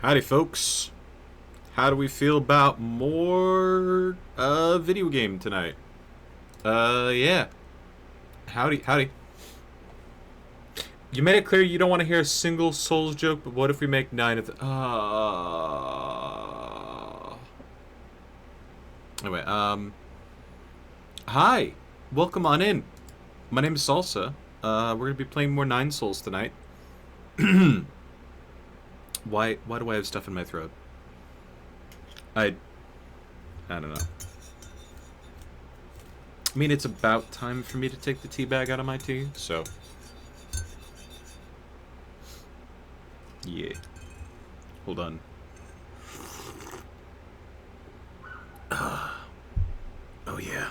Howdy, folks. How do we feel about more video game tonight? Yeah. Howdy. You made it clear you don't want to hear a single Souls joke, but what if we make 9 of the... Anyway, hi. Welcome on in. My name is Salsa. We're going to be playing more 9 Souls tonight. Why do I have stuff in my throat? I don't know. I mean, it's about time for me to take the tea bag out of my tea, so... Yeah. Hold on. Oh, yeah.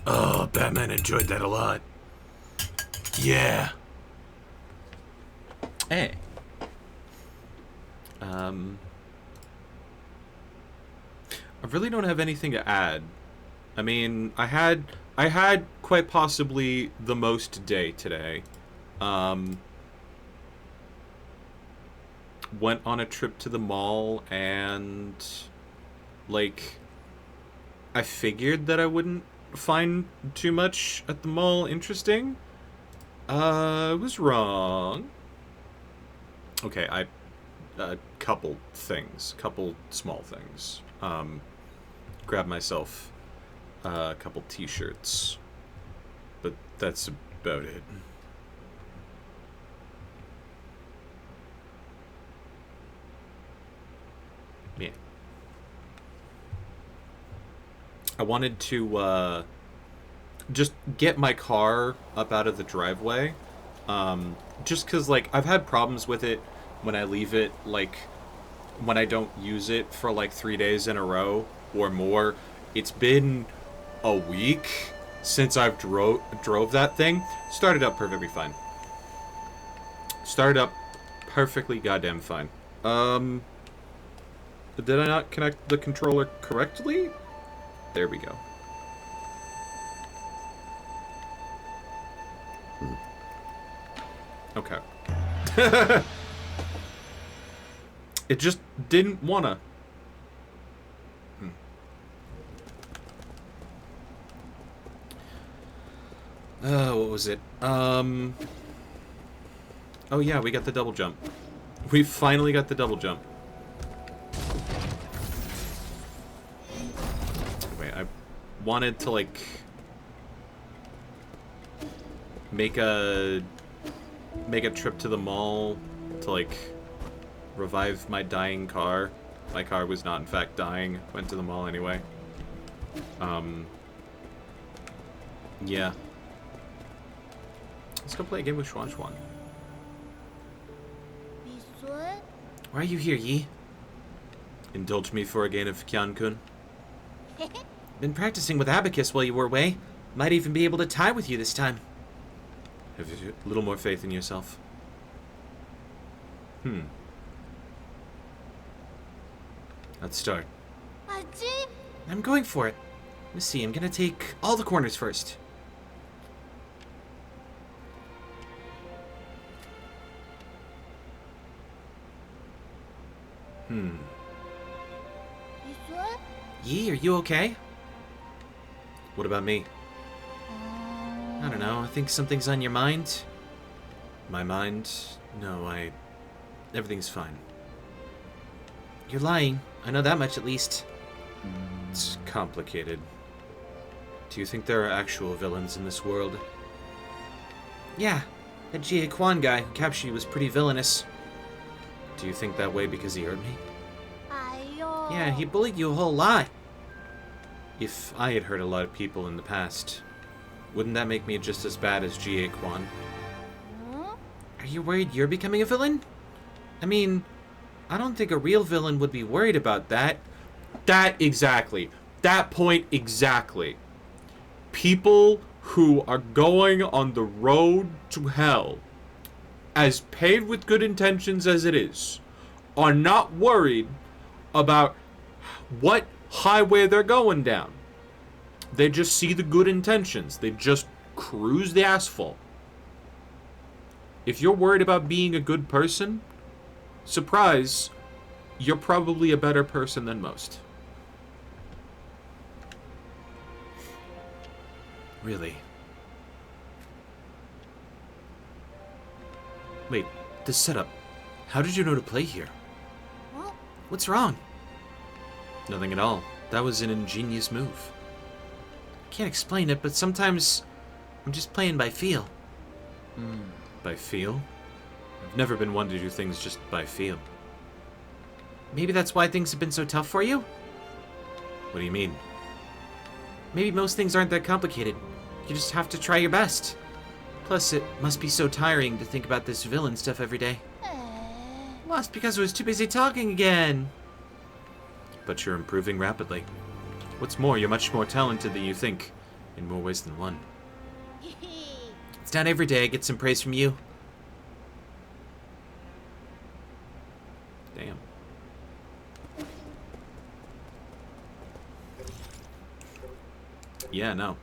Oh, Batman enjoyed that a lot. Yeah. Hey. I really don't have anything to add. I mean, I had quite possibly the most day today. Went on a trip to the mall and, like, I figured that I wouldn't find too much at the mall interesting. I was wrong. Okay, a couple small things. Grabbed myself a couple t-shirts, but that's about it. Yeah. I wanted to just get my car up out of the driveway, just because, like, I've had problems with it when I leave it, like, when I don't use it for like 3 days in a row or more. It's been a week since I've drove that thing. Started up perfectly fine. Started up perfectly goddamn fine. Did I not connect the controller correctly? There we go. Okay. It just didn't wanna. What was it? Oh yeah, we got the double jump. We finally got the double jump. Wait, I wanted to, like, make a trip to the mall to, like, revive my dying car. My car was not, in fact, dying. Went to the mall anyway. Yeah. Let's go play a game with Schwan Schwan. Why are you here, Yi? Indulge me for a game of Kyan-kun. Been practicing with Abacus while you were away. Might even be able to tie with you this time. Have a little more faith in yourself. Let's start. I'm going for it. Let's see, I'm gonna take all the corners first. Yi, are you okay? What about me? I don't know, I think something's on your mind. My mind? No, everything's fine. You're lying. I know that much at least. It's complicated. Do you think there are actual villains in this world? Yeah, that Jie Quan guy who captured you was pretty villainous. Do you think that way because he hurt me? Yeah, he bullied you a whole lot. If I had hurt a lot of people in the past, wouldn't that make me just as bad as Jie Quan? Are you worried you're becoming a villain? I mean, I don't think a real villain would be worried about that. That exactly. That point exactly. People who are going on the road to hell, as paved with good intentions as it is, are not worried about what highway they're going down. They just see the good intentions. They just cruise the asphalt. If you're worried about being a good person, surprise, you're probably a better person than most. Really? Wait, this setup. How did you know to play here? What's wrong? Nothing at all. That was an ingenious move. Can't explain it, but sometimes I'm just playing by feel. By feel? I've never been one to do things just by feel. Maybe that's why things have been so tough for you? What do you mean? Maybe most things aren't that complicated. You just have to try your best. Plus, it must be so tiring to think about this villain stuff every day. Lost because I was too busy talking again. But you're improving rapidly. What's more, you're much more talented than you think, in more ways than one. It's not every day I get some praise from you. Damn. Yeah, no.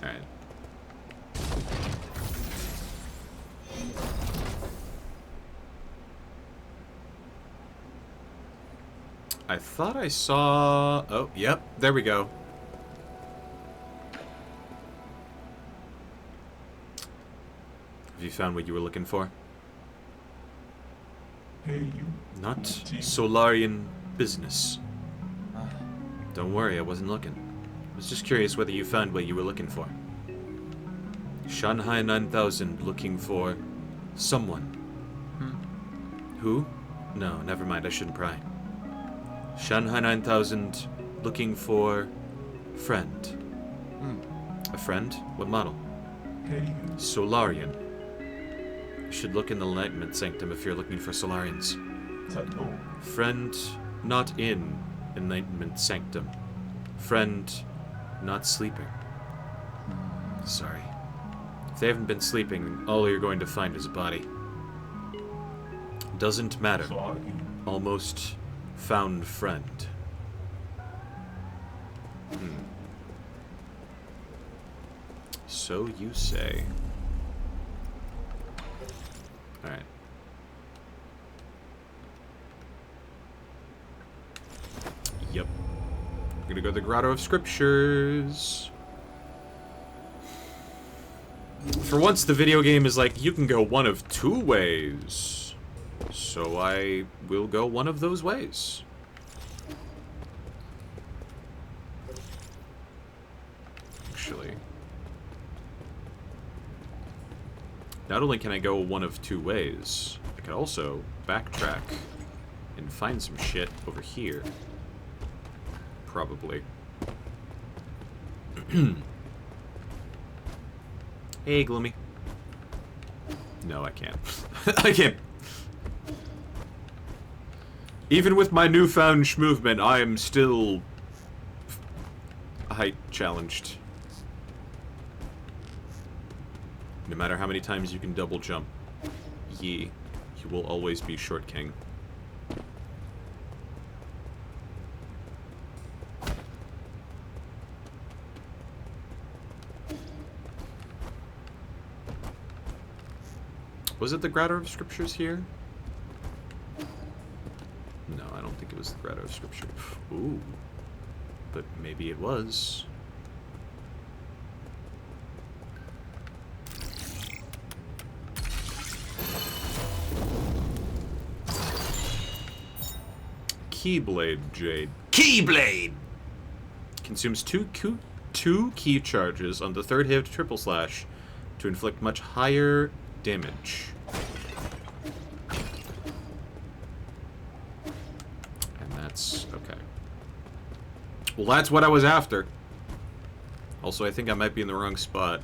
Alright. I thought I saw... Oh, yep. There we go. Have you found what you were looking for? Hey, you. Not Solarian business. Don't worry, I wasn't looking. I was just curious whether you found what you were looking for. Shanghai 9000 looking for someone. Who? No, never mind, I shouldn't pry. Shanghai 9000 looking for friend. A friend? What model? Hey, you. Solarian. You should look in the Enlightenment Sanctum if you're looking for Solarians. Tato. Friend not in Enlightenment Sanctum. Friend not sleeping. Sorry. If they haven't been sleeping, all you're going to find is a body. Doesn't matter. Sorry. Almost found friend. So you say. Alright. Yep. We're gonna go to the Grotto of Scriptures. For once, the video game is like, you can go one of two ways. So I will go one of those ways. Actually. Not only can I go one of two ways, I can also backtrack and find some shit over here. Probably. Hey, Gloomy. No, I can't. I can't. Even with my newfound movement, I am still height challenged. No matter how many times you can double jump, you will always be short king. Was it the Grotto of Scriptures here? No, I don't think it was the Grotto of Scripture. Ooh. But maybe it was. Keyblade Jade. Keyblade! Consumes two key charges on the third hit of Triple Slash to inflict much higher damage. And that's okay. Well, that's what I was after. Also, I think I might be in the wrong spot.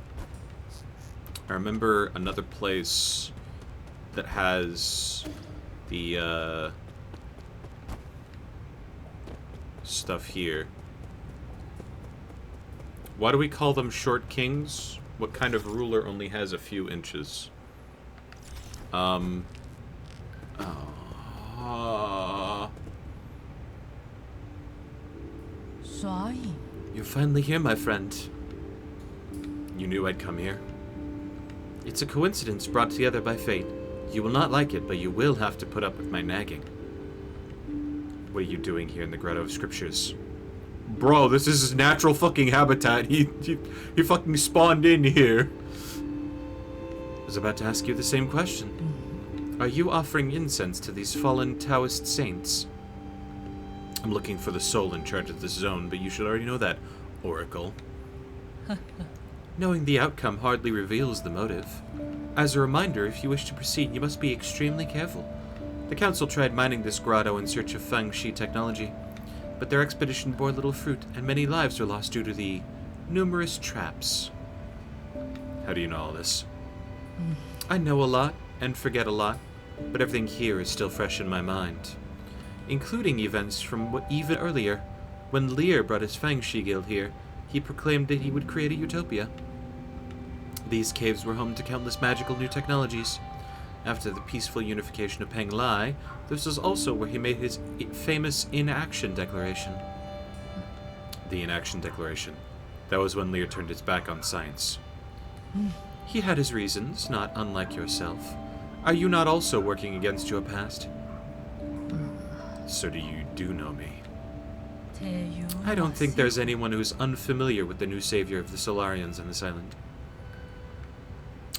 I remember another place that has the stuff here. Why do we call them short kings? What kind of ruler only has a few inches? You're finally here, my friend. You knew I'd come here. It's a coincidence brought together by fate. You will not like it, but you will have to put up with my nagging. What are you doing here in the Grotto of Scriptures? Bro, this is his natural fucking habitat. He fucking spawned in here. I was about to ask you the same question. Are you offering incense to these fallen Taoist saints? I'm looking for the soul in charge of this zone, but you should already know that, Oracle. Knowing the outcome hardly reveals the motive. As a reminder, if you wish to proceed, you must be extremely careful. The Council tried mining this grotto in search of Feng Shi technology, but their expedition bore little fruit, and many lives were lost due to the numerous traps. How do you know all this? I know a lot, and forget a lot, but everything here is still fresh in my mind. Including events from even earlier. When Lear brought his Feng Shi guild here, he proclaimed that he would create a utopia. These caves were home to countless magical new technologies. After the peaceful unification of Peng Lai, this was also where he made his famous inaction declaration. The inaction declaration. That was when Lear turned his back on science. He had his reasons, not unlike yourself. Are you not also working against your past? So you do know me? I don't think there's anyone who's unfamiliar with the new savior of the Solarians on this island.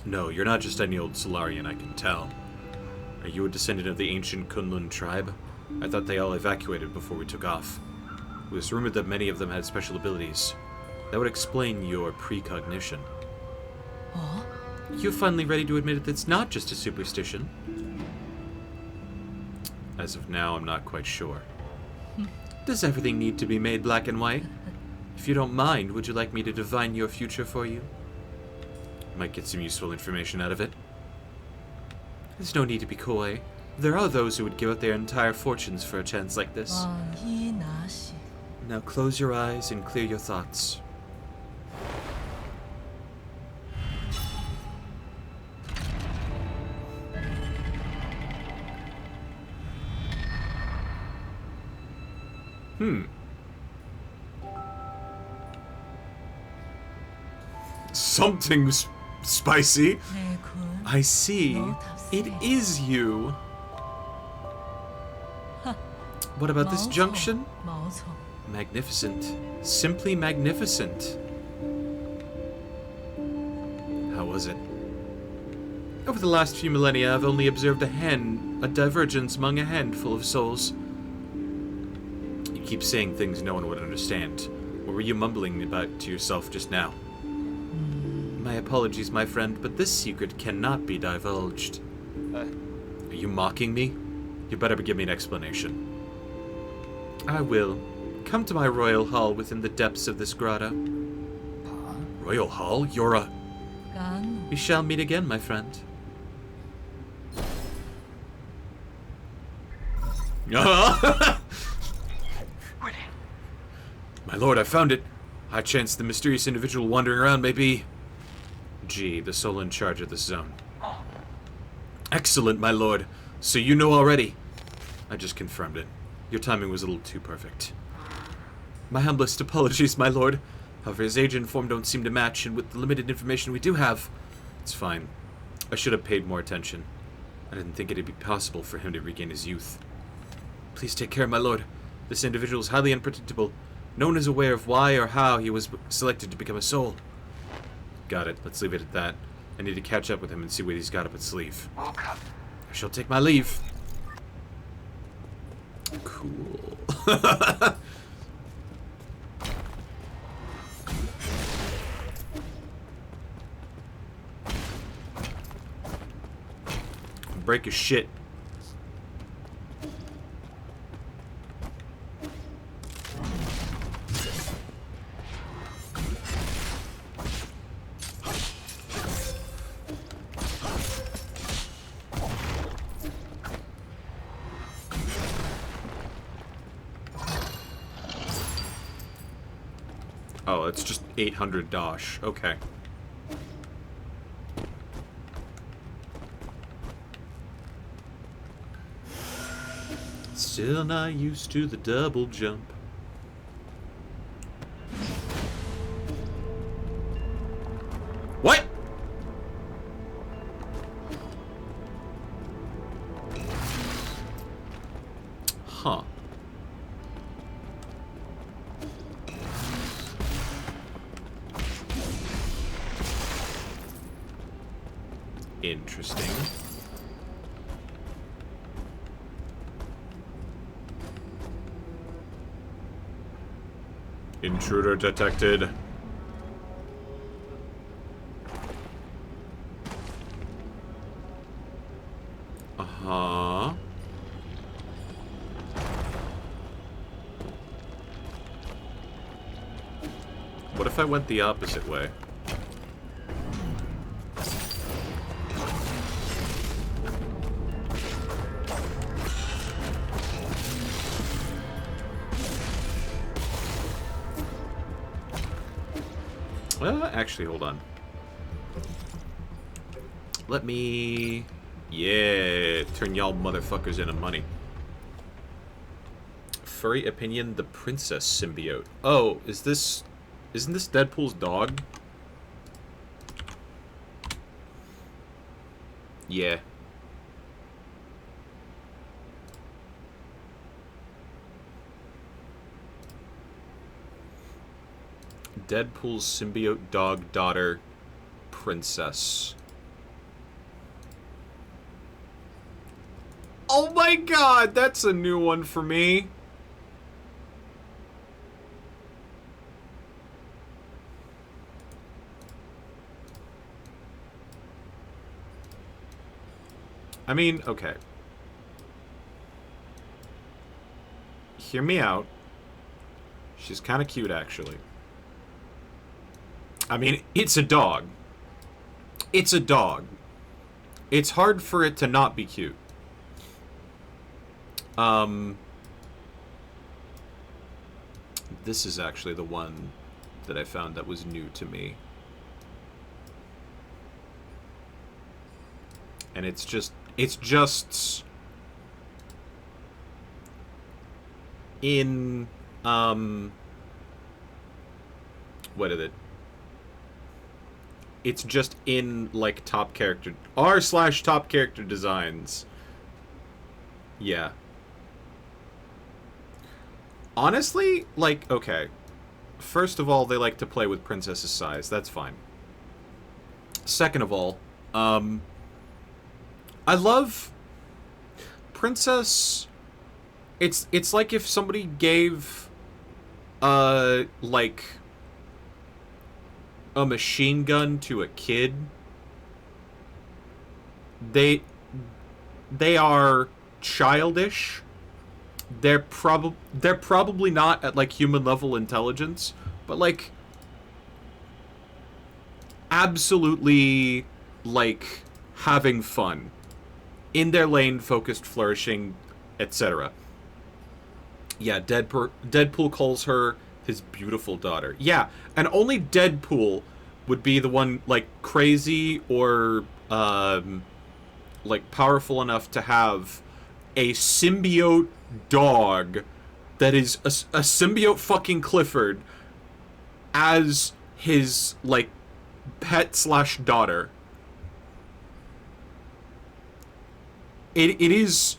No, you're not just any old Solarian, I can tell. Are you a descendant of the ancient Kunlun tribe? I thought they all evacuated before we took off. It was rumored that many of them had special abilities. That would explain your precognition. You finally ready to admit that it's not just a superstition? As of now, I'm not quite sure. Does everything need to be made black and white? If you don't mind, would you like me to divine your future for you? Might get some useful information out of it. There's no need to be coy. There are those who would give up their entire fortunes for a chance like this. Now close your eyes and clear your thoughts. Something's spicy. I see. It is you. What about this junction? Magnificent. Simply magnificent. How was it? Over the last few millennia, I've only observed a divergence among a handful of souls. You keep saying things no one would understand. What were you mumbling about to yourself just now? My apologies, my friend, but this secret cannot be divulged. Are you mocking me? You better give me an explanation. I will. Come to my royal hall within the depths of this grotto. Royal Hall? You're a... We shall meet again, my friend. My lord, I found it. High chance the mysterious individual wandering around may be G, the soul in charge of this zone. Excellent, my lord. So you know already. I just confirmed it. Your timing was a little too perfect. My humblest apologies, my lord. However, his age and form don't seem to match, and with the limited information we do have, it's fine. I should have paid more attention. I didn't think it'd be possible for him to regain his youth. Please take care, my lord. This individual is highly unpredictable. No one is aware of why or how he was selected to become a soul. Got it. Let's leave it at that. I need to catch up with him and see what he's got up his sleeve. I shall take my leave. Cool. Break his shit. Oh, it's just 800 dosh. Okay. Still not used to the double jump. What? Huh. Interesting. Intruder detected. Uh-huh. What if I went the opposite way? Actually, hold on. Let me... Yeah, turn y'all motherfuckers into money. Furry opinion, the princess symbiote. Oh, is this... Isn't this Deadpool's dog? Yeah. Deadpool's symbiote dog daughter princess. Oh my god, that's a new one for me. I mean, okay. Hear me out. She's kind of cute, actually. I mean, it's a dog. It's a dog. It's hard for it to not be cute. This is actually the one that I found that was new to me. And it's just in, what is it? It's just in, like, top character... r/top character designs. Yeah. Honestly, like, okay. First of all, they like to play with princesses' size. That's fine. Second of all, I love... Princess... It's like if somebody gave, like... a machine gun to a kid. They are childish. They're probably not at, like, human level intelligence, but, like, absolutely, like, having fun in their lane, focused, flourishing, etc. Yeah, Deadpool calls her his beautiful daughter. Yeah, and only Deadpool would be the one, like, crazy or, like, powerful enough to have a symbiote dog that is a symbiote fucking Clifford as his, like, pet slash daughter. It is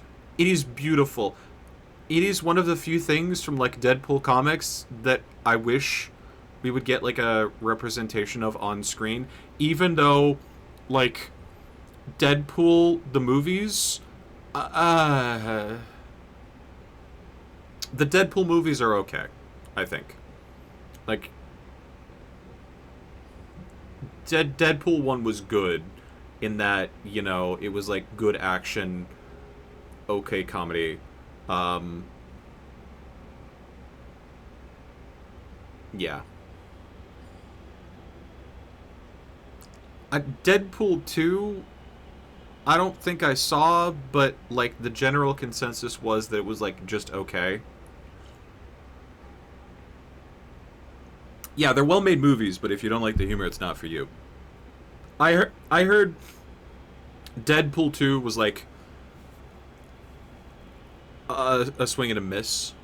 beautiful. It is one of the few things from, like, Deadpool comics that I wish we would get, like, a representation of on screen. Even though, like, Deadpool, the movies, the Deadpool movies are okay, I think. Like, Deadpool 1 was good in that, you know, it was, like, good action, okay comedy. Yeah. Deadpool 2, I don't think I saw, but, like, the general consensus was that it was, like, just okay. Yeah, they're well-made movies, but if you don't like the humor, it's not for you. I heard Deadpool 2 was, like, a swing and a miss.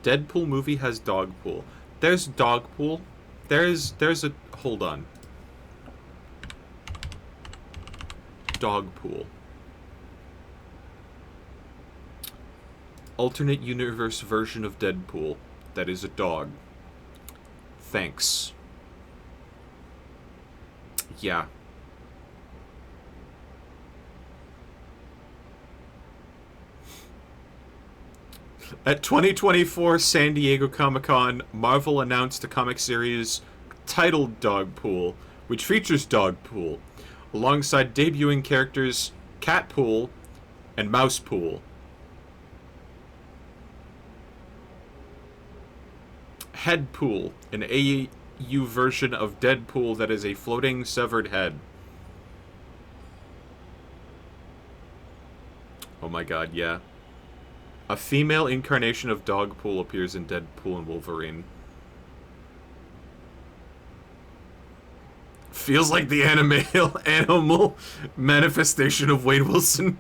Deadpool movie has Dogpool. There's Dogpool. There's a... Hold on. Dogpool. Alternate universe version of Deadpool. That is a dog. Thanks. Yeah. At 2024 San Diego Comic-Con, Marvel announced a comic series titled Dogpool, which features Dogpool, alongside debuting characters Catpool and Mousepool. Headpool, an AU version of Deadpool that is a floating severed head. Oh my god, yeah. A female incarnation of Dogpool appears in Deadpool and Wolverine. Feels like the animal manifestation of Wade Wilson.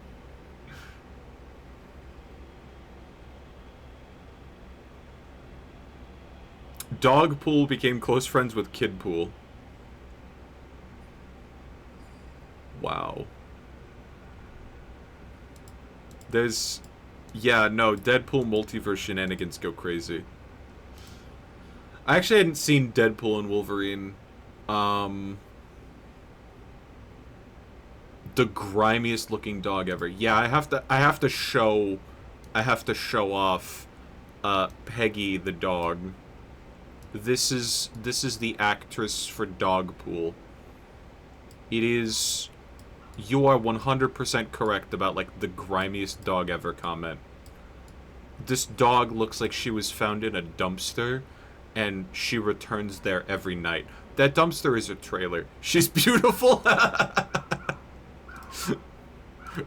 Dogpool became close friends with Kidpool. Wow. There's... Yeah, no, Deadpool multiverse shenanigans go crazy. I actually hadn't seen Deadpool and Wolverine. The grimiest looking dog ever. Yeah, I have to show off Peggy the dog. This is the actress for Dogpool. It is... You are 100% correct about, like, the grimiest dog ever comment. This dog looks like she was found in a dumpster, and she returns there every night. That dumpster is a trailer. She's beautiful!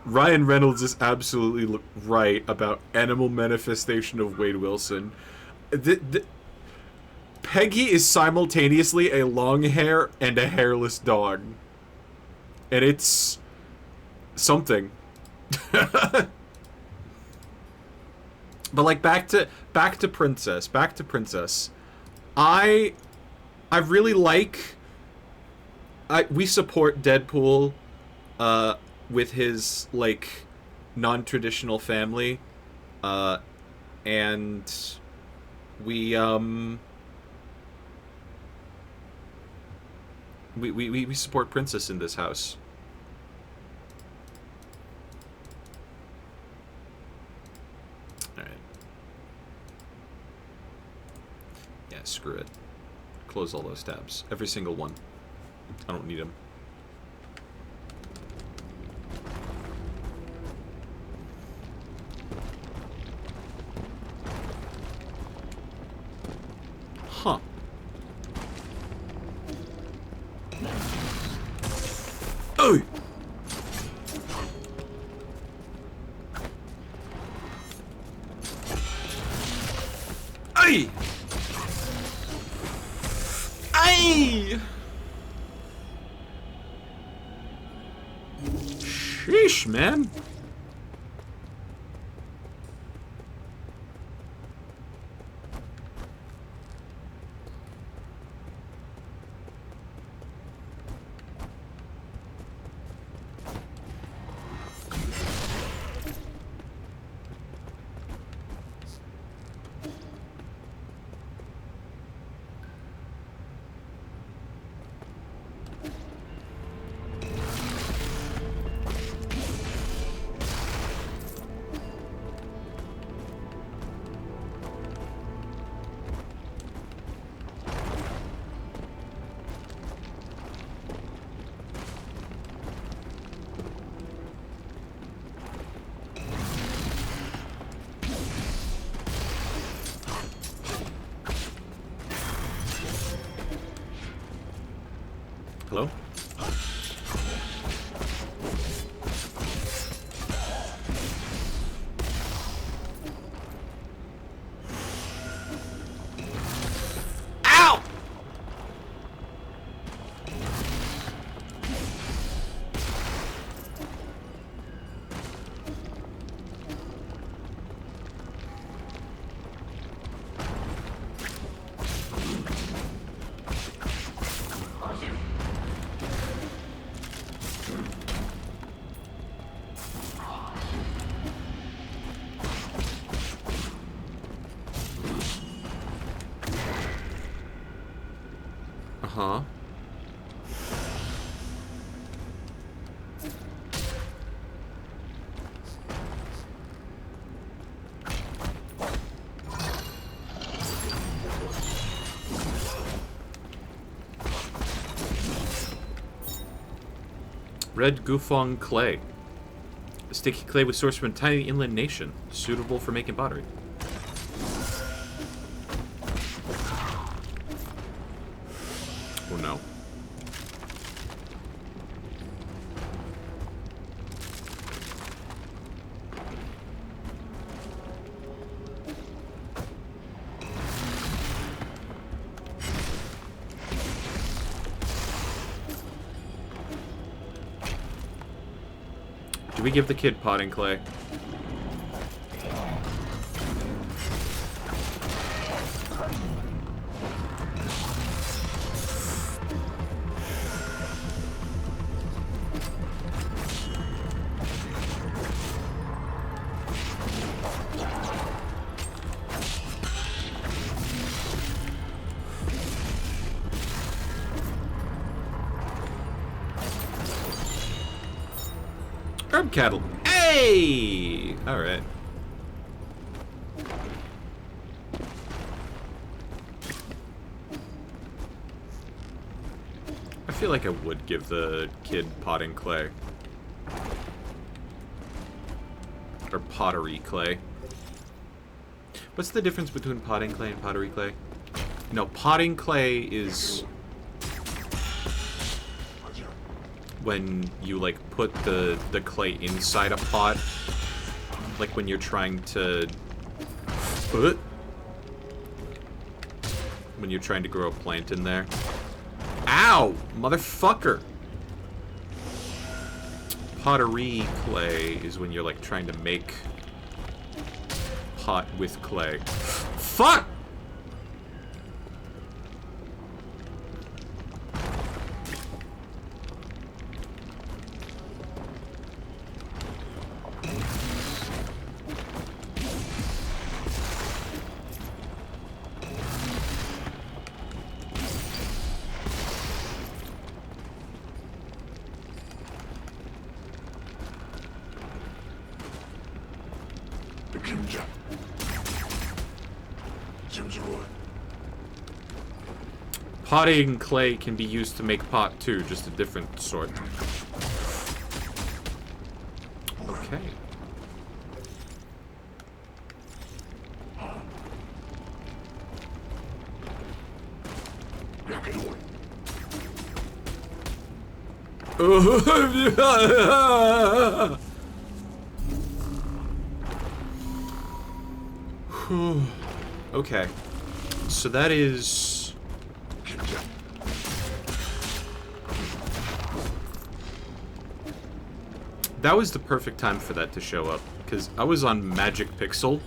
Ryan Reynolds is absolutely right about animal manifestation of Wade Wilson. Peggy is simultaneously a long hair and a hairless dog. And it's something. But like back to Princess. I really like we support Deadpool with his like non-traditional family and we support Princess in this house. Alright. Yeah, screw it. Close all those tabs. Every single one. I don't need them. Huh. Oh! Ay! Aye! Sheesh, man. Hello? Ow! Uh-huh. Red Gufong clay. Sticky clay was sourced from a tiny inland nation, suitable for making pottery. Oh no. Do we give the kid potting clay? Herb cattle. Hey! Alright. I feel like I would give the kid potting clay. Or pottery clay. What's the difference between potting clay and pottery clay? No, potting clay is when you like put the clay inside a pot, like when you're trying to when you're trying to grow a plant in there. Ow, motherfucker. Pottery clay is when you're like trying to make pot with clay. Fuck. Potting clay can be used to make pot too, just a different sort. Okay. Okay. So that is That was the perfect time for that to show up, because I was on Magic Pixel.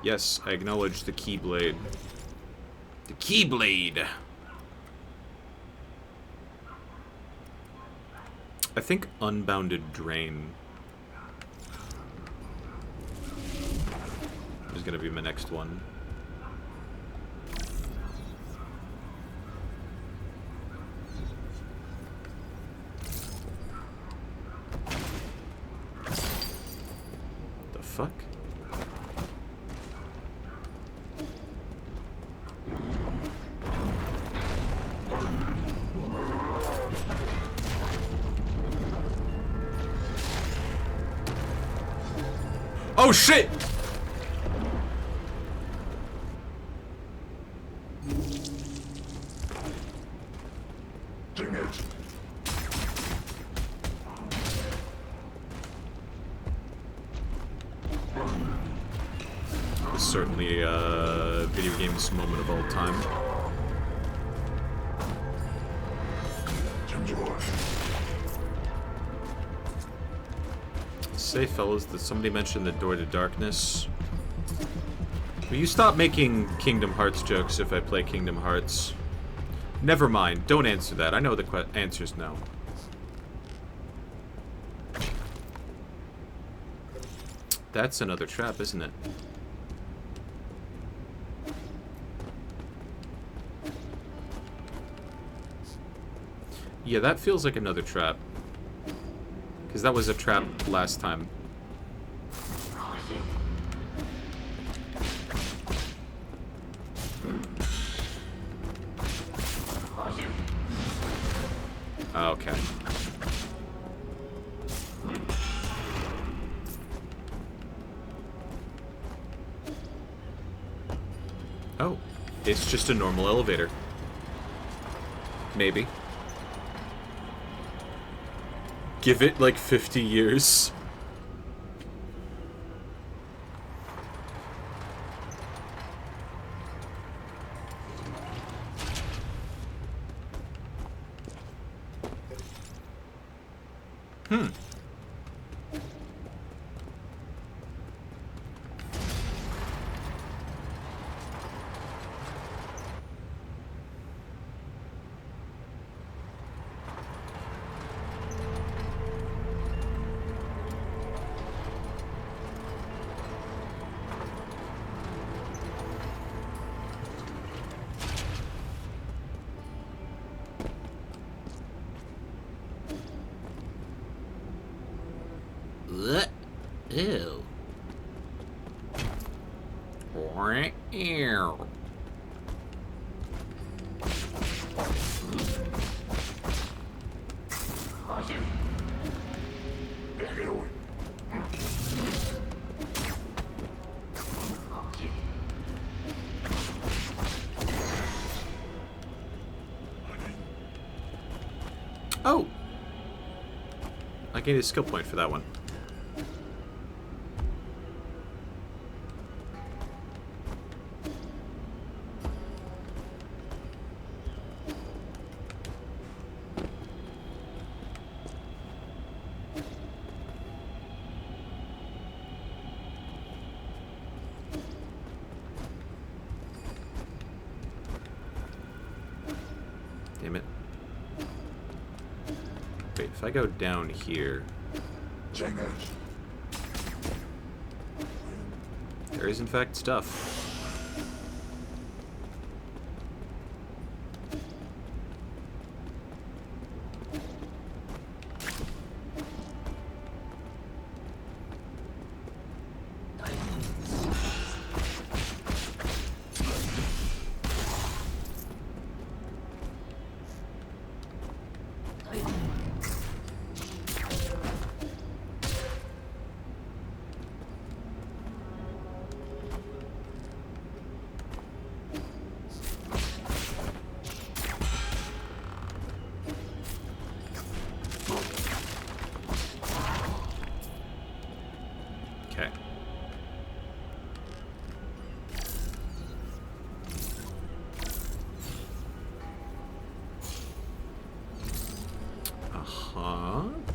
Yes, I acknowledge the Keyblade. The Keyblade! I think Unbounded Drain is gonna be my next one. The fuck? Oh shit! Dang it. It's certainly a video games moment of all time. Enjoy. Say, fellas, that somebody mentioned the Door to Darkness. Will you stop making Kingdom Hearts jokes if I play Kingdom Hearts? Never mind. Don't answer that. I know the answer's no. That's another trap, isn't it? Yeah, that feels like another trap. Because that was a trap last time. Okay. Oh, it's just a normal elevator. Maybe. Give it like 50 years. Ew. Ew. Oh! I gained a skill point for that one. Damn it. Wait, if I go down here, Dang it. there is in fact stuff.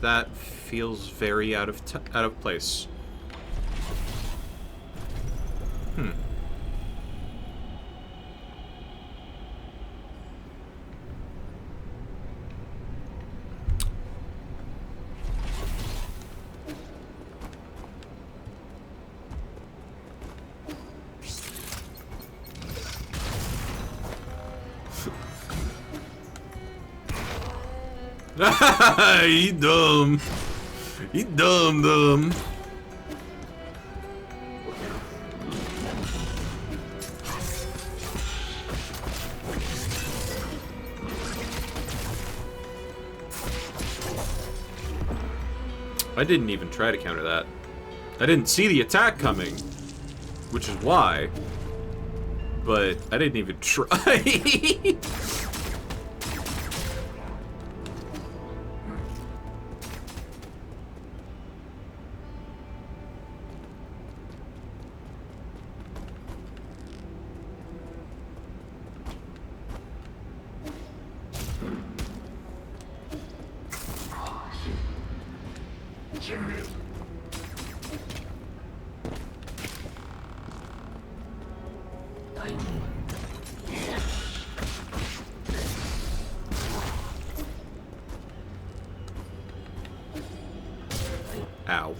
That feels very out of place. Hmm. He dumb. He dumb. I didn't even try to counter that. I didn't see the attack coming, which is why. But I didn't even try. Chariot. Ow.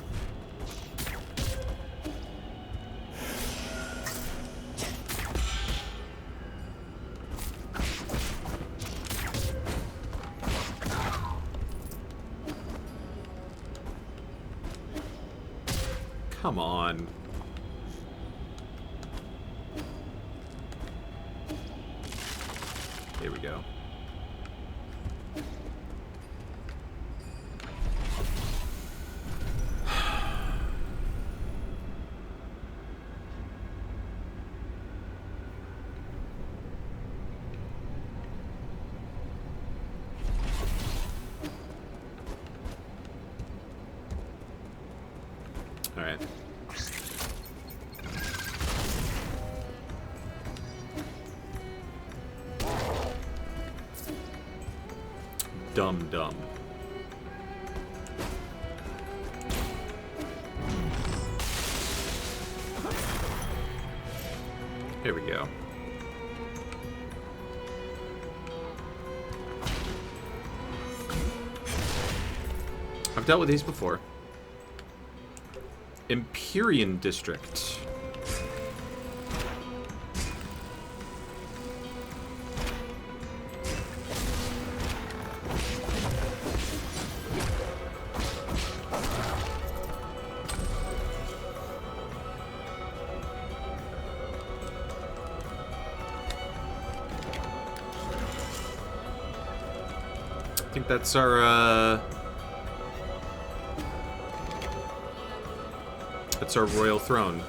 Come on. Here we go. All right. Dumb. Here we go. I've dealt with these before. Empyrean District. I think that's our, that's our royal throne.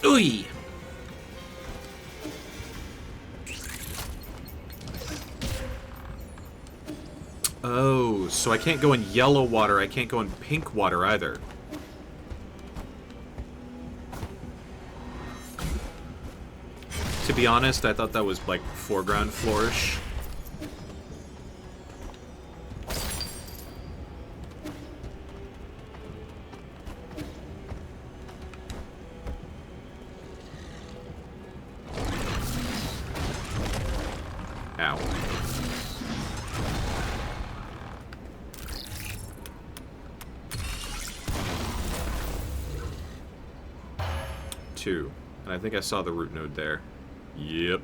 Ooh! Oh, so I can't go in yellow water, I can't go in pink water either. To be honest, I thought that was like foreground flourish. Ow. Two. And I think I saw the root node there. Yep.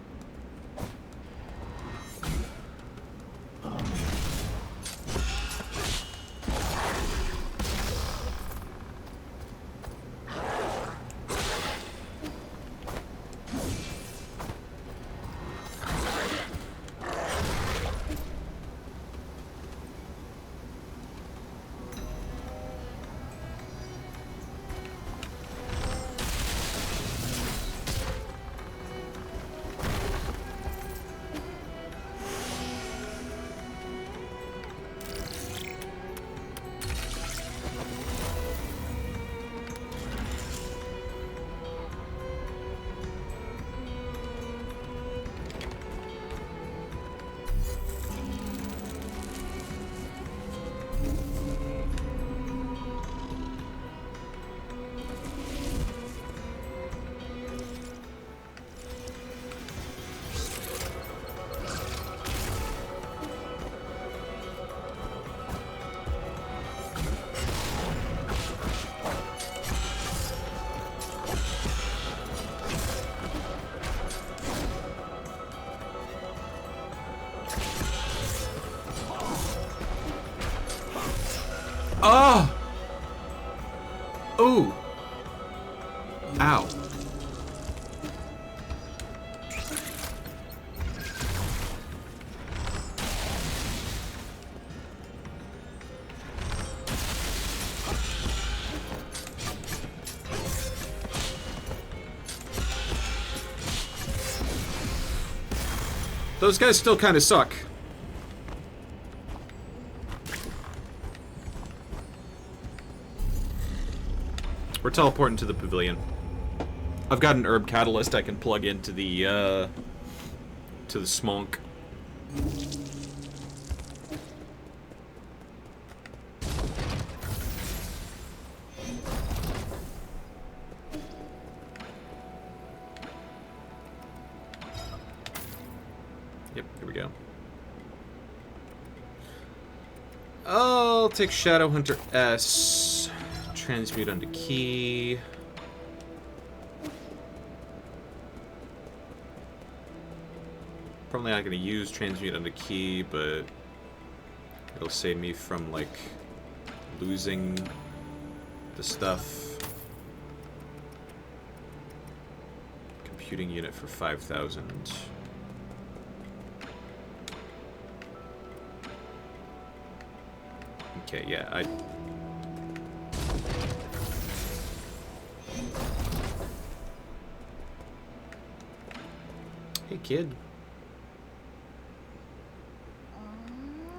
Oh! Ooh! Ow. Those guys still kind of suck. We're teleporting to the pavilion. I've got an herb catalyst I can plug into the smonk. Yep, here we go. I'll take Shadowhunter S. Transmute onto key. Probably not going to use transmute onto key, but it'll save me from, like, losing the stuff. Computing unit for 5,000. Okay, yeah, Hey, kid.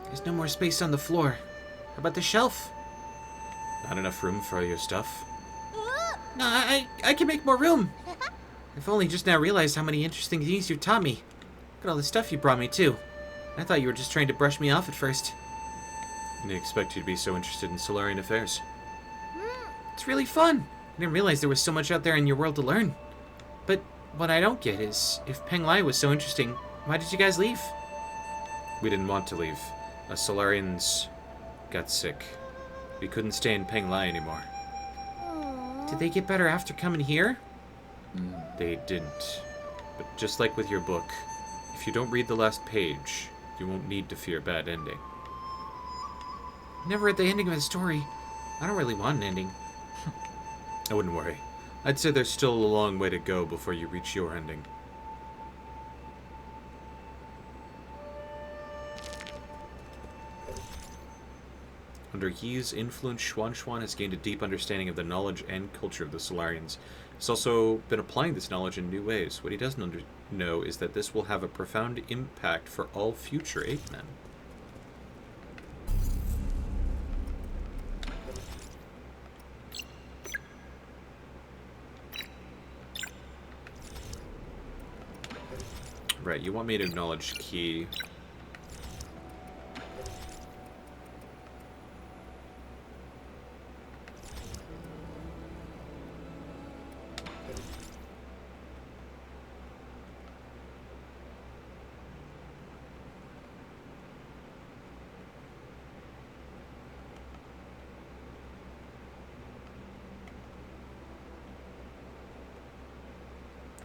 There's no more space on the floor. How about the shelf? Not enough room for all your stuff? No, I can make more room. I've only just now realized how many interesting things you've taught me. Look at all the stuff you brought me, too. I thought you were just trying to brush me off at first. I didn't expect you to be so interested in Solarian affairs. It's really fun. I didn't realize there was so much out there in your world to learn. But what I don't get is, if Penglai was so interesting, why did you guys leave? We didn't want to leave. Us Solarians got sick. We couldn't stay in Penglai anymore. Did they get better after coming here? They didn't. But just like with your book, if you don't read the last page, you won't need to fear a bad ending. Never read the ending of the story. I don't really want an ending. I wouldn't worry. I'd say there's still a long way to go before you reach your ending. Under Yi's influence, Xuan has gained a deep understanding of the knowledge and culture of the Solarians. He's also been applying this knowledge in new ways. What he doesn't know is that this will have a profound impact for all future ape-men. Right, you want me to acknowledge key.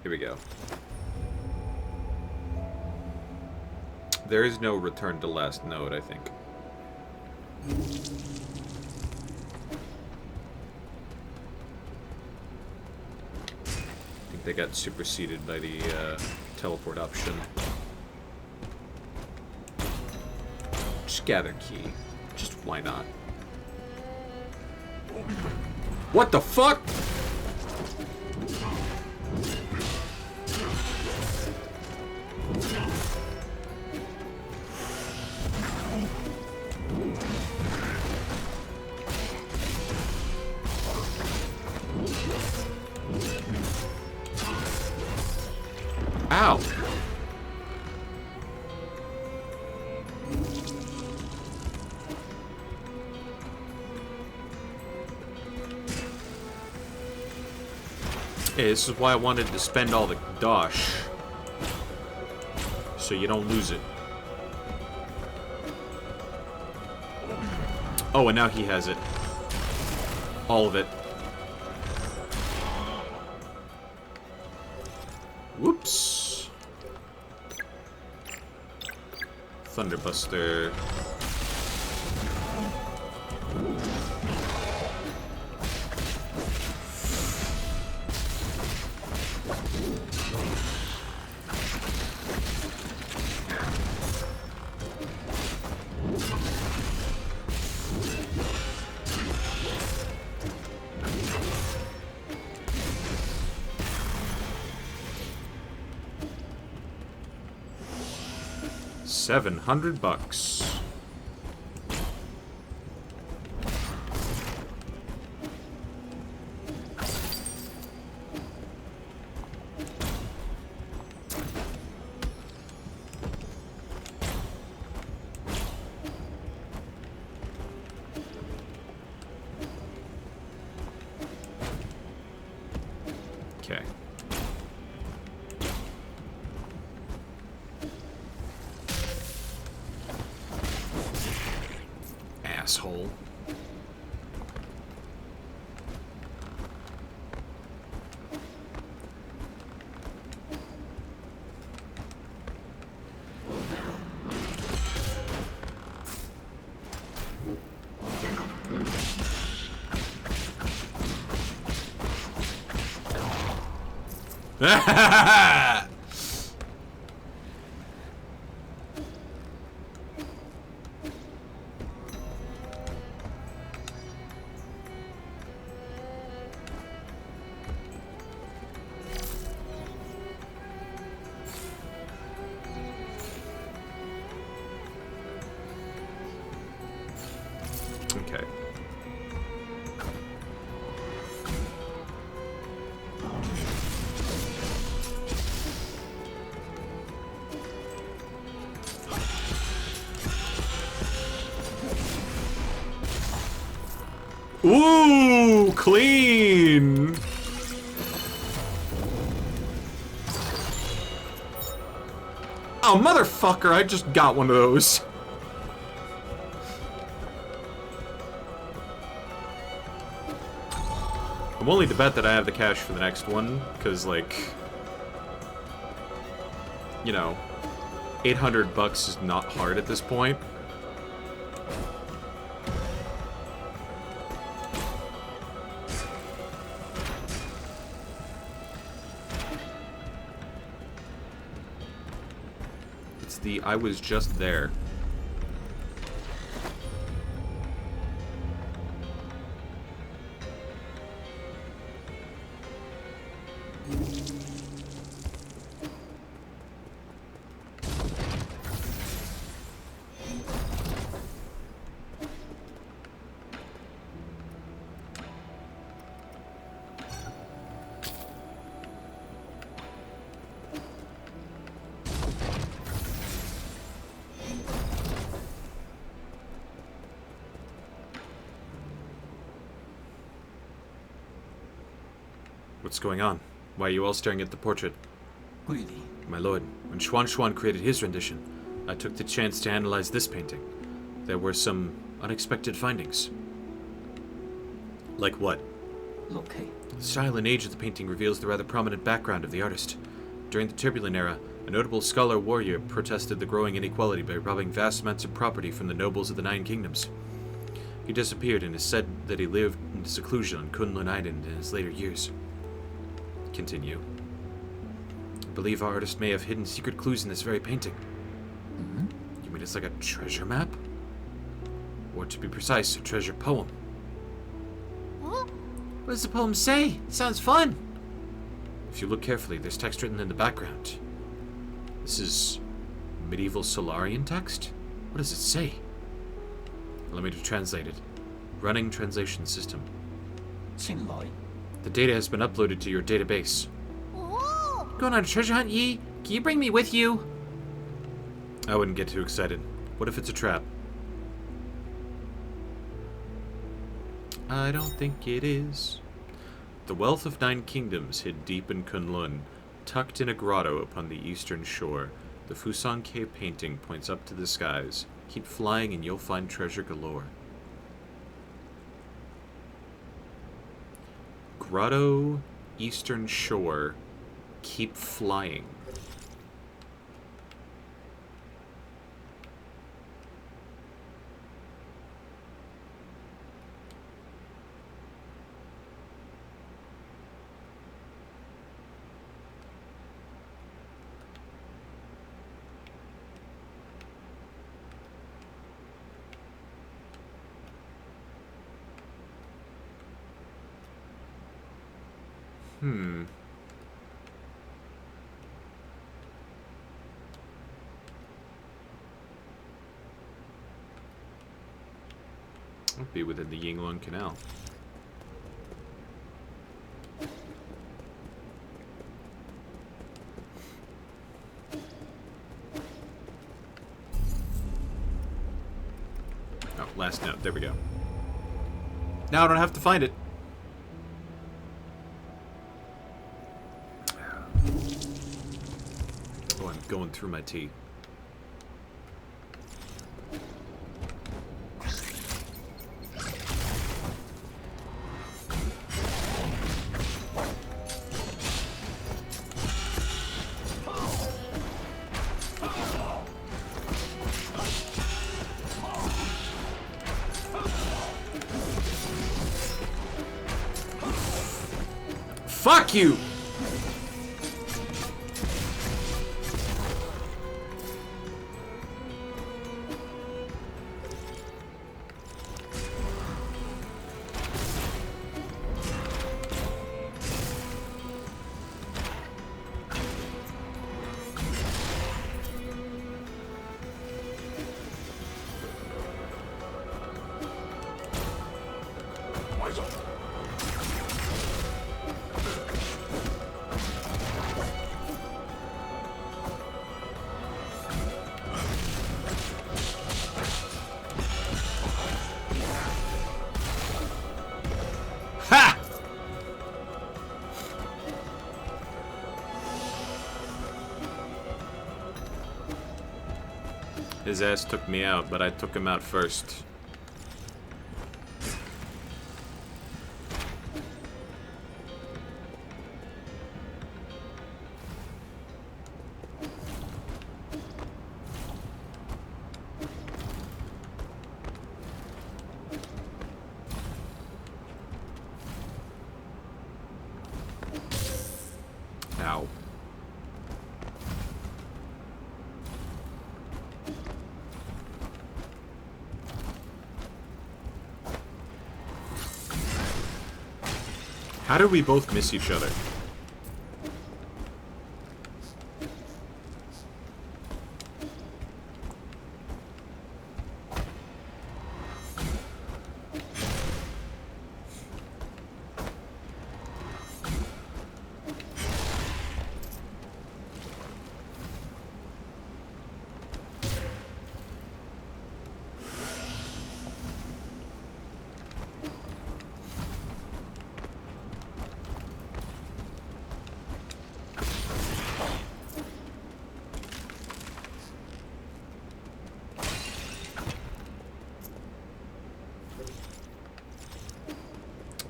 Here we go. There is no return to last node, I think. I think they got superseded by the teleport option. Just gather key. Just why not? What the fuck? Ow. Hey, this is why I wanted to spend all the dosh. So you don't lose it. Oh, and now he has it. All of it. Whoops. Thunderbuster. $700. Okay. Asshole. Okay. Ooh, clean. Oh, motherfucker, I just got one of those. I'm willing to bet that I have the cash for the next one, because, like, you know, $800 is not hard at this point. It's the I was just there. What's going on? Why are you all staring at the portrait? Really? My lord, when Xuan Xuan created his rendition, I took the chance to analyze this painting. There were some unexpected findings. Like what? Okay. The style and age of the painting reveals the rather prominent background of the artist. During the Turbulent Era, a notable scholar warrior protested the growing inequality by robbing vast amounts of property from the nobles of the Nine Kingdoms. He disappeared and is said that he lived in seclusion on Kunlun Island in his later years. Continue. I believe our artist may have hidden secret clues in this very painting. Mm-hmm. You mean it's like a treasure map? Or to be precise, a treasure poem. What does the poem say? It sounds fun. If you look carefully, there's text written in the background. This is medieval Solarian text? What does it say? Allow me to translate it. Running translation system. Xinlai. The data has been uploaded to your database. Going on a treasure hunt, Yi? Can you bring me with you? I wouldn't get too excited. What if it's a trap? I don't think it is. The wealth of Nine Kingdoms hid deep in Kunlun, tucked in a grotto upon the eastern shore. The Fusan Cave painting points up to the skies. Keep flying and you'll find treasure galore. Grotto, eastern shore, keep flying. would be within the Yinglong Canal. Oh, last note. There we go. Now I don't have to find it. Oh, I'm going through my tea. Fuck you! Wise up. Ha! His ass took me out, but I took him out first. Ow. How did we both miss each other?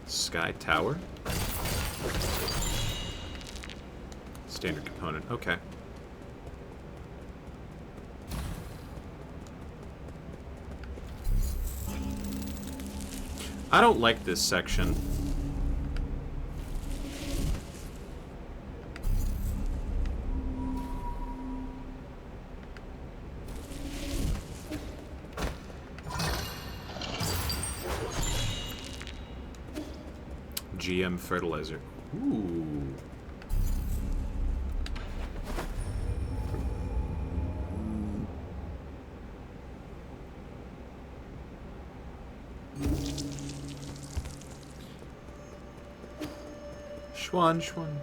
Sky Tower? Standard component, okay. I don't like this section. GM fertilizer. Ooh. Schwan, schwan.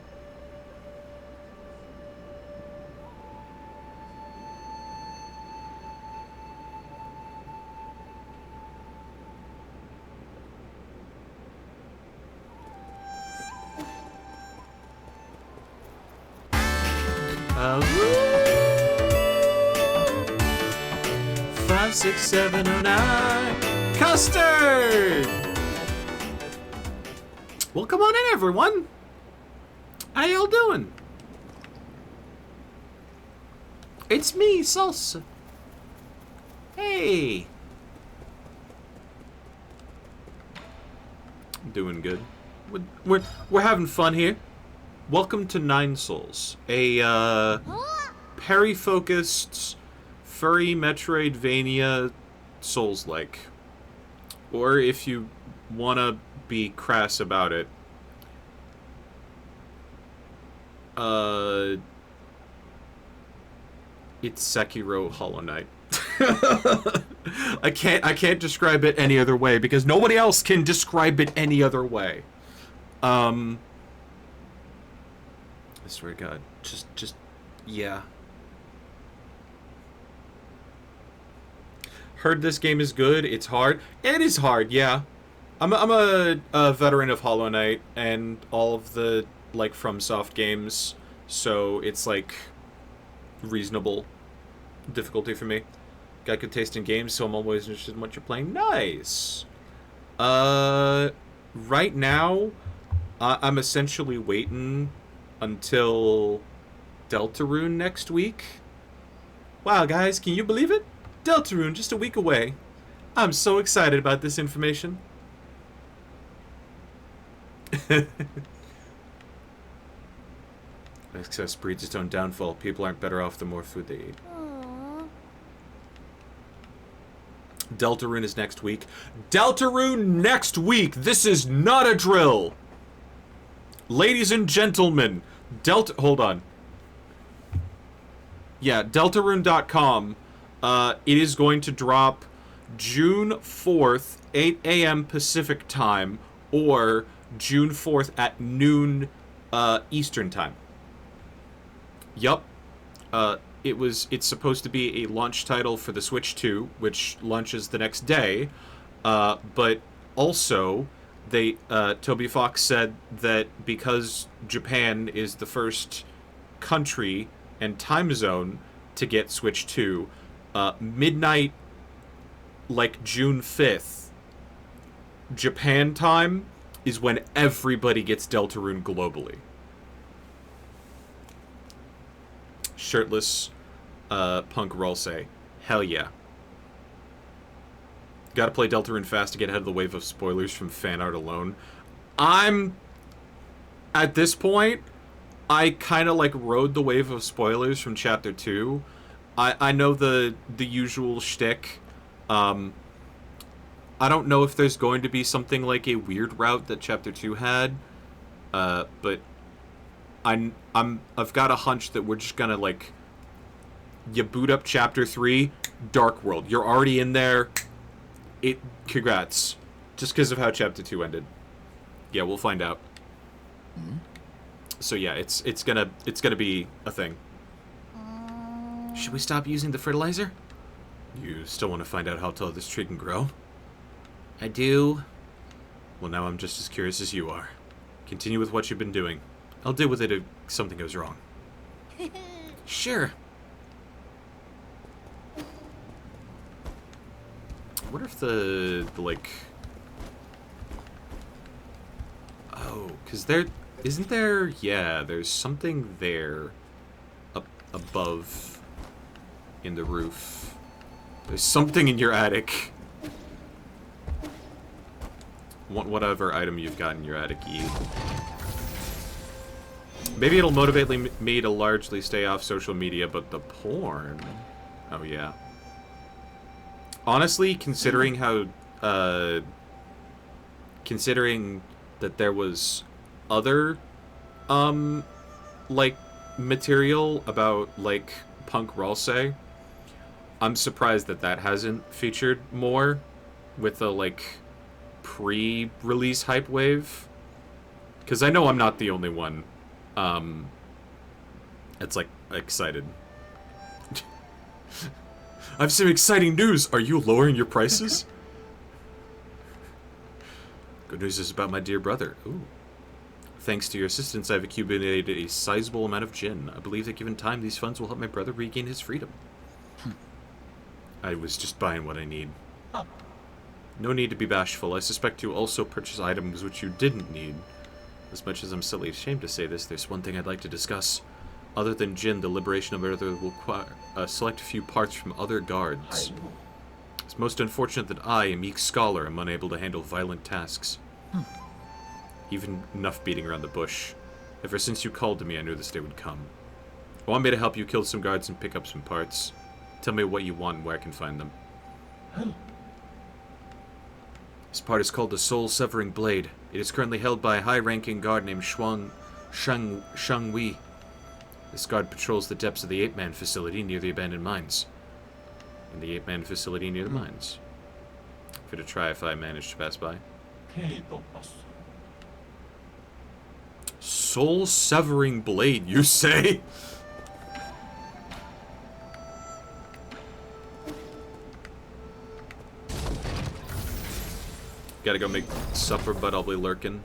Woo! 56709 Custard! Well, come on in, everyone. How y'all doing? It's me, Salsa. Hey. Doing good. We're having fun here. Welcome to Nine Souls, a parry-focused, furry Metroidvania Souls-like. Or if you wanna be crass about it, it's Sekiro Hollow Knight. I can't describe it any other way because nobody else can describe it any other way. I swear to God, just yeah. Heard this game is good. It's hard. It is hard, yeah. I'm a veteran of Hollow Knight and all of the like FromSoft games, so it's like reasonable difficulty for me. Got good taste in games, so I'm always interested in what you're playing. Nice. Right now, I'm essentially waiting until Deltarune next week. Wow, guys, can you believe it? Deltarune, just a week away. I'm so excited about this information. Excess breeds its own downfall. People aren't better off the more food they eat. Deltarune is next week. Deltarune next week! This is not a drill! Ladies and gentlemen, hold on. Yeah, Deltarune.com. It is going to drop June 4th, 8 a.m. Pacific time, or June 4th at noon Eastern time. Yup. It's supposed to be a launch title for the Switch 2, which launches the next day. But also, Toby Fox said that because Japan is the first country and time zone to get Switch 2, midnight, like June 5th, Japan time is when everybody gets Deltarune globally. Shirtless Punk Ralsei. Hell yeah. Gotta play Deltarune fast to get ahead of the wave of spoilers from fan art alone. At this point, I kind of like rode the wave of spoilers from Chapter 2. I know the usual shtick. I don't know if there's going to be something like a weird route that Chapter 2 had. But I've got a hunch that we're just gonna like, you boot up Chapter 3, Dark World. You're already in there. Congrats. Just because of how Chapter 2 ended. Yeah, we'll find out. So yeah, it's gonna be a thing. Should we stop using the fertilizer? You still want to find out how tall this tree can grow? I do. Well, now I'm just as curious as you are. Continue with what you've been doing. I'll deal with it if something goes wrong. Sure. I wonder if the like... Oh, because isn't there... Yeah, there's something there up above in the roof. There's something in your attic. Whatever item you've got in your attic, eat. Maybe it'll motivate me to largely stay off social media, but the porn... Oh, yeah. Honestly, considering how... considering that there was other, like, material about, like, Punk Ralsei, I'm surprised that hasn't featured more with the, like, pre-release hype wave. Because I know I'm not the only one. It's like excited. I have some exciting news. Are you lowering your prices? Good news is about my dear brother. Ooh. Thanks to your assistance, I've accumulated a sizable amount of gin. I believe that given time, these funds will help my brother regain his freedom. I was just buying what I need. No need to be bashful. I suspect you also purchase items which you didn't need. As much as I'm silly ashamed to say this, there's one thing I'd like to discuss. Other than Jin, the liberation of Earth will select a few parts from other guards. It's most unfortunate that I, a meek scholar, am unable to handle violent tasks. Even enough beating around the bush. Ever since you called to me, I knew this day would come. Want me to help you kill some guards and pick up some parts? Tell me what you want and where I can find them. This part is called the Soul-Severing Blade. It is currently held by a high-ranking guard named Shang Wei. This guard patrols the depths of the Ape-Man facility near the abandoned mines. in the ape-man facility near the mines. For to try if I manage to pass by. K 또 봤어. Soul-severing blade, you say? Gotta go make supper, but I'll be lurking.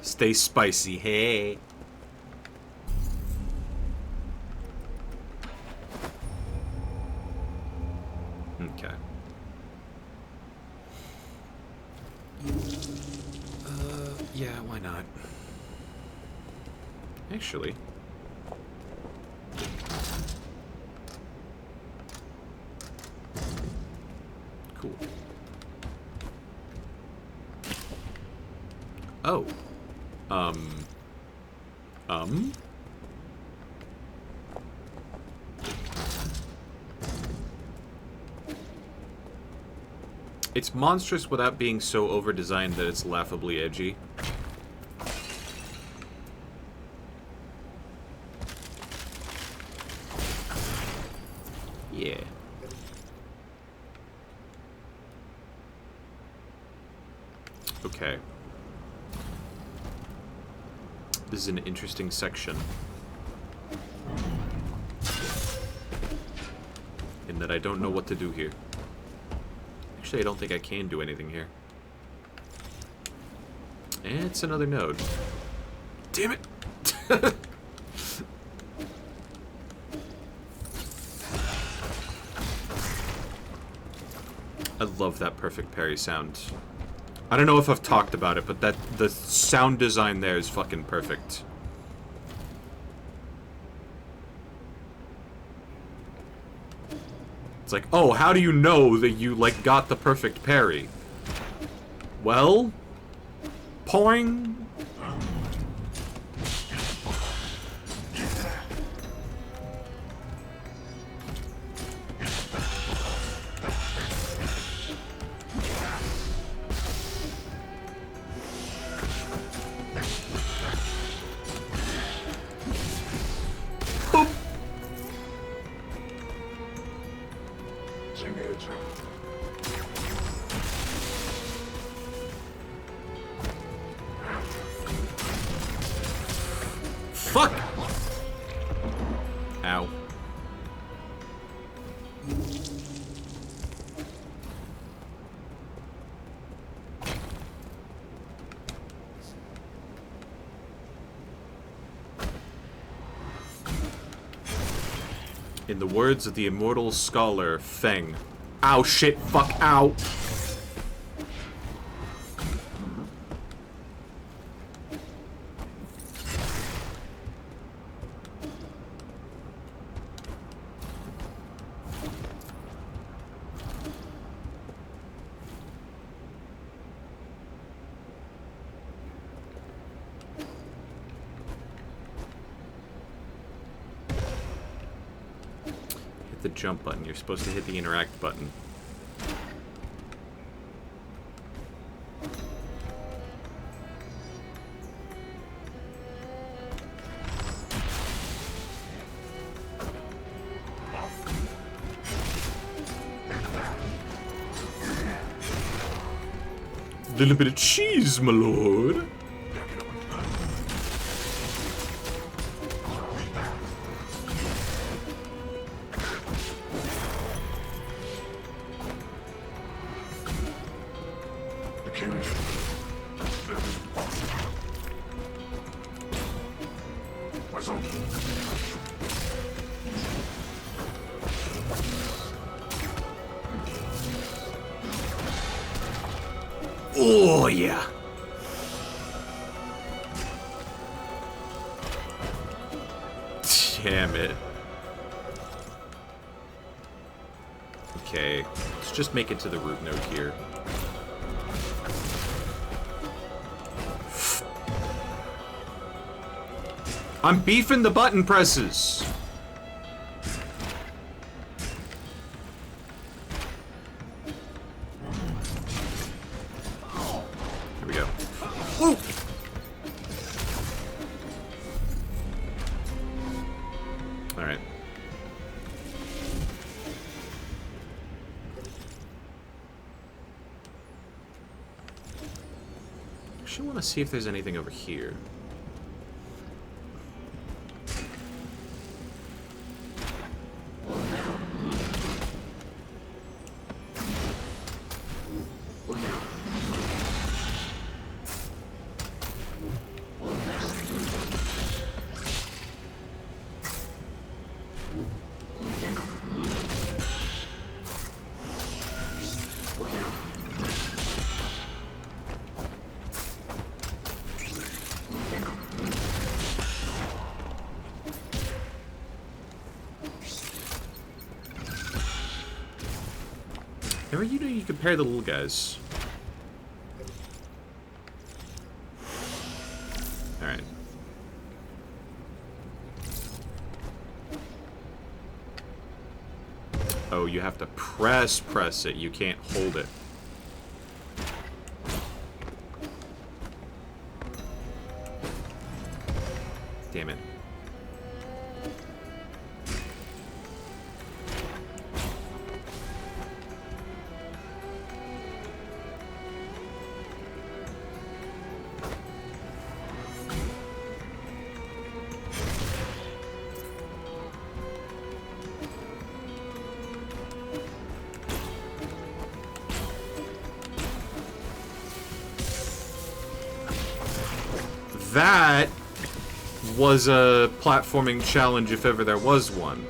Stay spicy, hey. Okay. Yeah, why not? Actually. Cool. Oh. It's monstrous without being so over-designed that it's laughably edgy. Yeah. Okay. This is an interesting section. In that I don't know what to do here. Actually, I don't think I can do anything here. It's another node. Damn it! I love that perfect parry sound. I don't know if I've talked about it, but the sound design there is fucking perfect. It's like, oh, how do you know that you, like, got the perfect parry? Well, poing. Fuck! Ow. In the words of the immortal scholar, Feng. Ow, shit, fuck, ow! The jump button. You're supposed to hit the interact button. Little bit of cheese, my lord. Oh, yeah. Damn it. Okay, let's just make it to the root node here. I'm beefing the button presses. Here we go. Woo! All right. Actually, want to see if there's anything over here. How are you compare the little guys? Alright. Oh, you have to press it. You can't hold it. Damn it. That was a platforming challenge if ever there was one.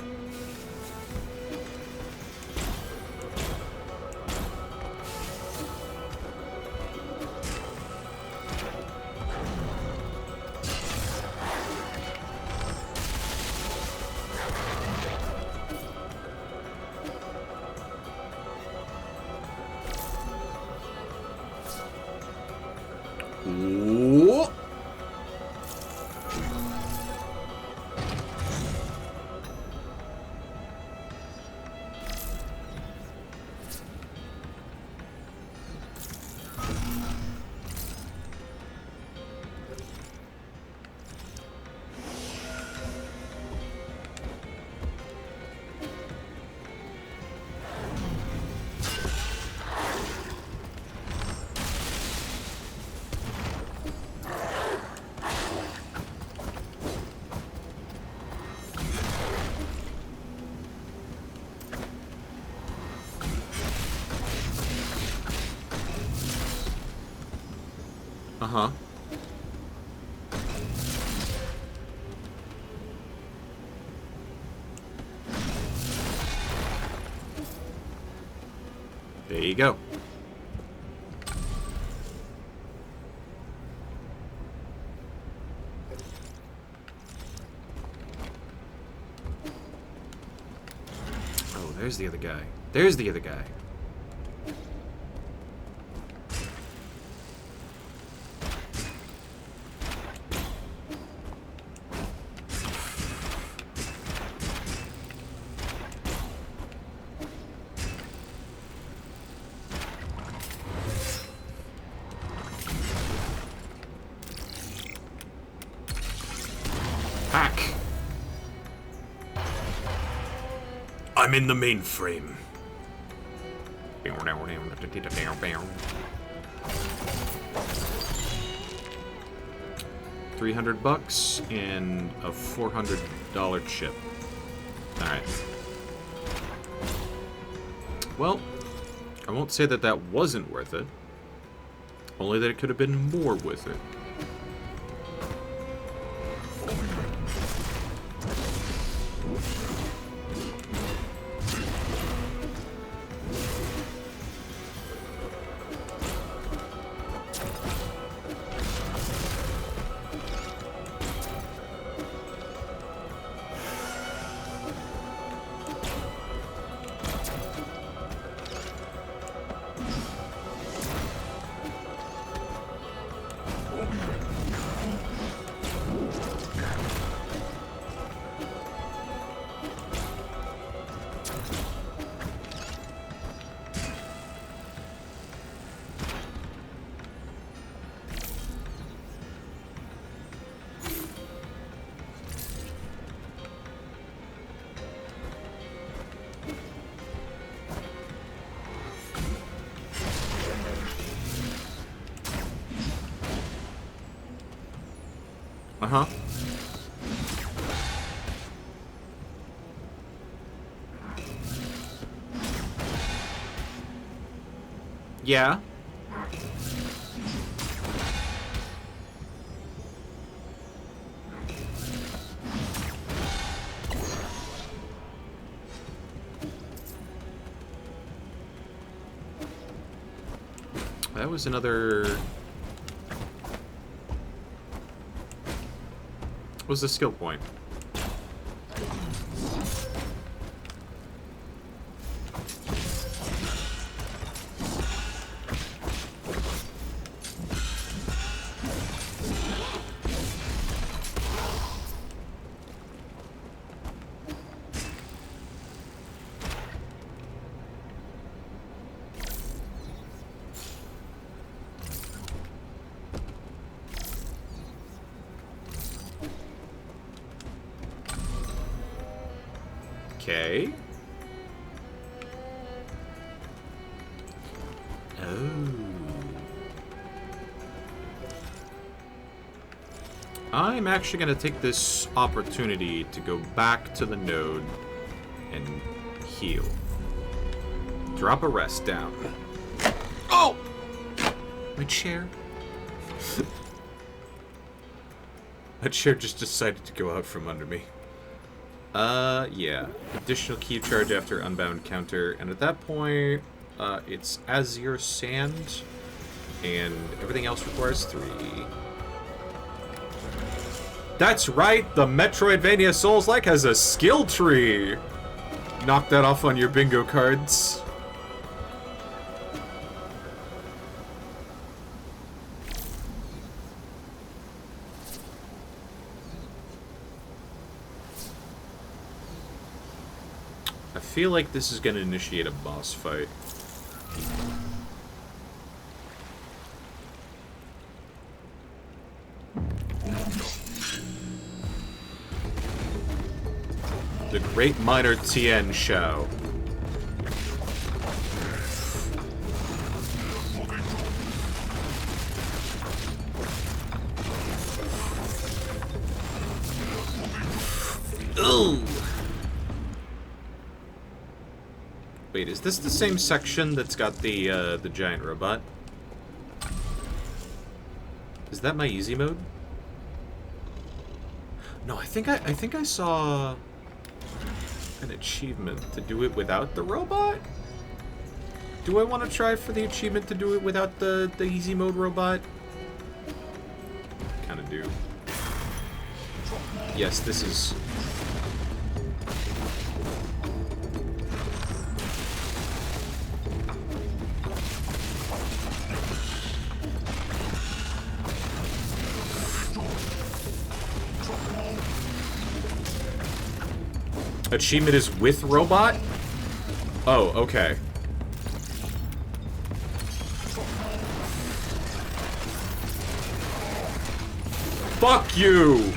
Ooh. Uh-huh. There you go. Oh, there's the other guy. There's the other guy. Hack! I'm in the mainframe. $300 and a $400 chip. Alright. Well, I won't say that that wasn't worth it. Only that it could have been more worth it. Uh-huh. Yeah. That was another... What was the skill point? Okay. Oh. I'm actually going to take this opportunity to go back to the node and heal. Drop a rest down. Oh! My chair. My chair just decided to go out from under me. Yeah. Additional key charge after unbound counter, and at that point, it's Azure Sand, and everything else requires 3. That's right! The Metroidvania Souls-like has a skill tree! Knock that off on your bingo cards. I feel like this is going to initiate a boss fight. The Great Minor Tien Show. Ooh. Wait, is this the same section that's got the giant robot? Is that my easy mode? No, I think I saw an achievement to do it without the robot? Do I want to try for the achievement to do it without the easy mode robot? Kind of do. Yes, this is... Achievement is with robot? Oh, okay. Fuck you!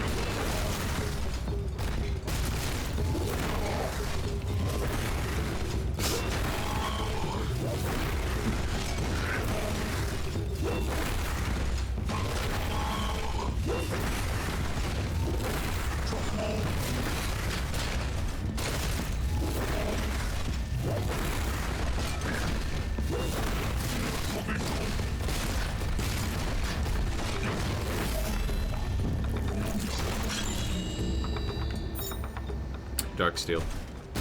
Darksteel.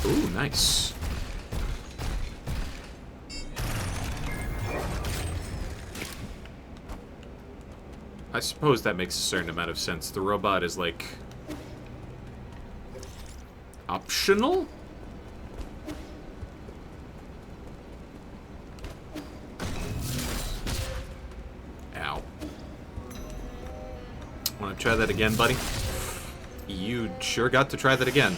Ooh, nice. I suppose that makes a certain amount of sense. The robot is, like... optional? Ow. Wanna try that again, buddy? You sure got to try that again.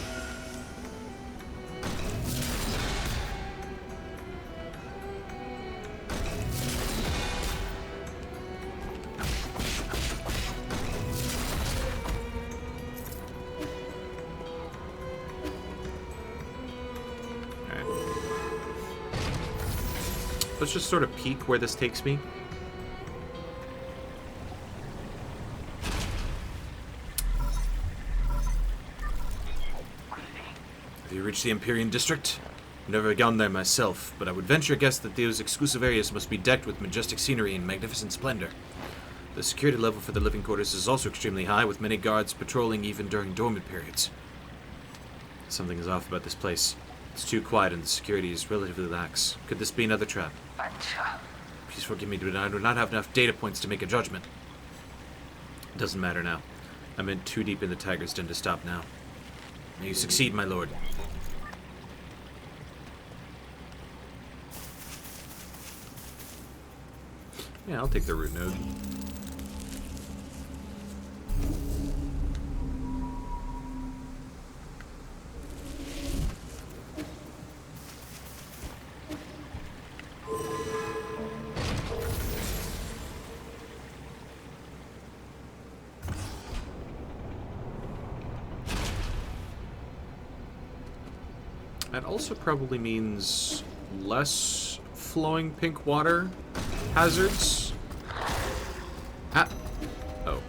Let's just sort of peek where this takes me. reach the Empyrean District? I've never gone there myself, but I would venture a guess that those exclusive areas must be decked with majestic scenery and magnificent splendor. The security level for the living quarters is also extremely high, with many guards patrolling even during dormant periods. Something is off about this place. It's too quiet and the security is relatively lax. Could this be another trap? Please forgive me, but I do not have enough data points to make a judgment. It doesn't matter now. I'm in too deep in the tiger's den to stop now. May you succeed, my lord. Yeah, I'll take the root node. That also probably means less flowing pink water hazards. Ah. Oh.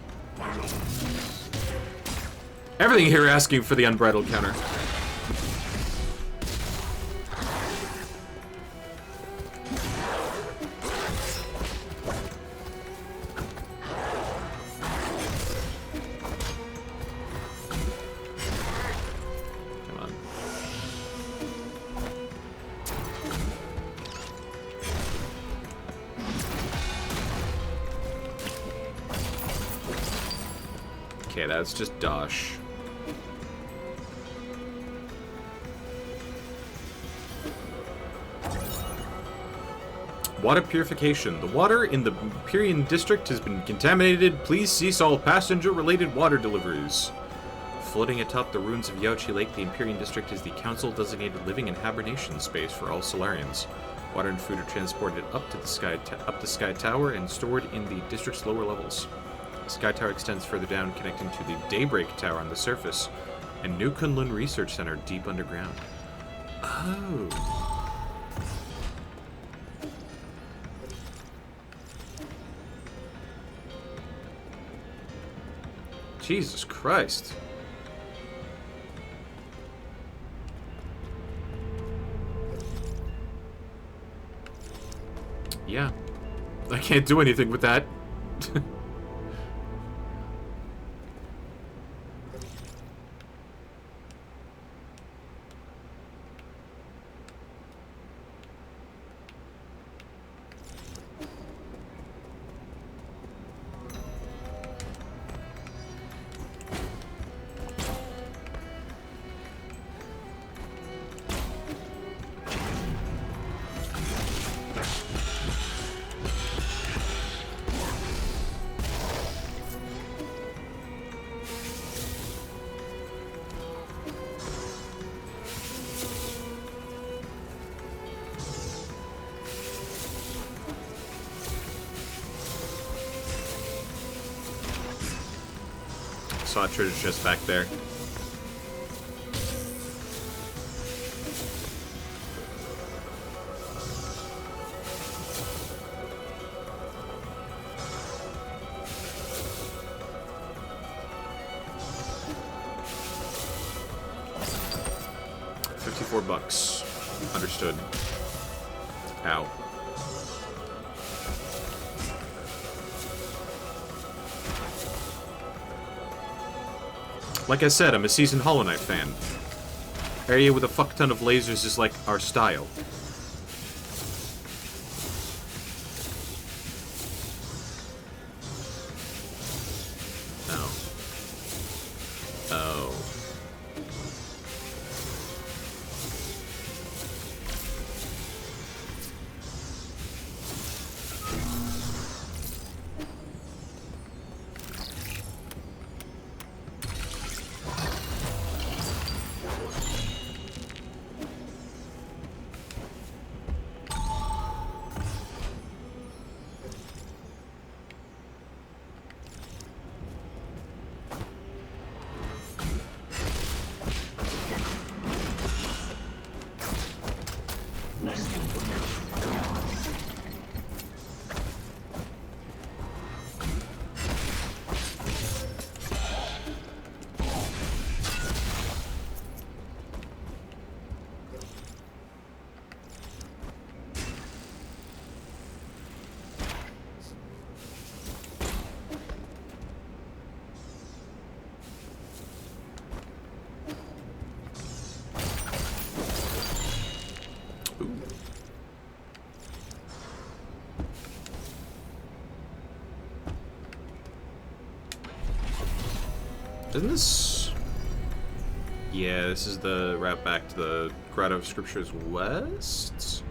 Everything here asking for the unbridled counter. Okay, that's just Dosh. Water purification. The water in the Empyrean District has been contaminated. Please cease all passenger-related water deliveries. Floating atop the ruins of Yaochi Lake, the Empyrean District is the council-designated living and hibernation space for all Solarians. Water and food are transported up to the Sky Tower and stored in the district's lower levels. The Sky Tower extends further down, connecting to the Daybreak Tower on the surface, and New Kunlun Research Center deep underground. Oh. Jesus Christ. Yeah. I can't do anything with that. Saw a treasure chest back there. $54. Understood. Ow. Like I said, I'm a seasoned Hollow Knight fan. Area with a fuck ton of lasers is like our style. Oh. Oh. Isn't this... Yeah, this is the route back to the Grotto of Scriptures West?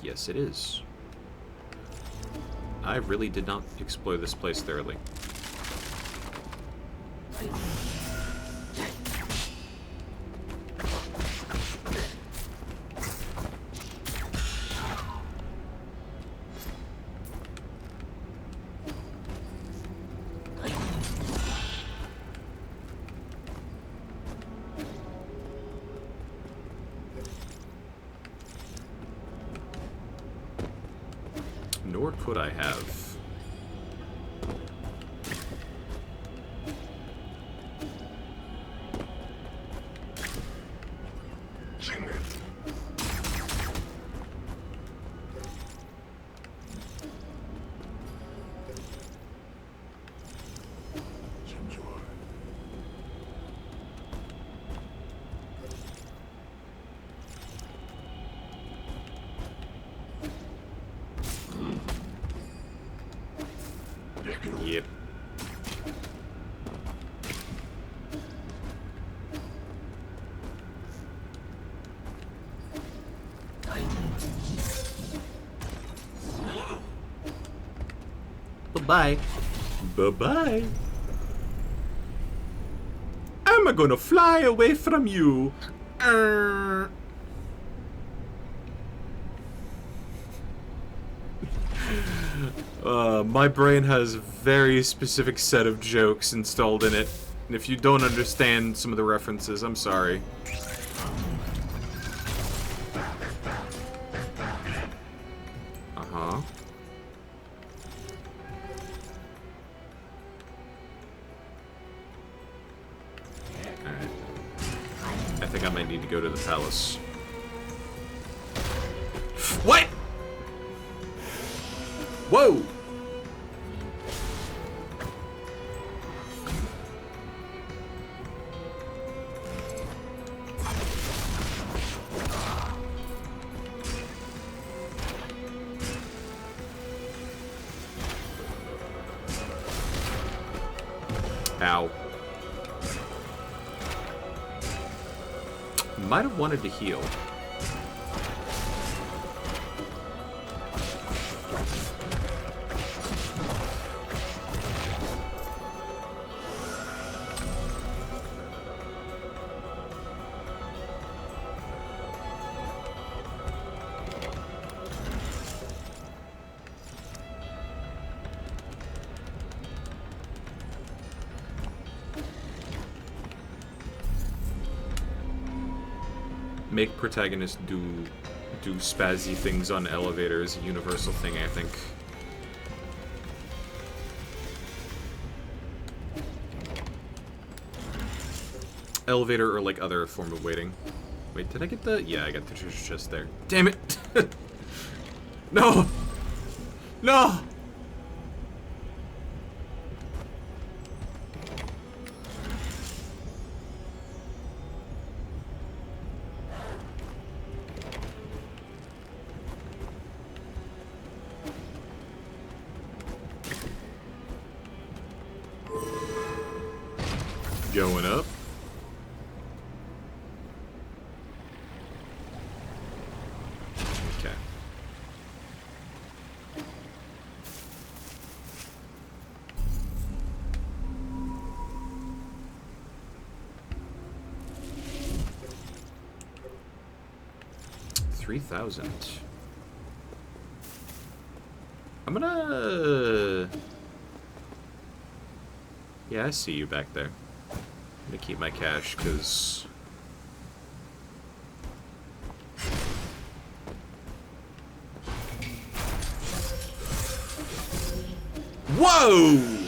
Yes, it is. I really did not explore this place thoroughly. Nor could I have. Yep. Bye-bye. Bye-bye. I'm gonna fly away from you. My brain has a very specific set of jokes installed in it. And if you don't understand some of the references, I'm sorry. Uh-huh. Alright. I think I might need to go to the palace. What?! Whoa! Ow. Might have wanted to heal. Make protagonists do spazzy things on elevators, a universal thing, I think. Elevator or like other form of waiting. Wait, did I get the... Yeah, I got the treasure chest there. Damn it! No! No! Going up. Okay. $3,000. I'm gonna... Yeah, I see you back there. I'm gonna keep my cash, because... Whoa!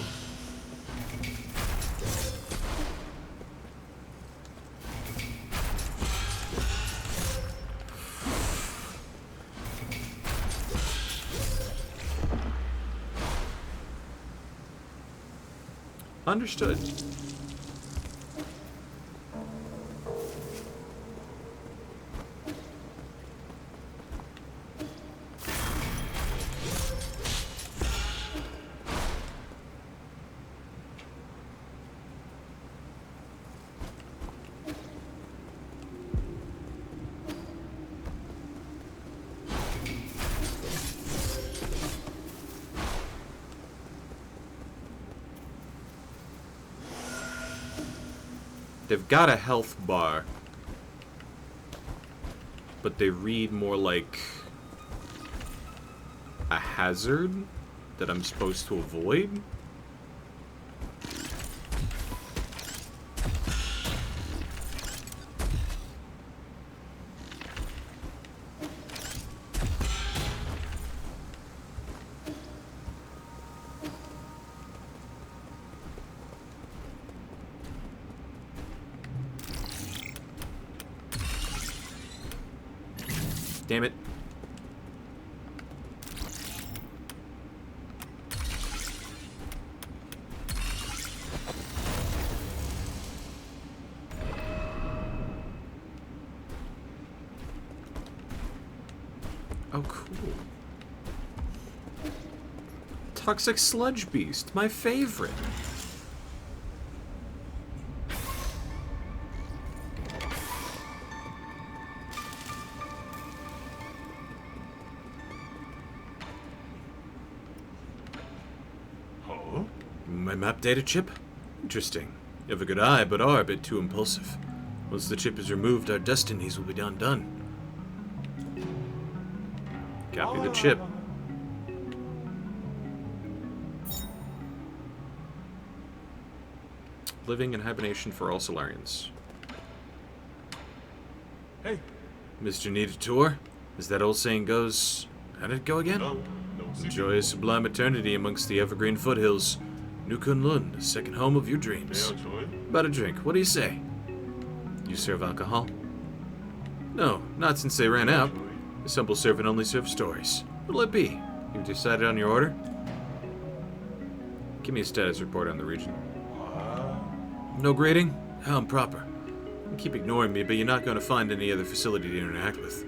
Understood. They've got a health bar, but they read more like a hazard that I'm supposed to avoid. Damn it. Oh, cool. Toxic Sludge Beast, my favorite. Huh? My map data chip? Interesting. You have a good eye, but are a bit too impulsive. Once the chip is removed, our destinies will be undone. Copy the chip. Living in hibernation for all Solarians. Hey. Mr. Need a tour? As that old saying goes, how did it go again? No. Enjoy a sublime eternity amongst the evergreen foothills. New Kunlun, the second home of your dreams. About a drink, what do you say? You serve alcohol? No, not since they ran out. This humble servant only serves stories. What'll it be? You've decided on your order? Give me a status report on the region. No grading? How improper. You keep ignoring me, but you're not going to find any other facility to interact with.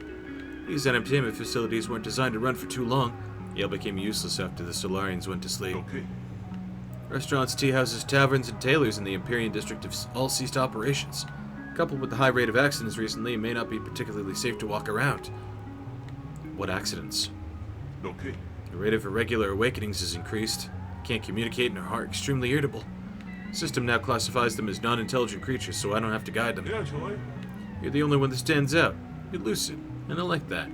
These entertainment facilities weren't designed to run for too long. Yale became useless after the Solarians went to sleep. Okay. Restaurants, tea houses, taverns, and tailors in the Empyrean district have all ceased operations. Coupled with the high rate of accidents recently, it may not be particularly safe to walk around. What accidents? Okay. The rate of irregular awakenings has increased. Can't communicate and are extremely irritable. The system now classifies them as non-intelligent creatures, so I don't have to guide them. Yeah, Joy. You're the only one that stands out. You're lucid, and I like that.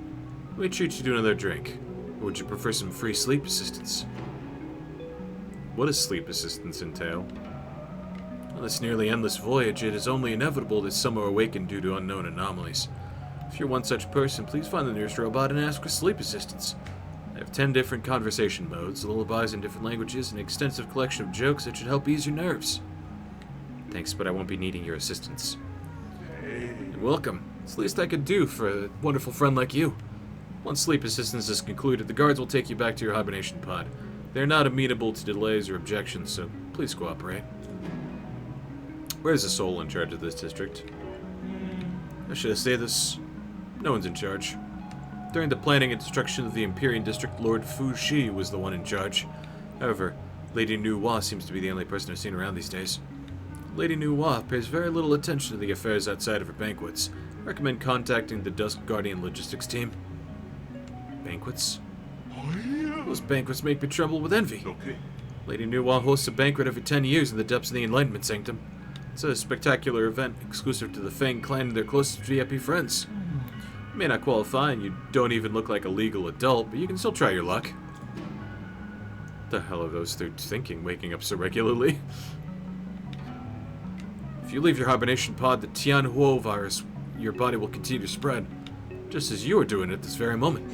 Let me treat you to another drink. Or would you prefer some free sleep assistance? What does sleep assistance entail? On this nearly endless voyage, it is only inevitable that some are awakened due to unknown anomalies. If you're one such person, please find the nearest robot and ask for sleep assistance. I have 10 different conversation modes, lullabies in different languages, and an extensive collection of jokes that should help ease your nerves. Thanks, but I won't be needing your assistance. Hey. And welcome. It's the least I could do for a wonderful friend like you. Once sleep assistance is concluded, the guards will take you back to your hibernation pod. They're not amenable to delays or objections, so please cooperate. Where's the soul in charge of this district? Or should I say this? No one's in charge. During the planning and destruction of the Empyrean district, Lord Fu Shi was the one in charge. However, Lady Nu Hua seems to be the only person I've seen around these days. Lady Nu Hua pays very little attention to the affairs outside of her banquets. I recommend contacting the Dusk Guardian logistics team. Banquets? Those banquets make me tremble with envy. Okay. Lady Nu Hua hosts a banquet every 10 years in the depths of the Enlightenment Sanctum. It's a spectacular event exclusive to the Fang clan and their closest VIP friends. You may not qualify, and you don't even look like a legal adult, but you can still try your luck. The hell are those two thinking, waking up so regularly? If you leave your hibernation pod, the Tianhuo virus, your body will continue to spread, just as you are doing at this very moment.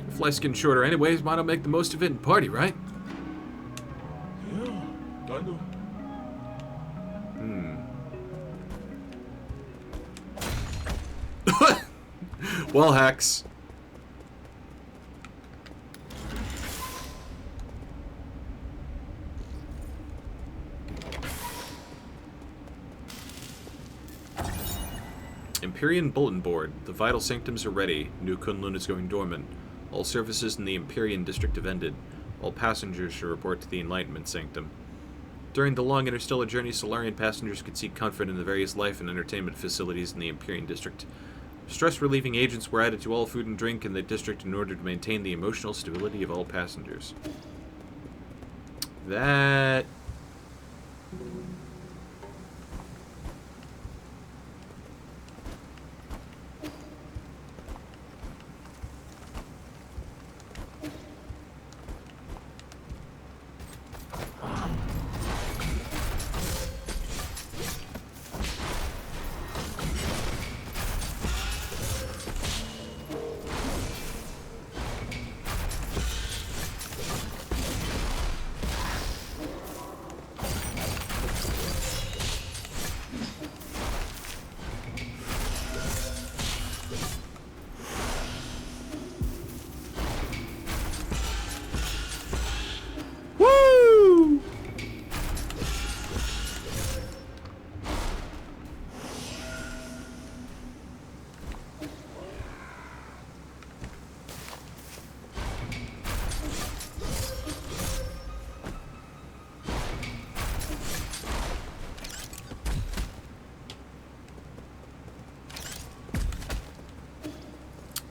If life's getting shorter anyways, why not make the most of it and party, right? Yeah, I know. Well, hacks. Empyrean Bulletin Board. The vital sanctums are ready. New Kunlun is going dormant. All services in the Empyrean district have ended. All passengers should report to the Enlightenment Sanctum. During the long interstellar journey, Solarian passengers could seek comfort in the various life and entertainment facilities in the Empyrean district. Stress-relieving agents were added to all food and drink in the district in order to maintain the emotional stability of all passengers. That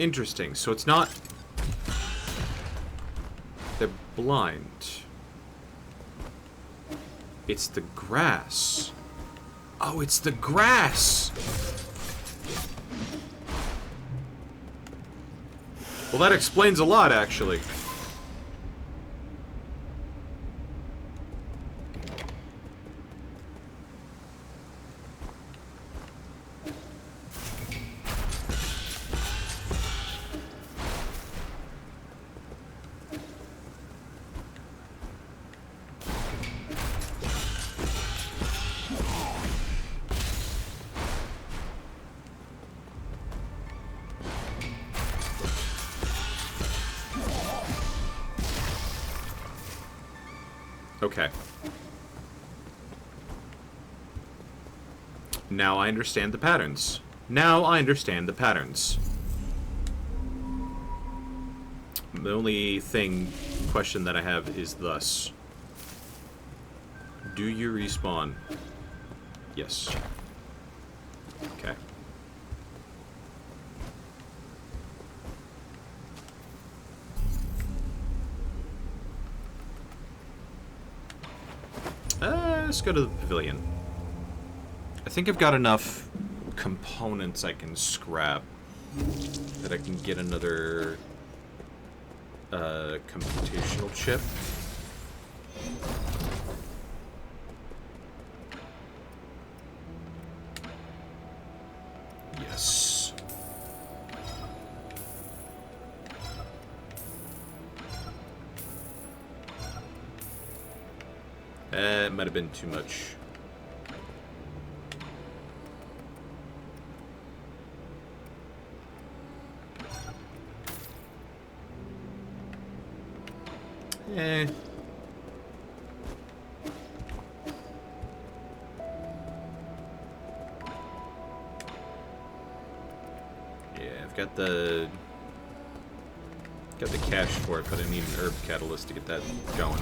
Interesting. So it's not... They're blind. It's the grass. Oh, it's the grass! Well, that explains a lot, actually. Okay. Now I understand the patterns. Now I understand the patterns. The only question that I have is thus. Do you respawn? Yes. Okay. Let's go to the pavilion. I think I've got enough components I can scrap that I can get another computational chip. Yes. It might have been too much. Eh. Yeah, I've got the cash for it, but I need an herb catalyst to get that going.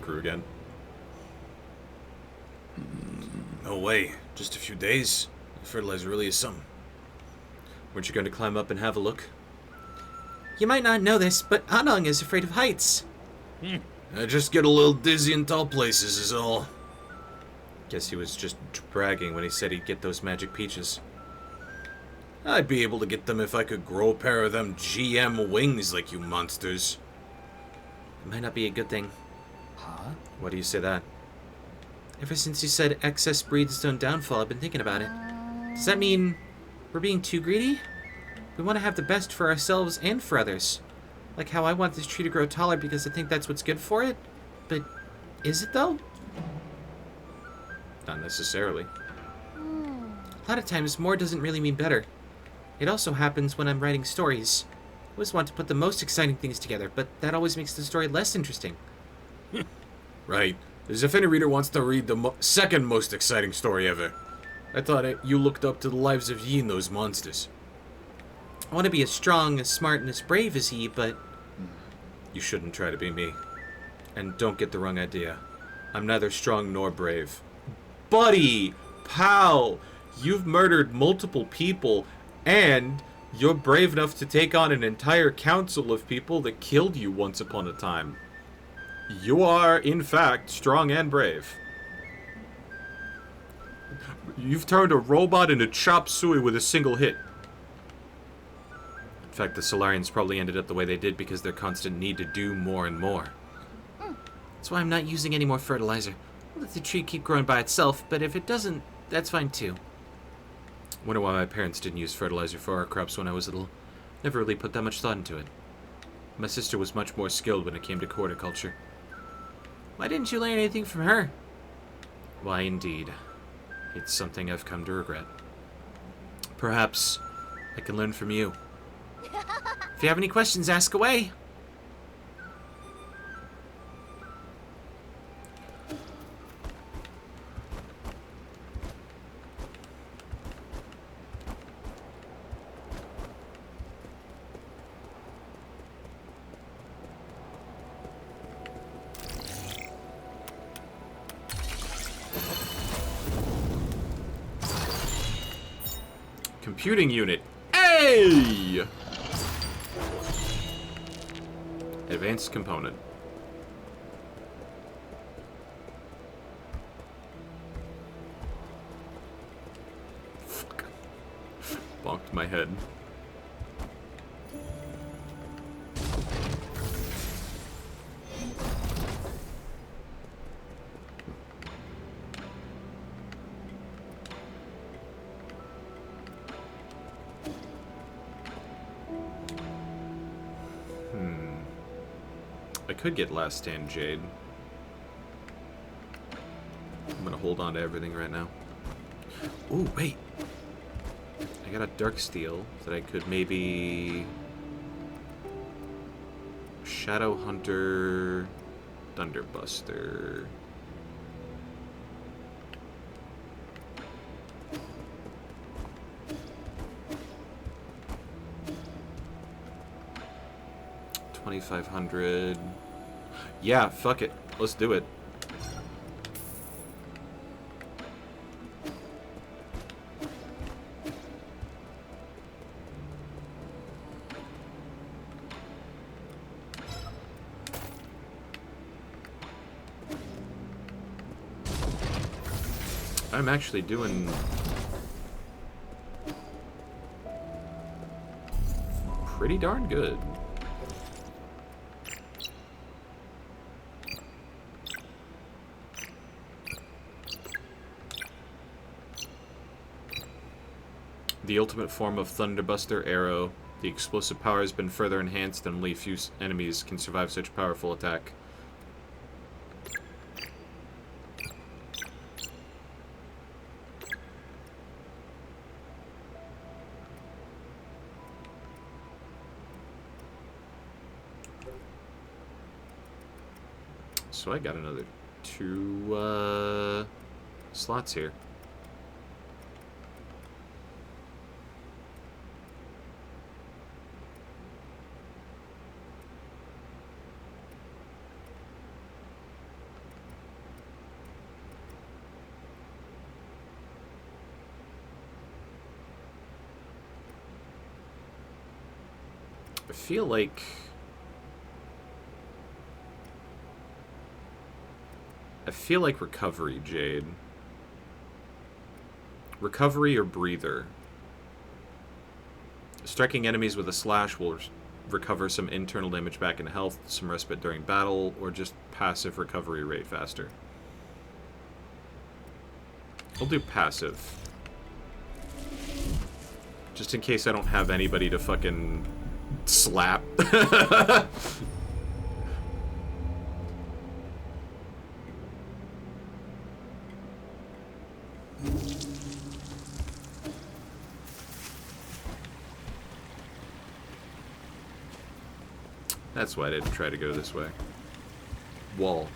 Grew again. No way. Just a few days. Fertilizer really is something. Weren't you going to climb up and have a look? You might not know this, but Anong is afraid of heights. I just get a little dizzy in tall places is all. Guess he was just bragging when he said he'd get those magic peaches. I'd be able to get them if I could grow a pair of them GM wings like you monsters. It might not be a good thing. Huh? Why do you say that? Ever since you said excess breeds don't downfall, I've been thinking about it. Does that mean we're being too greedy? We want to have the best for ourselves and for others. Like how I want this tree to grow taller because I think that's what's good for it. But is it though? Not necessarily. A lot of times, more doesn't really mean better. It also happens when I'm writing stories. I always want to put the most exciting things together, but that always makes the story less interesting. Right. As if any reader wants to read the second most exciting story ever. I thought you looked up to the lives of Yi and those monsters. I want to be as strong, as smart, and as brave as he, but... You shouldn't try to be me. And don't get the wrong idea. I'm neither strong nor brave. Buddy! Pal! You've murdered multiple people, and you're brave enough to take on an entire council of people that killed you once upon a time. You are, in fact, strong and brave. You've turned a robot into chop suey with a single hit. In fact, the Solarians probably ended up the way they did because their constant need to do more and more. That's why I'm not using any more fertilizer. I'll let the tree keep growing by itself, but if it doesn't, that's fine too. Wonder why my parents didn't use fertilizer for our crops when I was little. Never really put that much thought into it. My sister was much more skilled when it came to horticulture. Why didn't you learn anything from her? Why, indeed. It's something I've come to regret. Perhaps I can learn from you. If you have any questions, ask away. Computing unit. Hey! Advanced component. Fuck. Bonked my head. I could get Last Stand Jade. I'm gonna hold on to everything right now. Ooh, wait. I got a Dark Steel that I could maybe... Shadow Hunter... Thunderbuster... $2,500. Yeah, fuck it. Let's do it. I'm actually doing pretty darn good. The ultimate form of Thunderbuster Arrow. The explosive power has been further enhanced and only few enemies can survive such powerful attack. So I got another 2 slots here. I feel like Recovery Jade. Recovery or Breather. Striking enemies with a slash will recover some internal damage back into health, some respite during battle, or just passive recovery rate faster. I'll do passive. Just in case I don't have anybody to fucking slap. That's why I didn't try to go this way. Wall.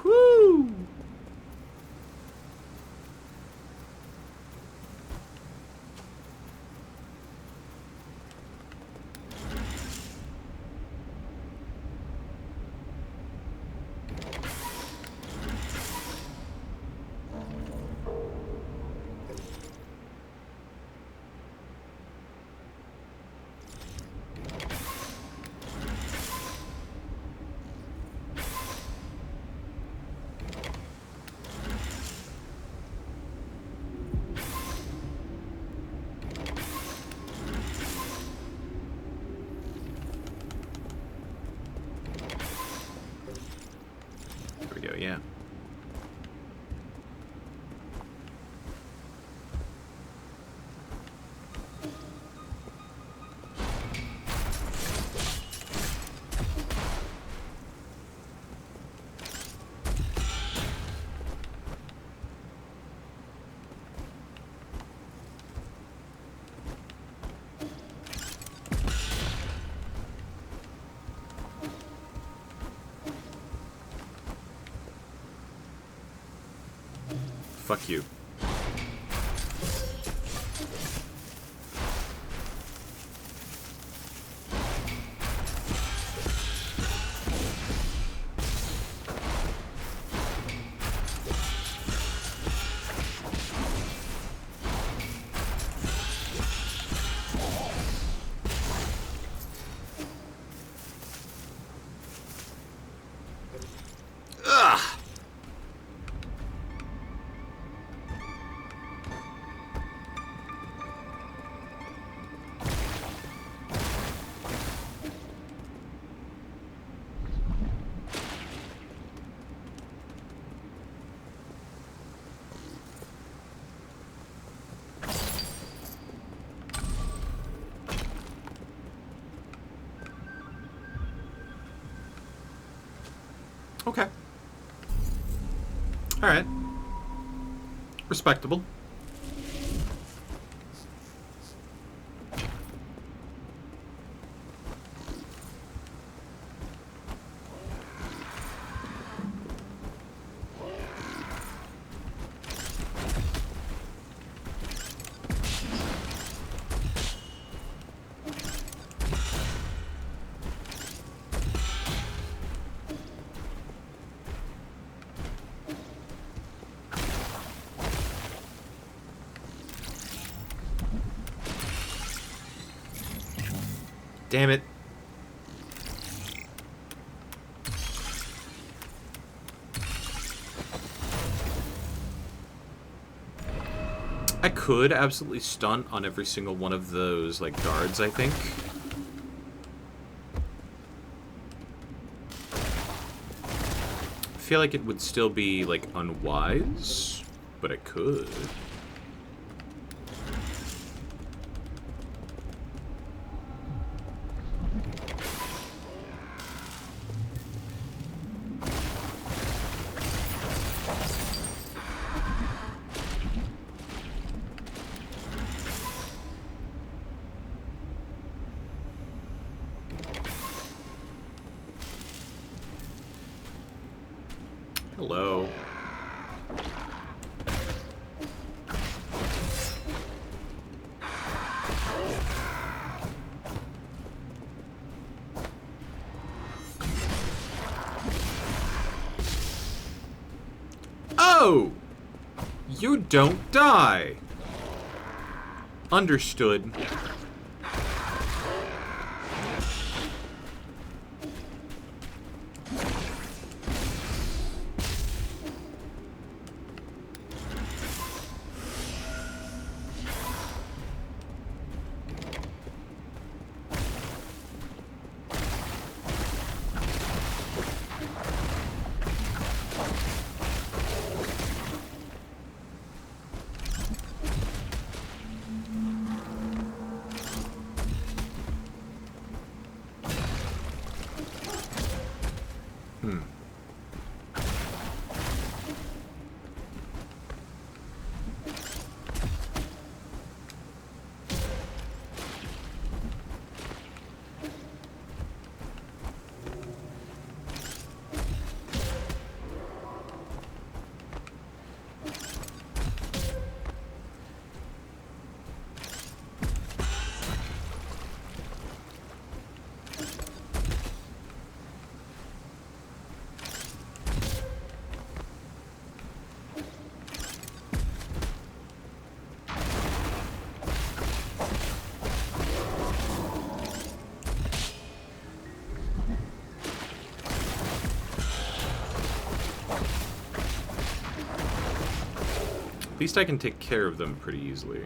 Whoo! Fuck you. Okay. Alright. Respectable. Damn it. I could absolutely stunt on every single one of those, like, guards, I think. I feel like it would still be, like, unwise, but I could. Hello. Oh! You don't die! Understood. At least I can take care of them pretty easily.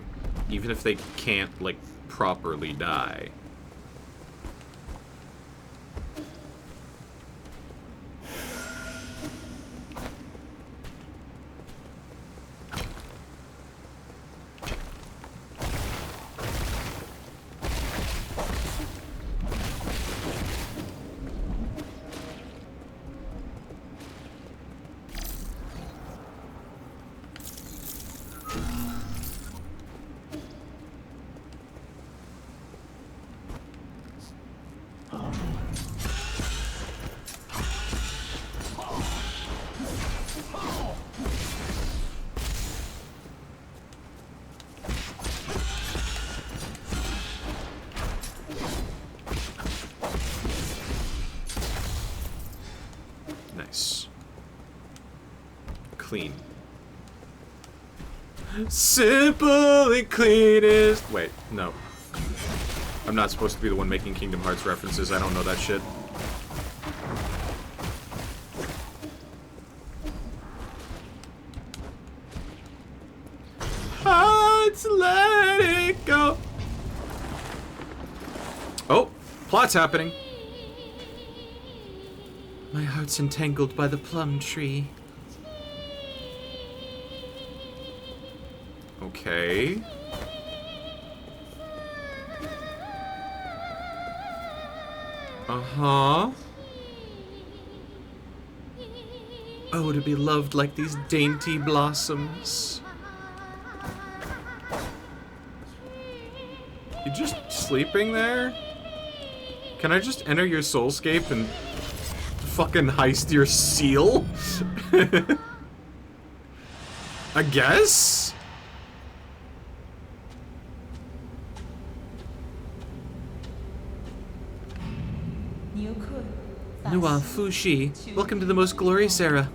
Even if they can't, like, properly die. clean. Simple and clean is... Wait, no. I'm not supposed to be the one making Kingdom Hearts references. I don't know that shit. Let's let it go. Oh, plot's happening. My heart's entangled by the plum tree. Okay. Uh-huh. Oh, to be loved like these dainty blossoms. You just sleeping there? Can I just enter your soulscape and fucking heist your seal? I guess? Nuwa Fushi, welcome to the most glorious era.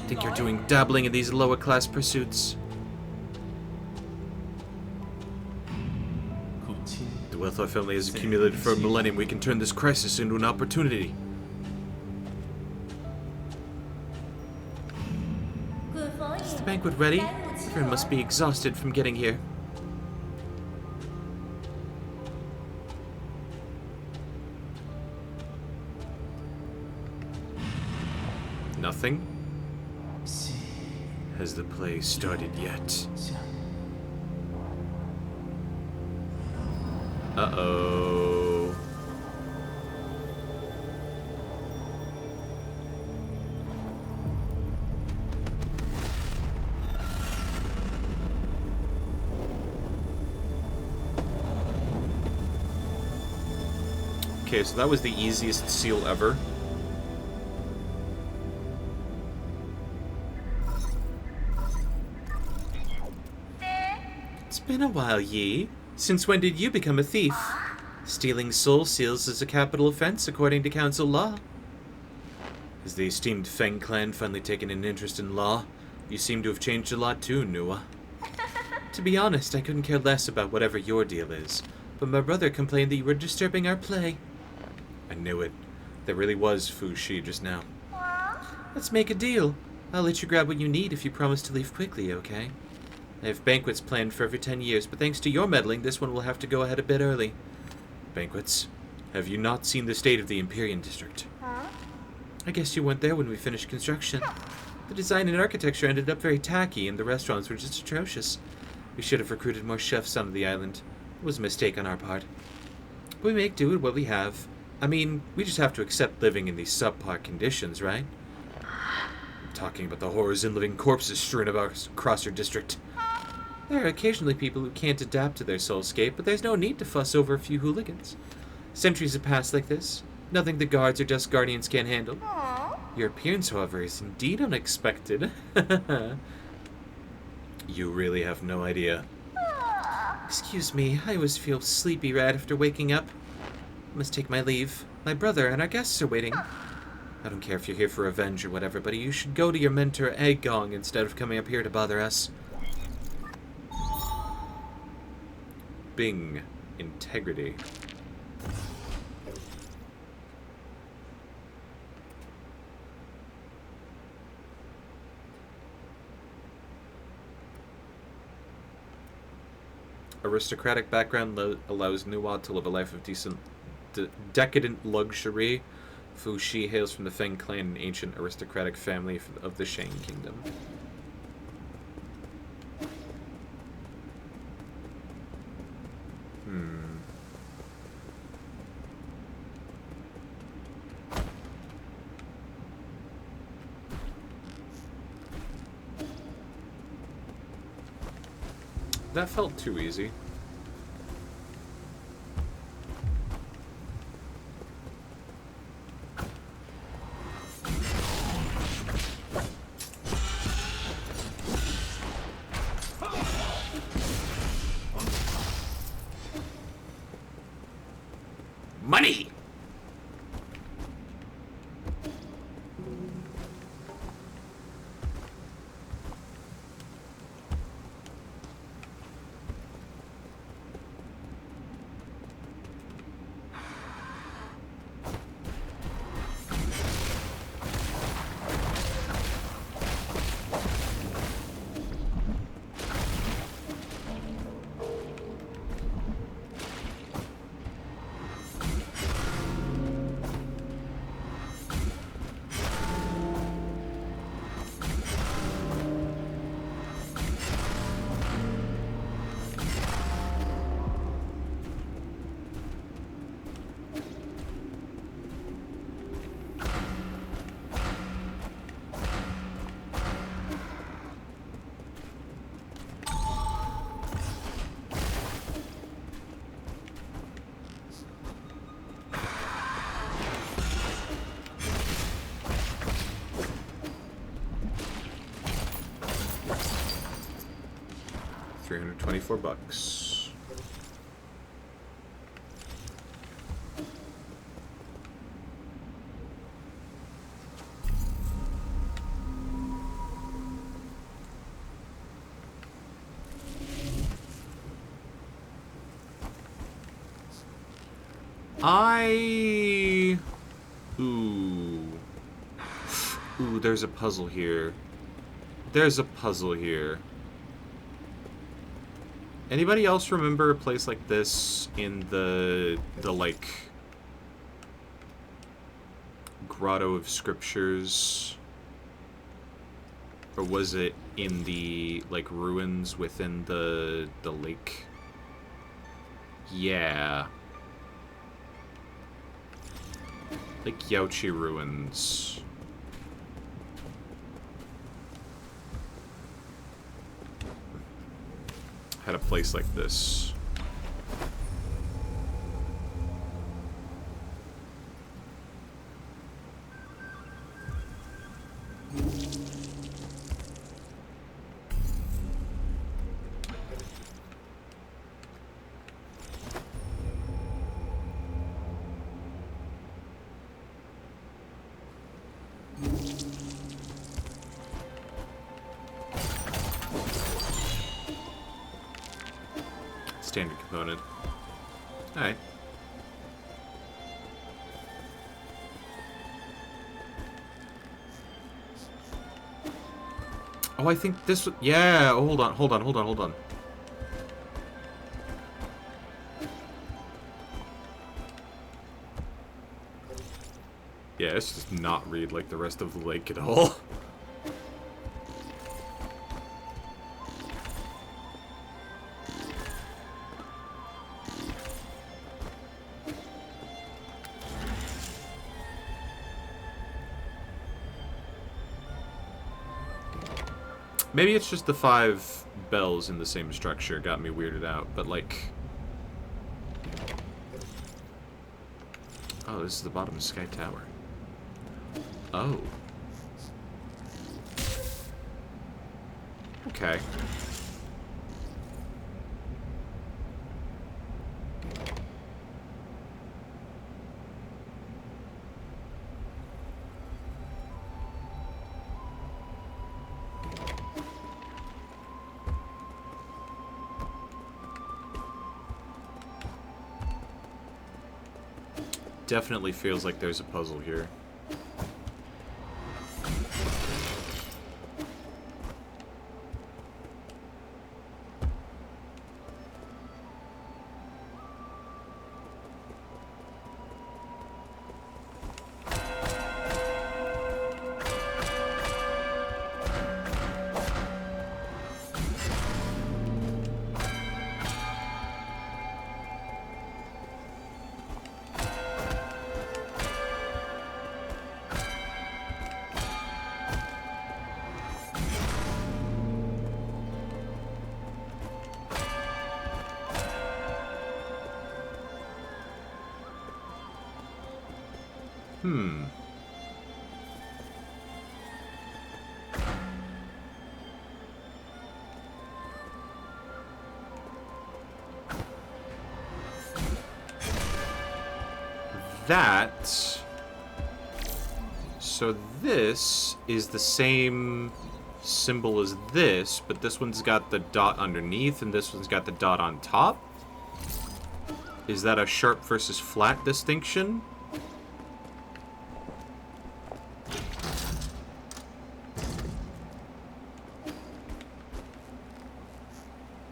Think you're doing dabbling in these lower class pursuits. The wealth our family has accumulated for a millennium. We can turn this crisis into an opportunity. Is the banquet ready? Everyone must be exhausted from getting here. Nothing? Has the play started yet? Uh-oh. Okay, so that was the easiest seal ever. It's been a while, Yi. Since when did you become a thief? Stealing soul seals is a capital offense according to council law. Has the esteemed Feng clan finally taken an interest in law? You seem to have changed a lot too, Nuwa. To be honest, I couldn't care less about whatever your deal is. But my brother complained that you were disturbing our play. I knew it. There really was Fushi just now. Let's make a deal. I'll let you grab what you need if you promise to leave quickly, okay? I have banquets planned for every 10 years, but thanks to your meddling, this one will have to go ahead a bit early. Banquets? Have you not seen the state of the Empyrean district? I guess you weren't there when we finished construction. The design and architecture ended up very tacky, and the restaurants were just atrocious. We should have recruited more chefs onto the island. It was a mistake on our part. But we make do with what we have. I mean, we just have to accept living in these subpar conditions, right? I'm talking about the horrors and living corpses strewn about across your district. There are occasionally people who can't adapt to their soulscape, but there's no need to fuss over a few hooligans. Centuries have passed like this. Nothing the guards or Dusk Guardians can't handle. Your appearance, however, is indeed unexpected. You really have no idea. Excuse me, I always feel sleepy right after waking up. I must take my leave. My brother and our guests are waiting. I don't care if you're here for revenge or whatever, but you should go to your mentor Eggong instead of coming up here to bother us. Bing. Integrity. Aristocratic background allows Nuwa to live a life of decadent luxury. Fushi hails from the Feng clan, an ancient aristocratic family of the Shang Kingdom. That felt too easy. Money! $324. Ooh, there's a puzzle here. There's a puzzle here. Anybody else remember a place like this in the like Grotto of Scriptures? Or was it in the like ruins within the lake? Yeah. Like Yaochi ruins. Had a place like this. Standard component. Alright. Oh, I think this... Yeah, hold on. Yeah, this does not read like the rest of the lake at all. Maybe it's just the 5 bells in the same structure got me weirded out, but like... Oh, this is the bottom of Sky Tower. Oh. Okay. Definitely feels like there's a puzzle here. That... So this is the same symbol as this, but this one's got the dot underneath and this one's got the dot on top? Is that a sharp versus flat distinction?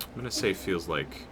I'm gonna say feels like...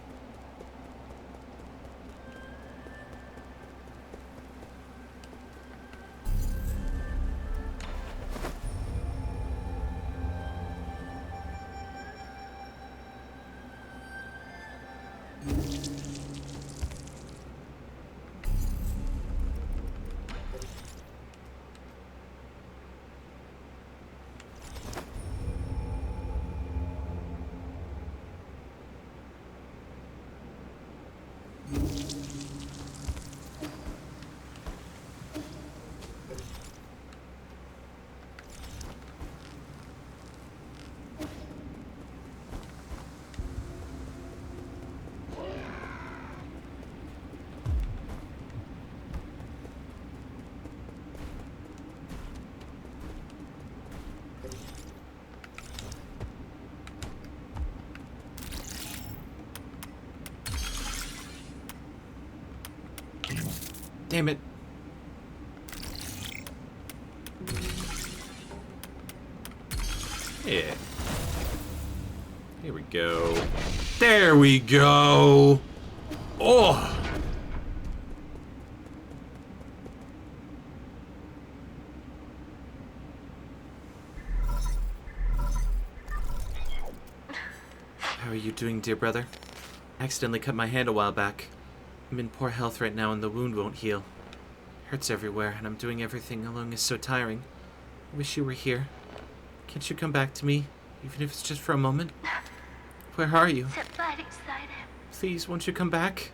Damn it. Yeah. Here we go. There we go. Oh. How are you doing, dear brother? I accidentally cut my hand a while back. I'm in poor health right now and the wound won't heal. Hurts everywhere and I'm doing everything alone is so tiring. I wish you were here. Can't you come back to me, even if it's just for a moment? Where are you? Please, won't you come back?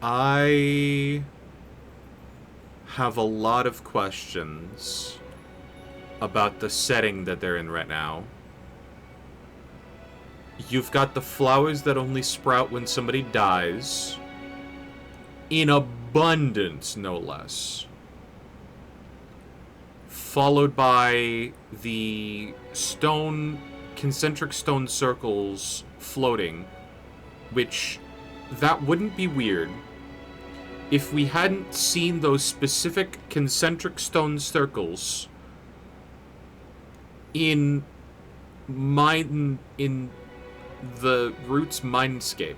I have a lot of questions about the setting that they're in right now. You've got the flowers that only sprout when somebody dies. In abundance, no less. Followed by the concentric stone circles floating, which, that wouldn't be weird if we hadn't seen those specific concentric stone circles in the Roots mindscape.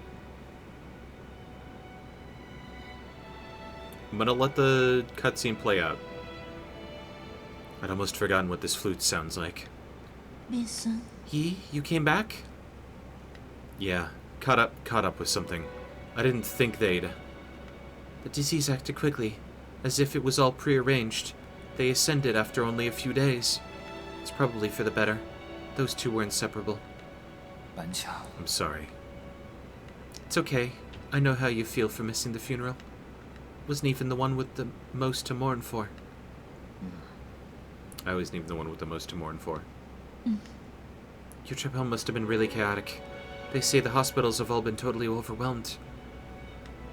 I'm gonna let the cutscene play out. I'd almost forgotten what this flute sounds like. Vincent, You came back? Yeah, caught up with something. I didn't think they'd... The disease acted quickly, as if it was all prearranged. They ascended after only a few days. It's probably for the better. Those two were inseparable. 板桥， I'm sorry. It's okay. I know how you feel for missing the funeral. Wasn't even the one with the most to mourn for. I wasn't even the one with the most to mourn for. Your trip home must have been really chaotic. They say the hospitals have all been totally overwhelmed.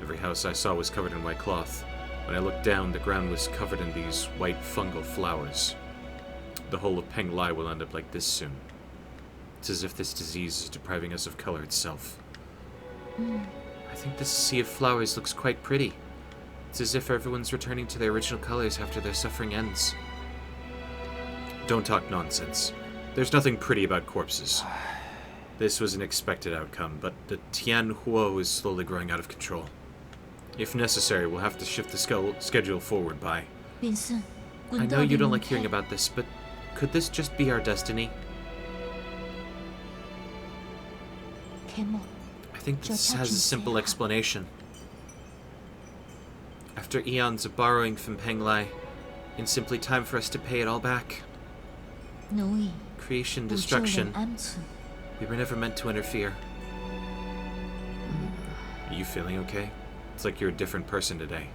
Every house I saw was covered in white cloth. When I looked down, the ground was covered in these white fungal flowers. The whole of Penglai will end up like this soon. It's as if this disease is depriving us of color itself. I think this sea of flowers looks quite pretty. It's as if everyone's returning to their original colors after their suffering ends. Don't talk nonsense. There's nothing pretty about corpses. This was an expected outcome, but the Tian Huo is slowly growing out of control. If necessary, we'll have to shift the schedule forward by... Vincent, I know you don't like hearing about this, but could this just be our destiny? Kemo, I think this has a simple explanation. After eons of borrowing from Penglai, it's simply time for us to pay it all back. 奴役 Creation, 不救人 destruction. 安存。 We were never meant to interfere. Are you feeling okay? It's like you're a different person today.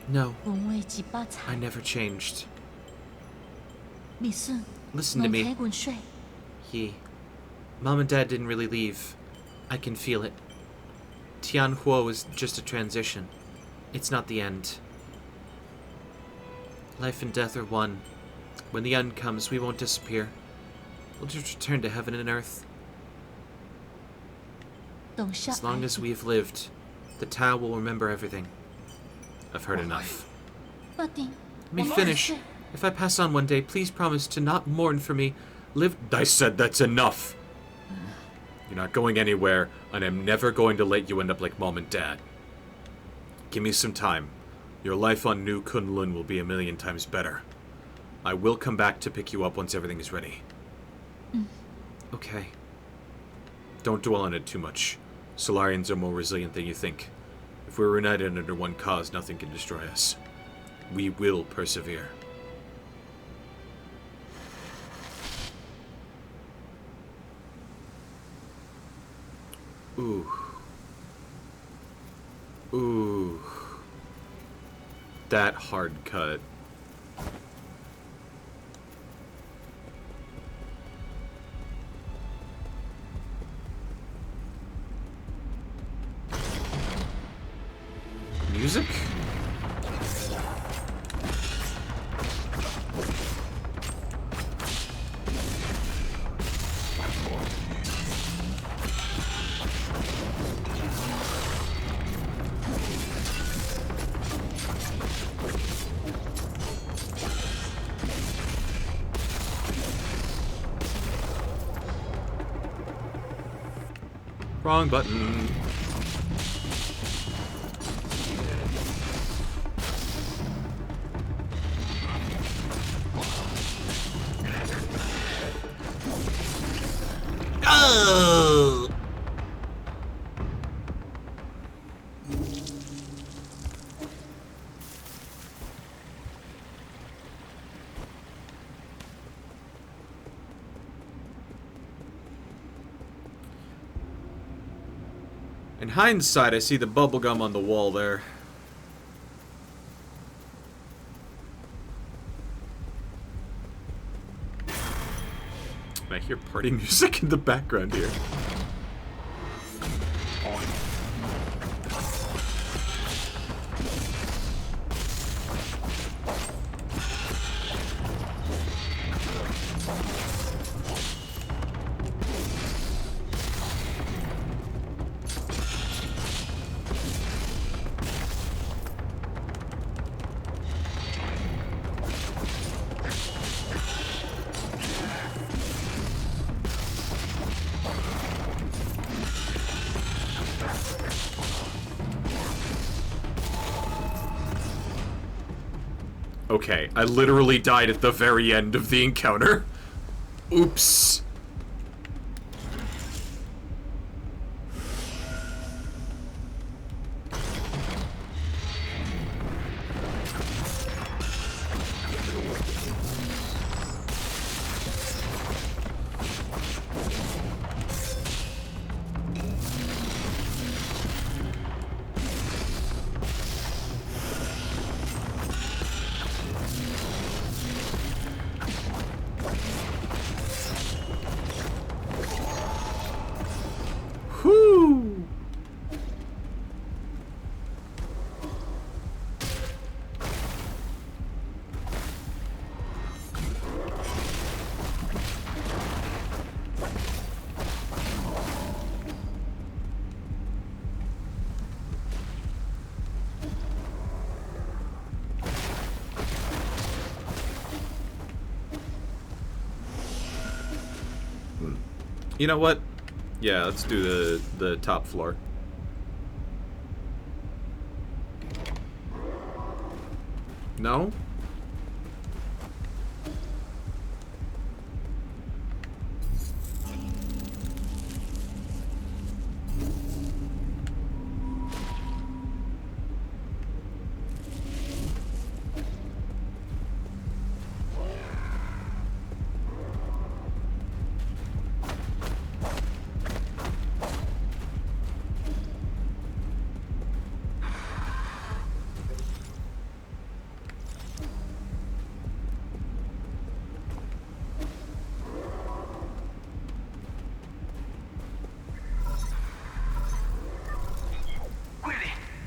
No, 本為結巴 I 柴， never changed. Vincent， Listen to 能 me. 睇管睡， Mom and Dad didn't really leave. I can feel it. Tian Huo is just a transition. It's not the end. Life and death are one. When the end comes, we won't disappear. We'll just return to heaven and earth. 等下 As long as we have lived, the Tao will remember everything. I've heard enough. 不定， Let me 我们 finish. 睡 If I pass on one day, please promise to not mourn for me. Live. I said that's enough! You're not going anywhere, and I'm never going to let you end up like Mom and Dad. Give me some time. Your life on New Kunlun will be a million times better. I will come back to pick you up once everything is ready. Okay. Don't dwell on it too much. Solarians are more resilient than you think. If we're united under one cause, nothing can destroy us. We will persevere. Ooh. Ooh. That hard cut Wrong button. Oh! In hindsight, I see the bubblegum on the wall there. I hear party music in the background here. Okay, I literally died at the very end of the encounter. Oops. Whoo! You know what? Yeah, let's do the top floor. No?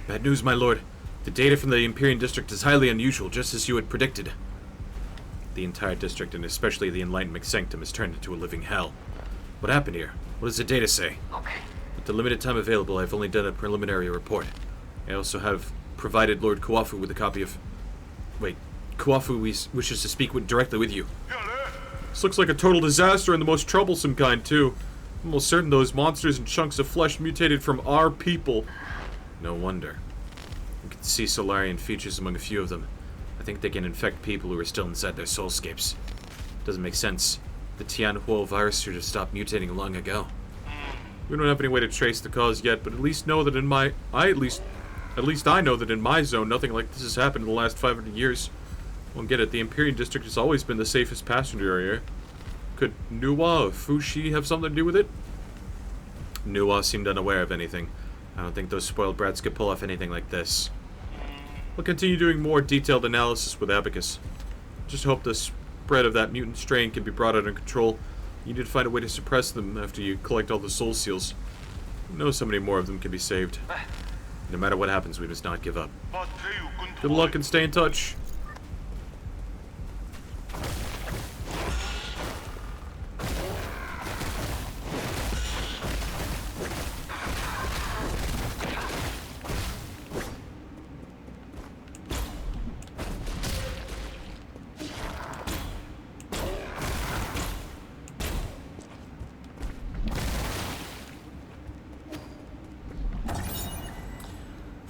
Bad news, my lord. The data from the Empyrean District is highly unusual, just as you had predicted. The entire district, and especially the Enlightenment Sanctum, is turned into a living hell. What happened here? What does the data say? Okay. With the limited time available, I've only done a preliminary report. I also have provided Lord Kuafu with a copy of... Wait, Kuafu wishes to speak directly with you. This looks like a total disaster and the most troublesome kind, too. I'm almost certain those monsters and chunks of flesh mutated from our people. No wonder. You can see Solarian features among a few of them. I think they can infect people who are still inside their soulscapes. Doesn't make sense. The Tianhuo virus should have stopped mutating long ago. We don't have any way to trace the cause yet, but at least know that in my... At least I know that in my zone, nothing like this has happened in the last 500 years. Won't get it. The Empyrean District has always been the safest passenger area. Could Nuwa or Fushi have something to do with it? Nuwa seemed unaware of anything. I don't think those spoiled brats could pull off anything like this. We'll continue doing more detailed analysis with Abacus. Just hope the spread of that mutant strain can be brought under control. You need to find a way to suppress them after you collect all the soul seals. You know so many more of them can be saved. No matter what happens, we must not give up. Good luck and stay in touch.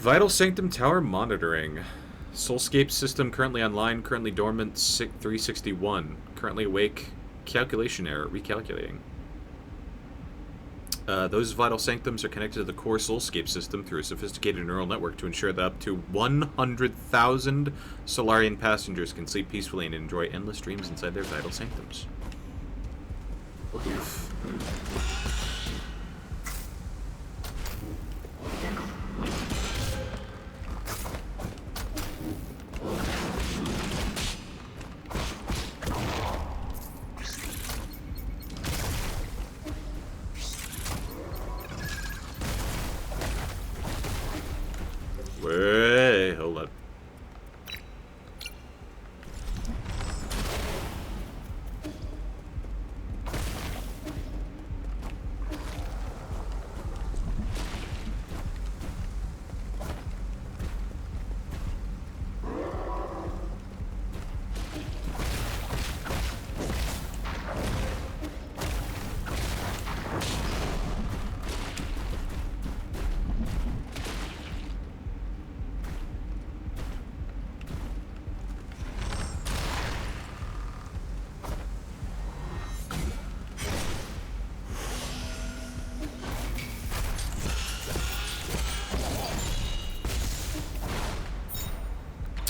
Vital Sanctum Tower monitoring. Soulscape system currently online, currently dormant 361. Currently awake, calculation error, recalculating. Those vital sanctums are connected to the core Soulscape system through a sophisticated neural network to ensure that up to 100,000 Solarian passengers can sleep peacefully and enjoy endless dreams inside their vital sanctums. Oof. Wait, hold up.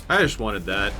I just wanted that.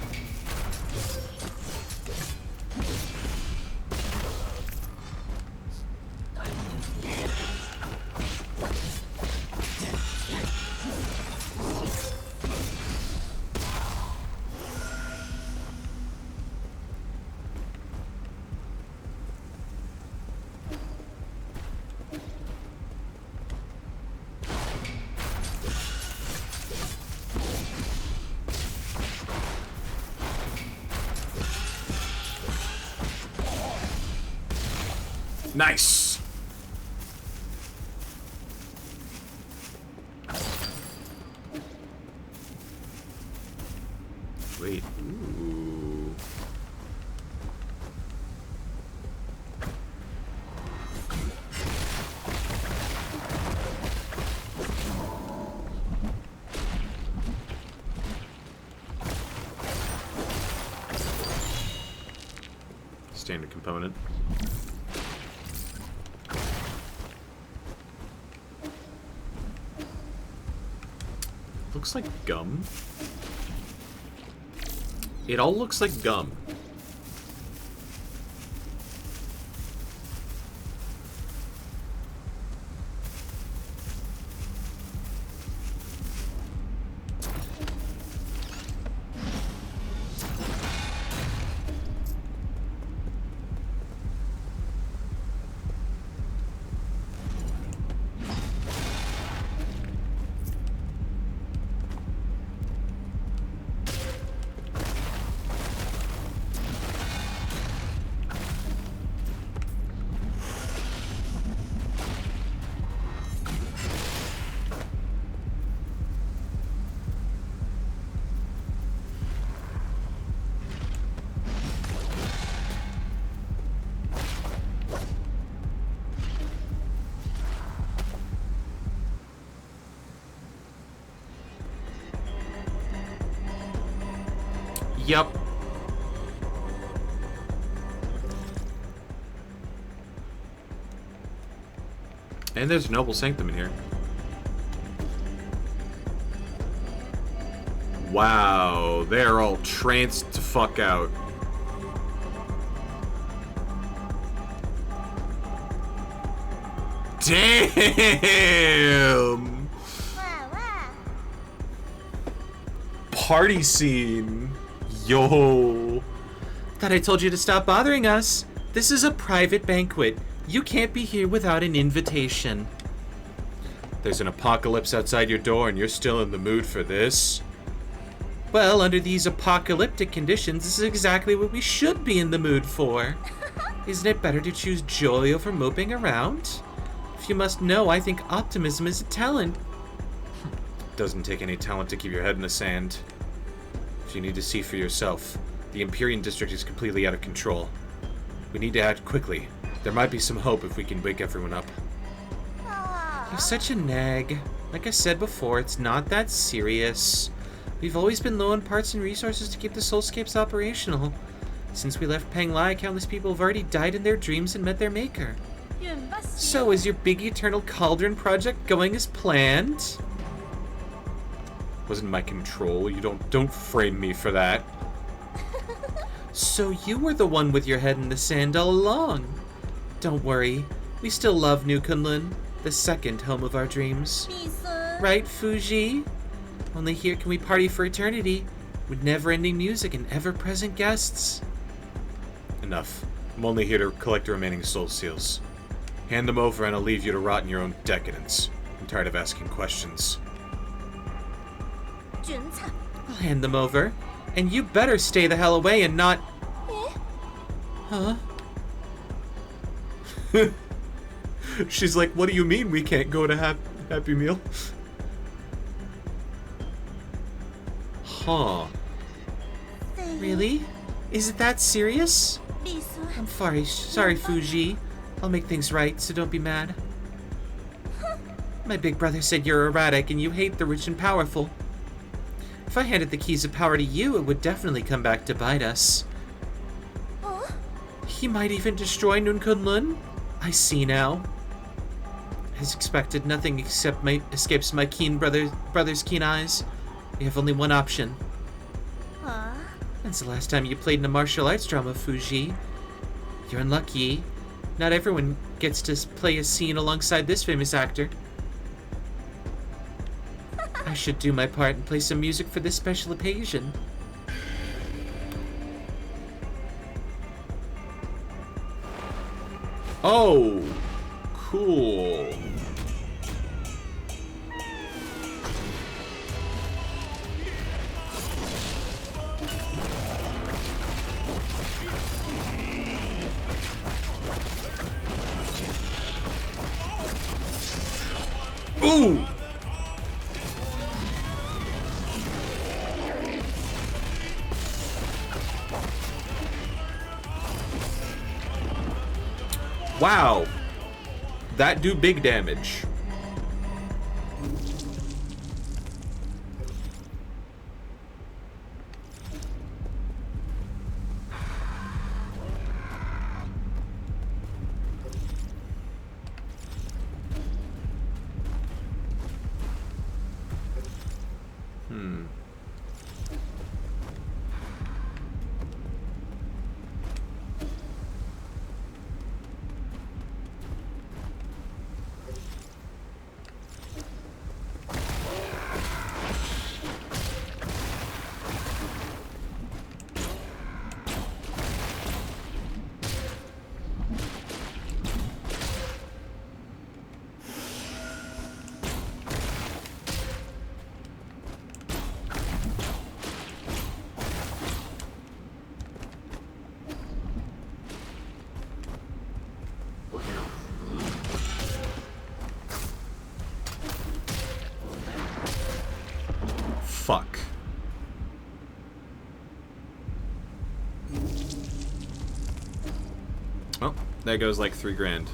Nice! Wait, ooh. Standard component. Looks like gum. It all looks like gum. Yup. And there's a Noble Sanctum in here. Wow, they're all tranced to fuck out. Damn! Party scene. Yo. Thought I told you to stop bothering us. This is a private banquet. You can't be here without an invitation. There's an apocalypse outside your door and you're still in the mood for this? Well, under these apocalyptic conditions, this is exactly what we should be in the mood for. Isn't it better to choose joy over moping around? If you must know, I think optimism is a talent. Doesn't take any talent to keep your head in the sand. If you need to see for yourself, the Empyrean district is completely out of control. We need to act quickly. There might be some hope if we can wake everyone up. You're such a nag. Like I said before, it's not that serious. We've always been low on parts and resources to keep the Soulscapes operational. Since we left Penglai, countless people have already died in their dreams and met their maker. So, is your big eternal cauldron project going as planned? Wasn't in my control. You don't frame me for that. So you were the one with your head in the sand all along. Don't worry, we still love New Kunlun, the second home of our dreams. Right, Fuji? Only here can we party for eternity, with never-ending music and ever-present guests. Enough. I'm only here to collect the remaining soul seals. Hand them over and I'll leave you to rot in your own decadence. I'm tired of asking questions. I'll hand them over, and you better stay the hell away and not... Huh? She's like, what do you mean we can't go to Happy Meal? Huh. Really? Is it that serious? I'm sorry, Fuji. I'll make things right, so don't be mad. My big brother said you're erratic and you hate the rich and powerful. If I handed the keys of power to you, it would definitely come back to bite us. He might even destroy Nun Kunlun. I see now. As expected, nothing escapes my brother's keen eyes. We have only one option. When's the last time you played in a martial arts drama, Fuji? You're unlucky. Not everyone gets to play a scene alongside this famous actor. I should do my part and play some music for this special occasion. Oh, cool. Ooh! Wow. That do big damage. Fuck. Oh, there goes like $3,000.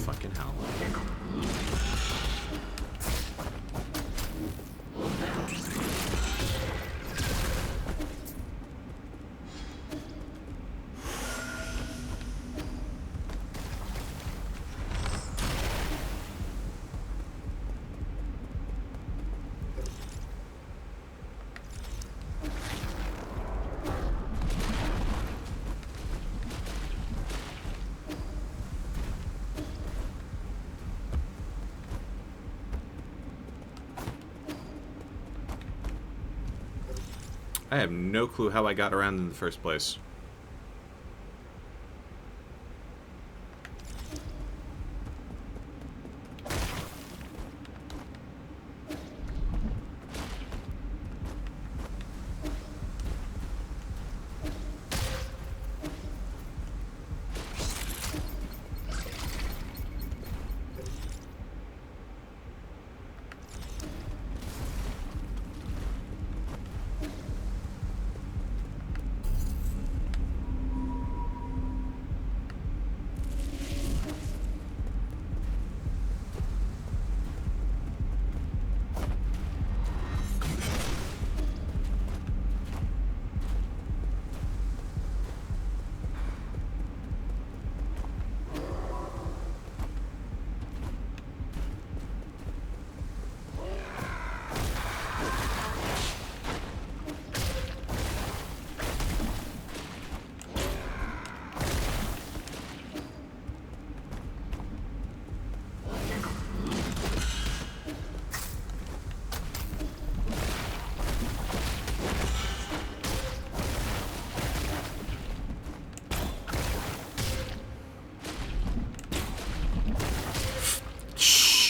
Fucking hell. I have no clue how I got around in the first place.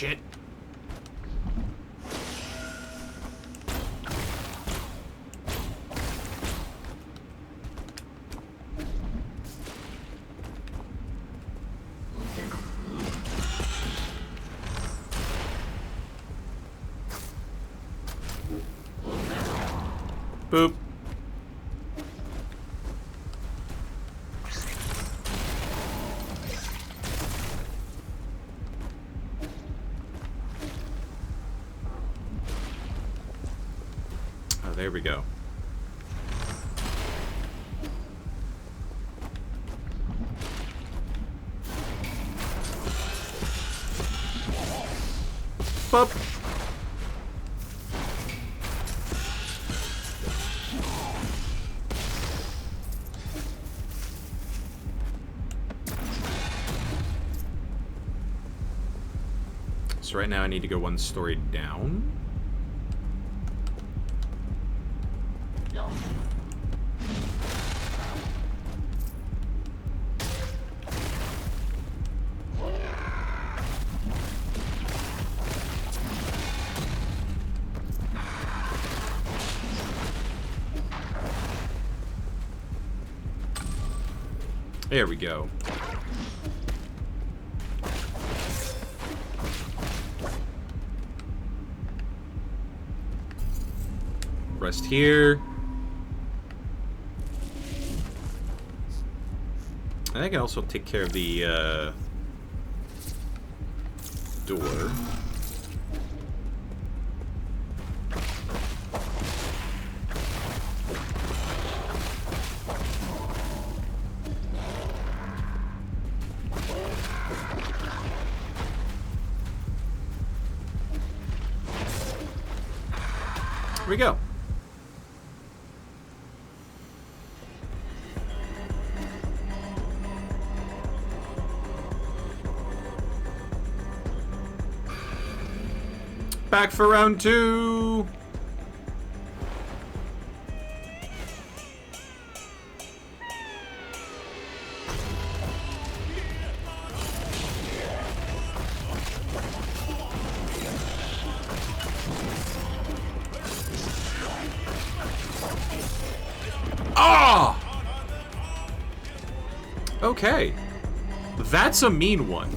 shit. Boop. Oh, there we go. Boop. So right now I need to go one story down. There we go. Rest here. I think I also take care of the door. Here we go. Back for round 2. Ah! Okay. That's a mean one.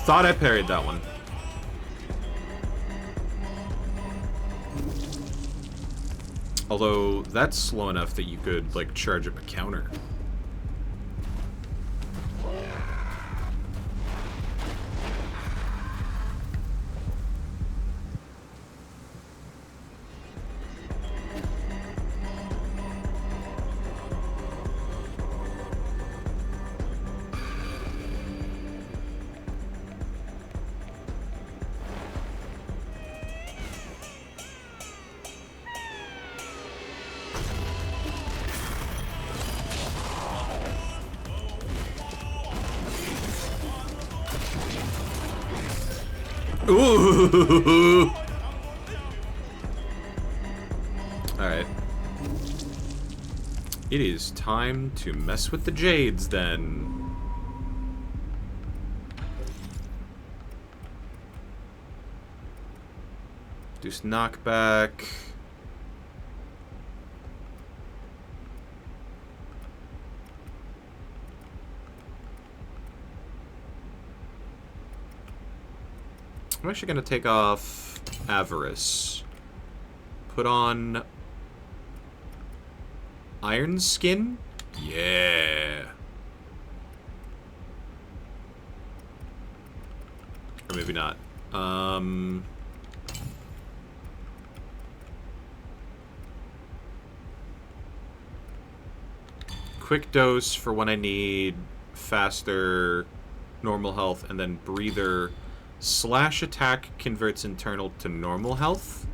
Thought I parried that one. Although, that's slow enough that you could, like, charge up a counter. Ooh. Alright. It is time to mess with the Jades, then. Deuce knockback. I'm actually going to take off Avarice. Put on Iron Skin? Yeah. Or maybe not. quick dose for when I need faster normal health, and then breather slash attack converts internal to normal health.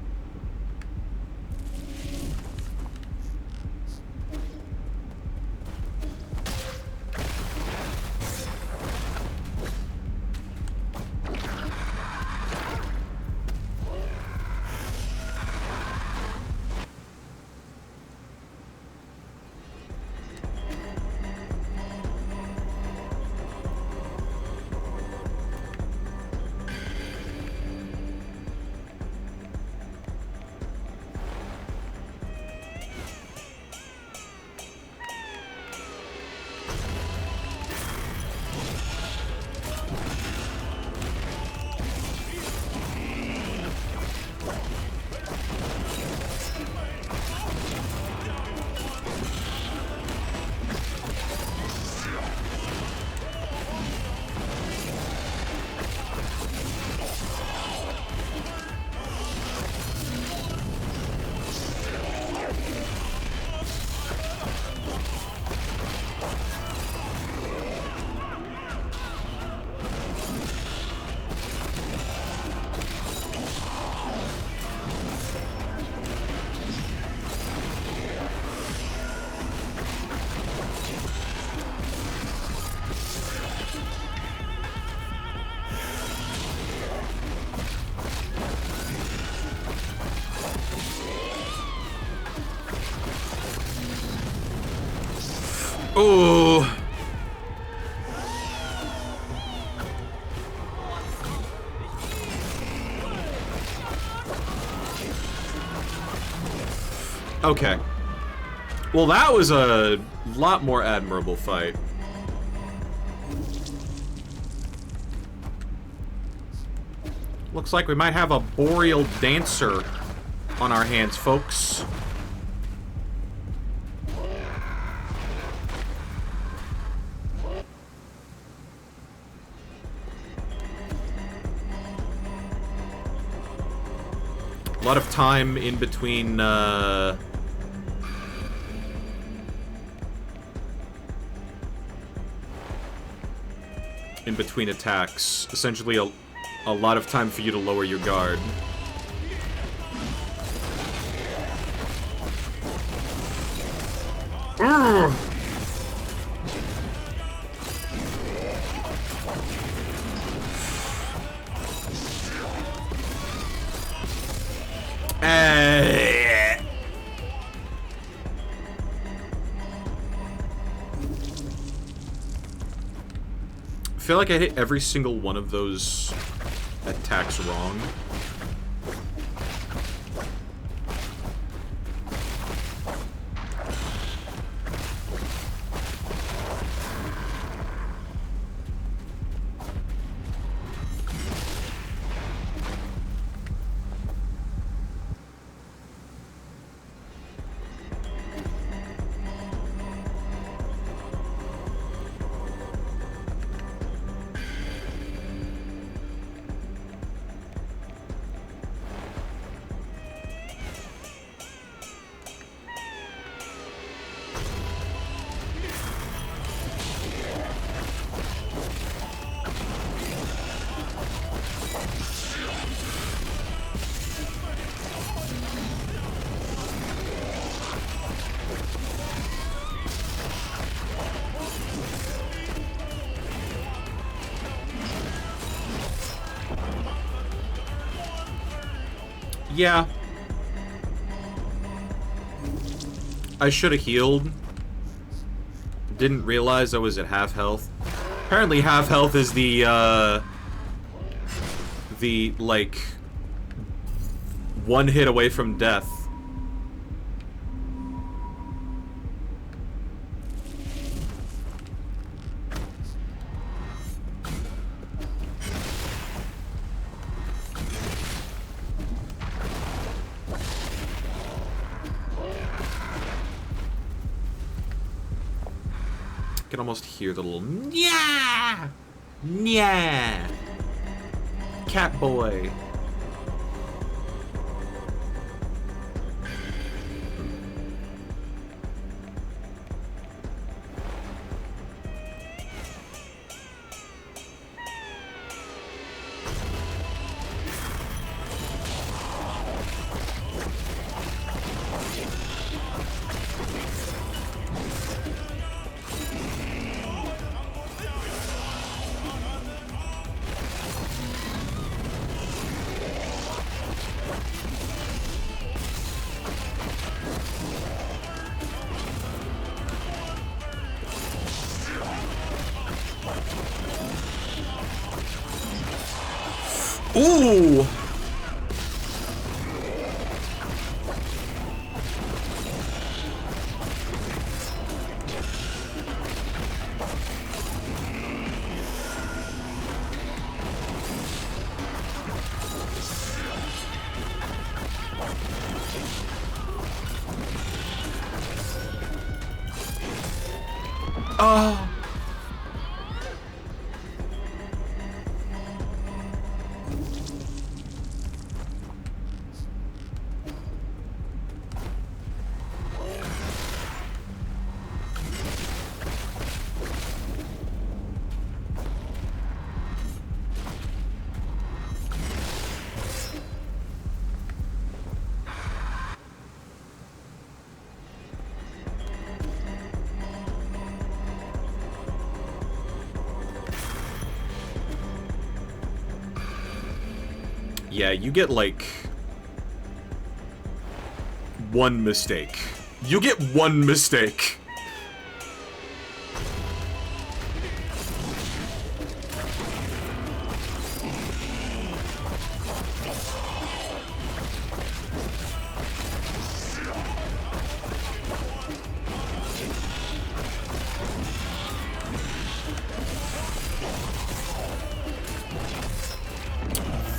Oh. Okay. Well, that was a lot more admirable fight. Looks like we might have a Boreal Dancer on our hands, folks. A lot of time in between, attacks. Essentially, a lot of time for you to lower your guard. Urgh. I feel like I hit every single one of those attacks wrong. Yeah. I should have healed. Didn't realize I was at half health. Apparently half health is the, like, one hit away from death. I can almost hear the little yeah, yeah, cat boy. Ooh! Oh. Yeah, you get like one mistake. You get one mistake.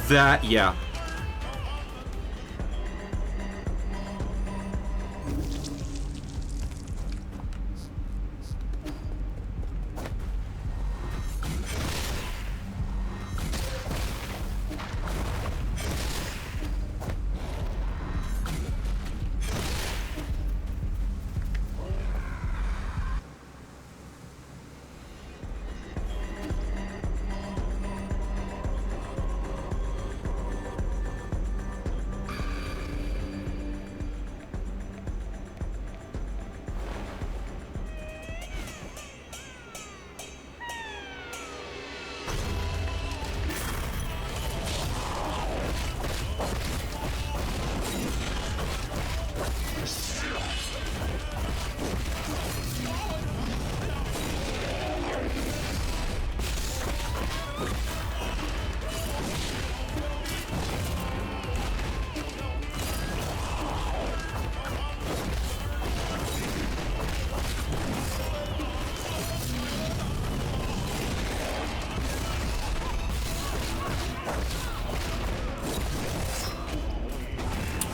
That, yeah.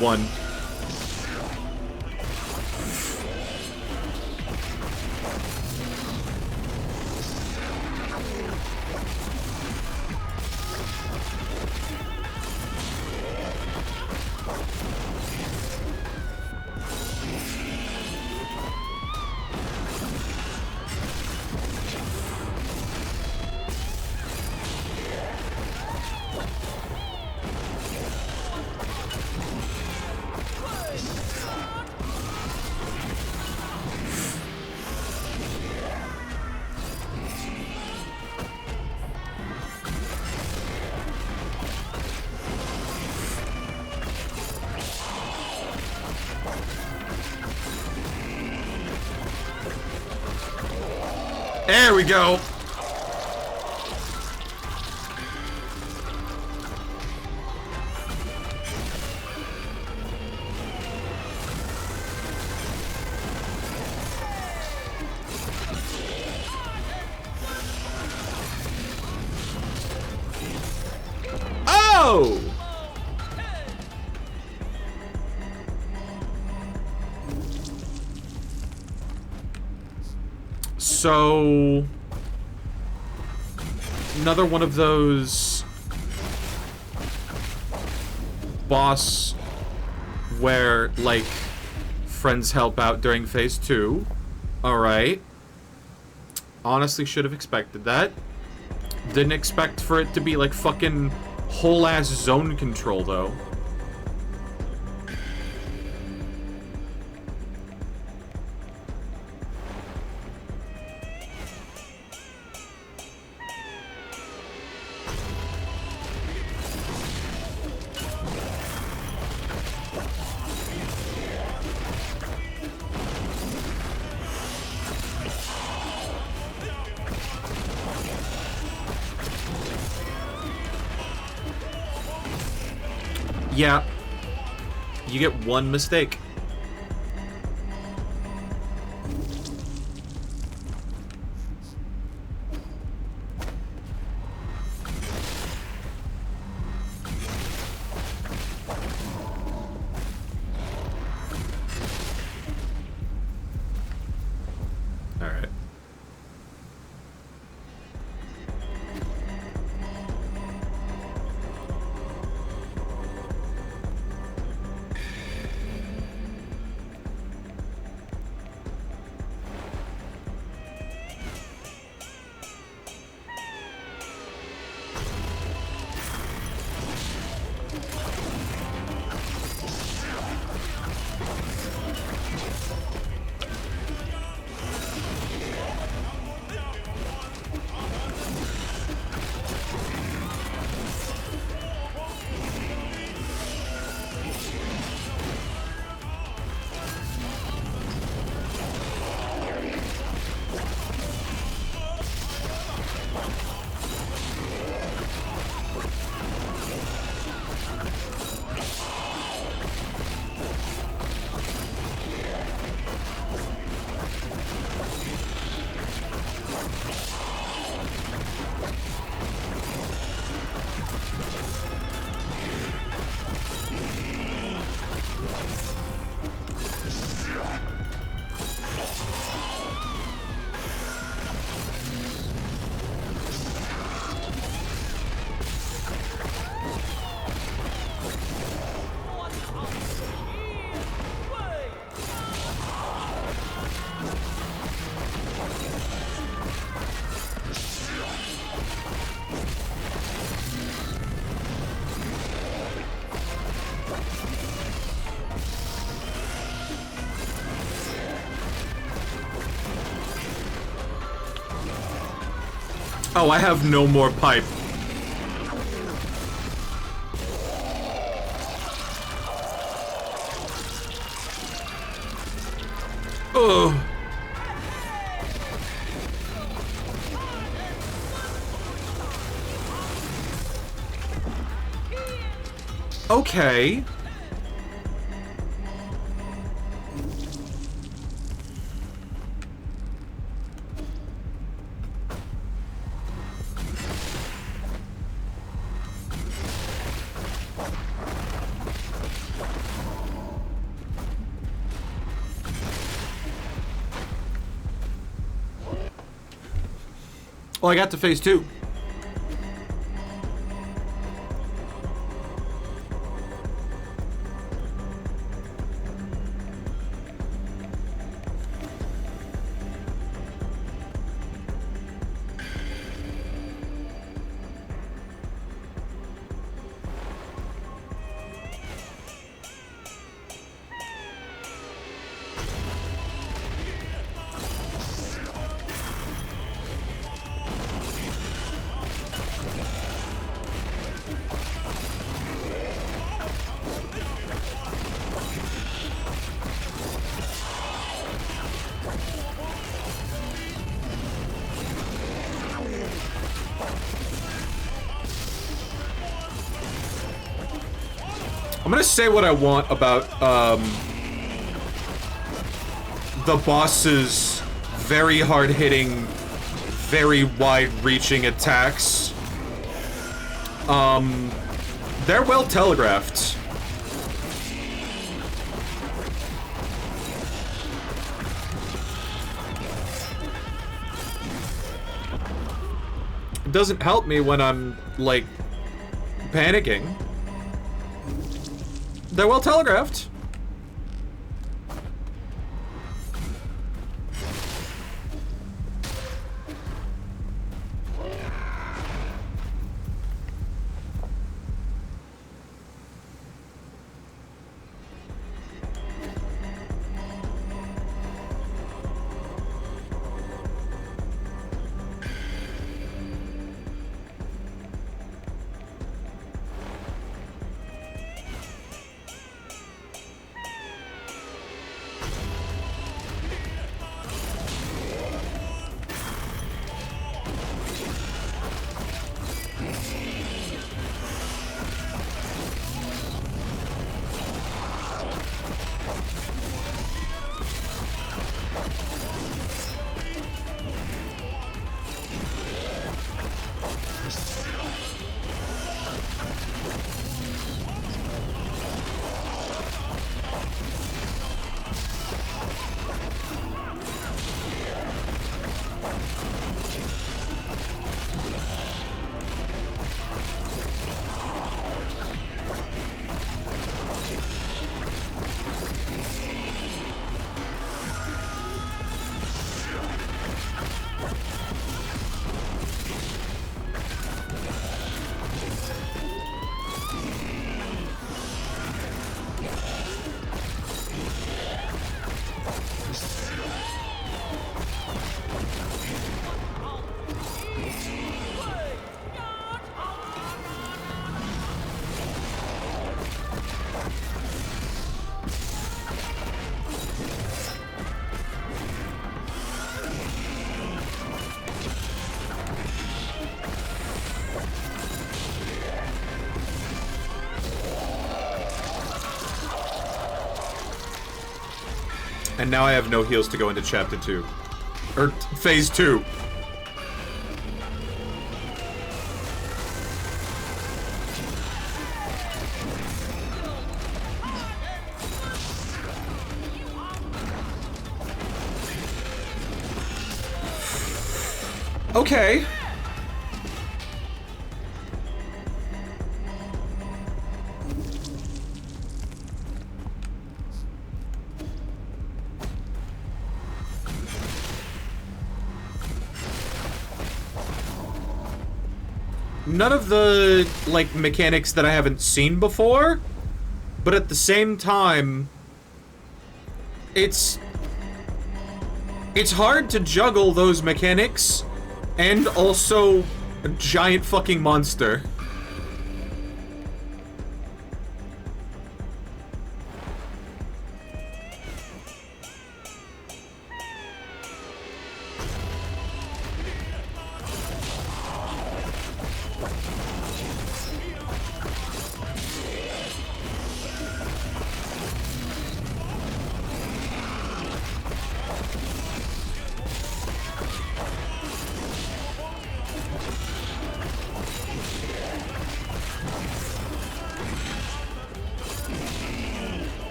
One. There we go. Oh! So another one of those boss where like friends help out during phase 2. All right. Honestly should have expected that. Didn't expect for it to be like fucking whole ass zone control though. Yeah. You get one mistake. All right. Oh, I have no more pipe. Ugh. Okay. Well, I got to phase 2. I'm gonna say what I want about the boss's very hard-hitting, very wide-reaching attacks. They're well telegraphed. It doesn't help me when I'm, like, panicking. They're well telegraphed. And now I have no heals to go into Chapter 2. Or Phase 2. Okay. None of the, like, mechanics that I haven't seen before, but at the same time, it's hard to juggle those mechanics and also a giant fucking monster.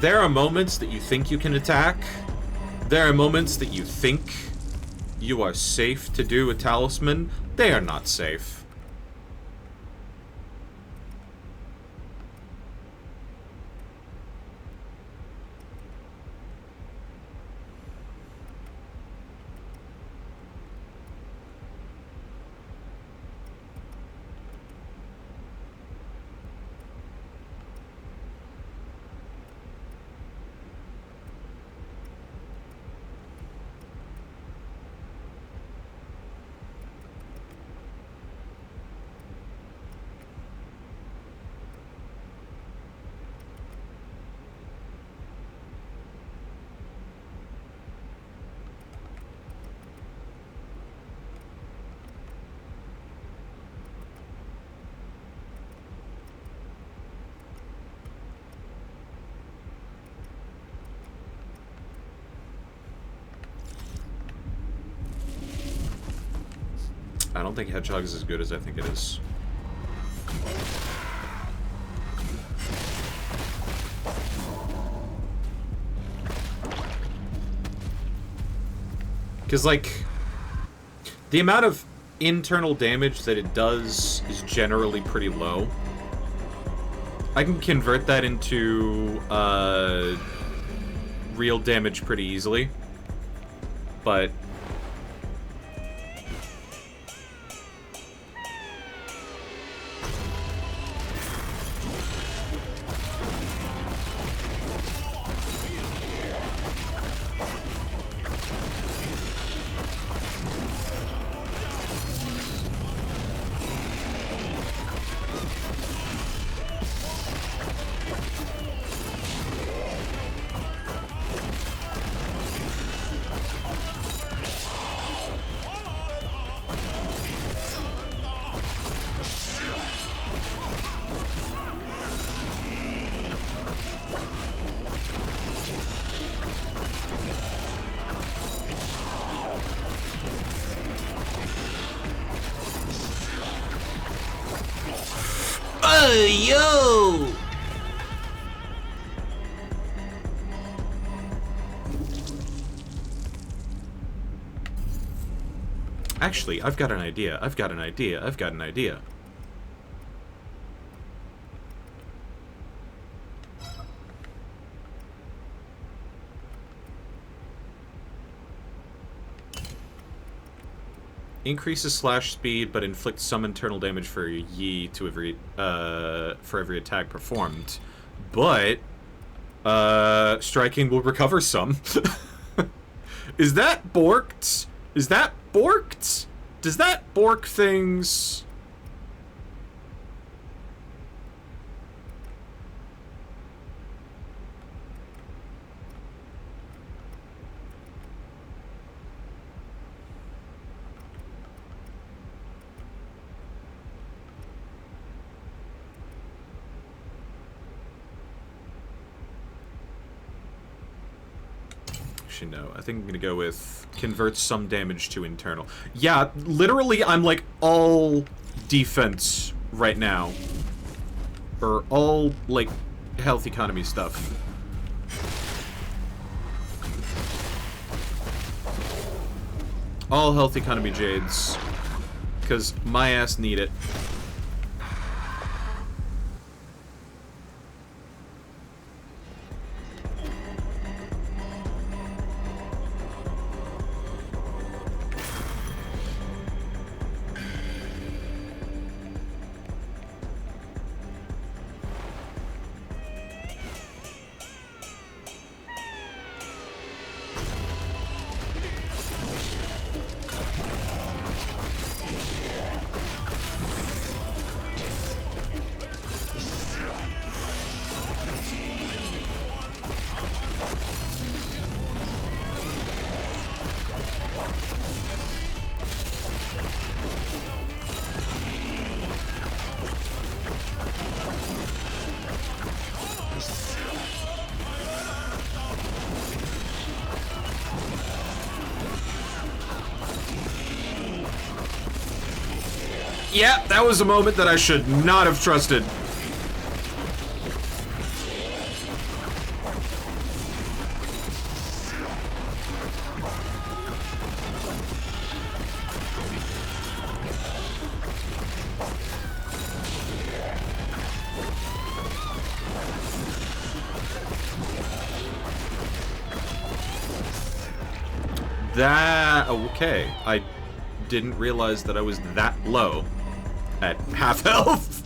There are moments that you think you can attack. There are moments that you think you are safe to do a talisman. They are not safe. I don't think Hedgehog is as good as I think it is. Because, like, the amount of internal damage that it does is generally pretty low. I can convert that into real damage pretty easily. But yo! Actually, I've got an idea. I've got an idea. I've got an idea. Increases slash speed, but inflicts some internal damage for Yi to every attack performed. But striking will recover some. Is that borked? Is that borked? Does that Bork things... Actually, no. I think I'm gonna go with converts some damage to internal. Yeah, literally, I'm like all defense right now. Or all, like, health economy stuff. All health economy jades. Because my ass need it. Yeah, that was a moment that I should not have trusted. That... okay. I didn't realize that I was that low at half health.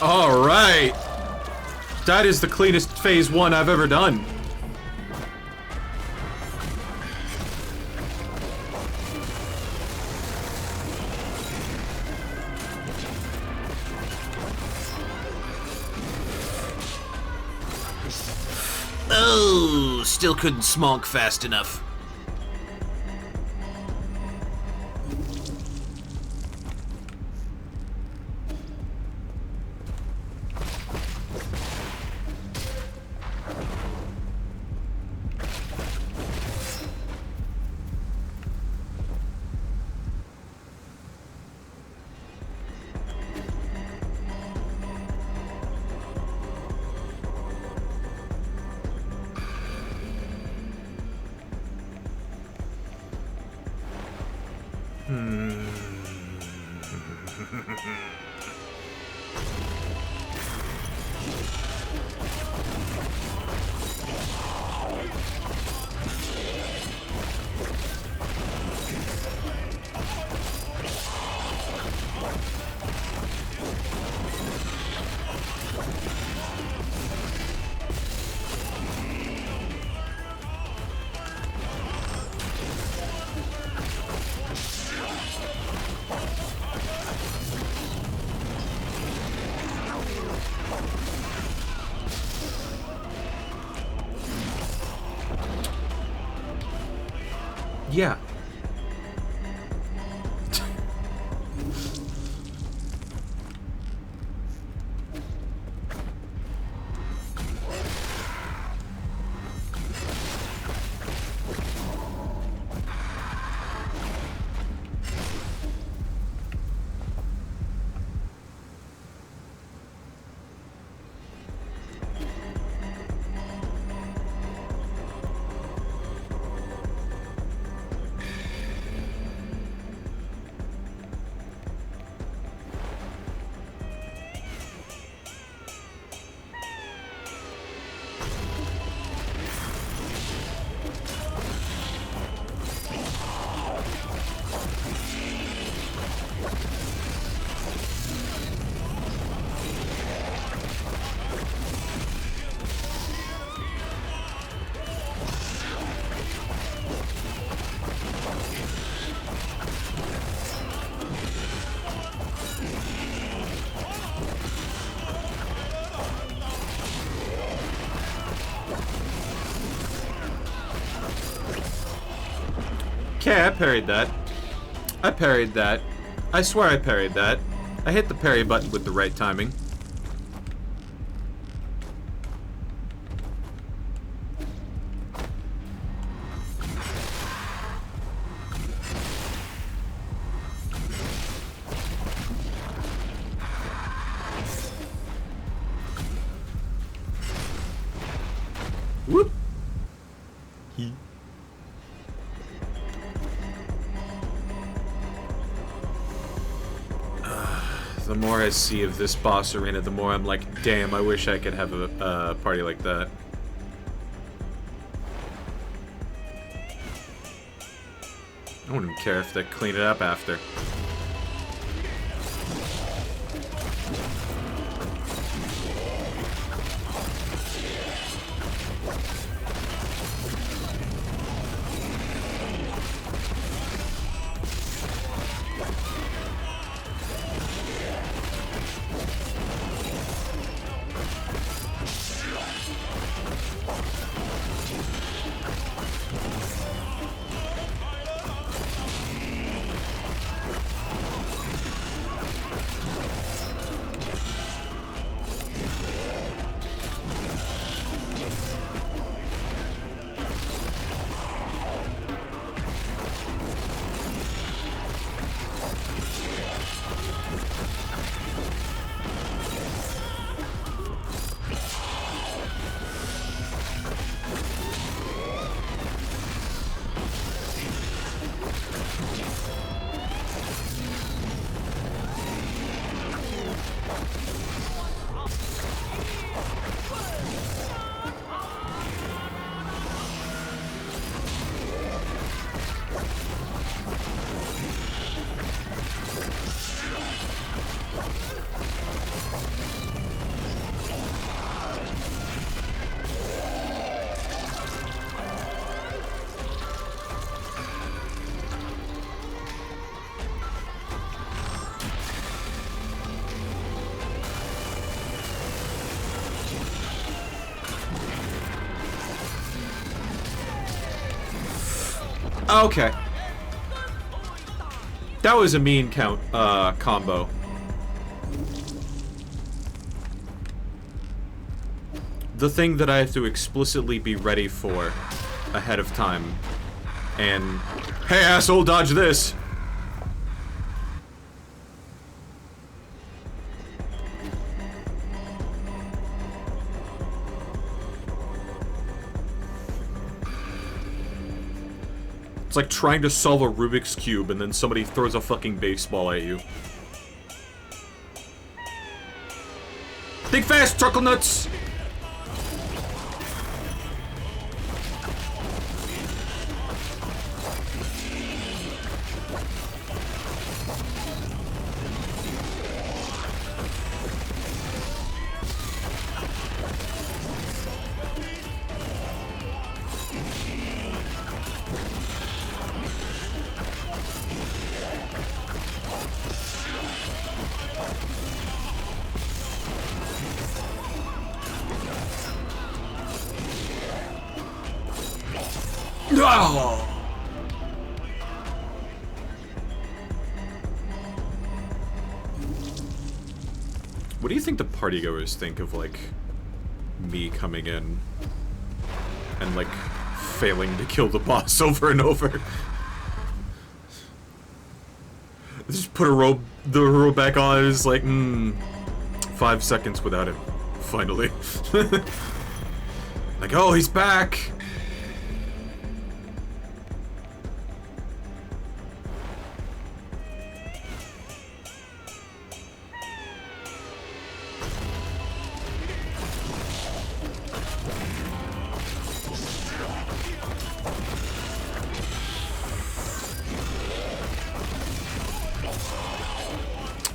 Alright! That is the cleanest phase 1 I've ever done. Oh, still couldn't smog fast enough. Yeah. Okay, I parried that. I parried that. I swear I parried that. I hit the parry button with the right timing. Whoop. He. The more I see of this boss arena, the more I'm like, damn, I wish I could have a party like that. I wouldn't even care if they clean it up after. Okay. That was a mean combo. The thing that I have to explicitly be ready for ahead of time. And, hey asshole, dodge this! It's like trying to solve a Rubik's Cube and then somebody throws a fucking baseball at you. Think fast, Truckle Nuts! Oh. What do you think the partygoers think of, like, me coming in and, like, failing to kill the boss over and over? Just put the robe back on, it's like, 5 seconds without him. Finally. Like, oh, he's back!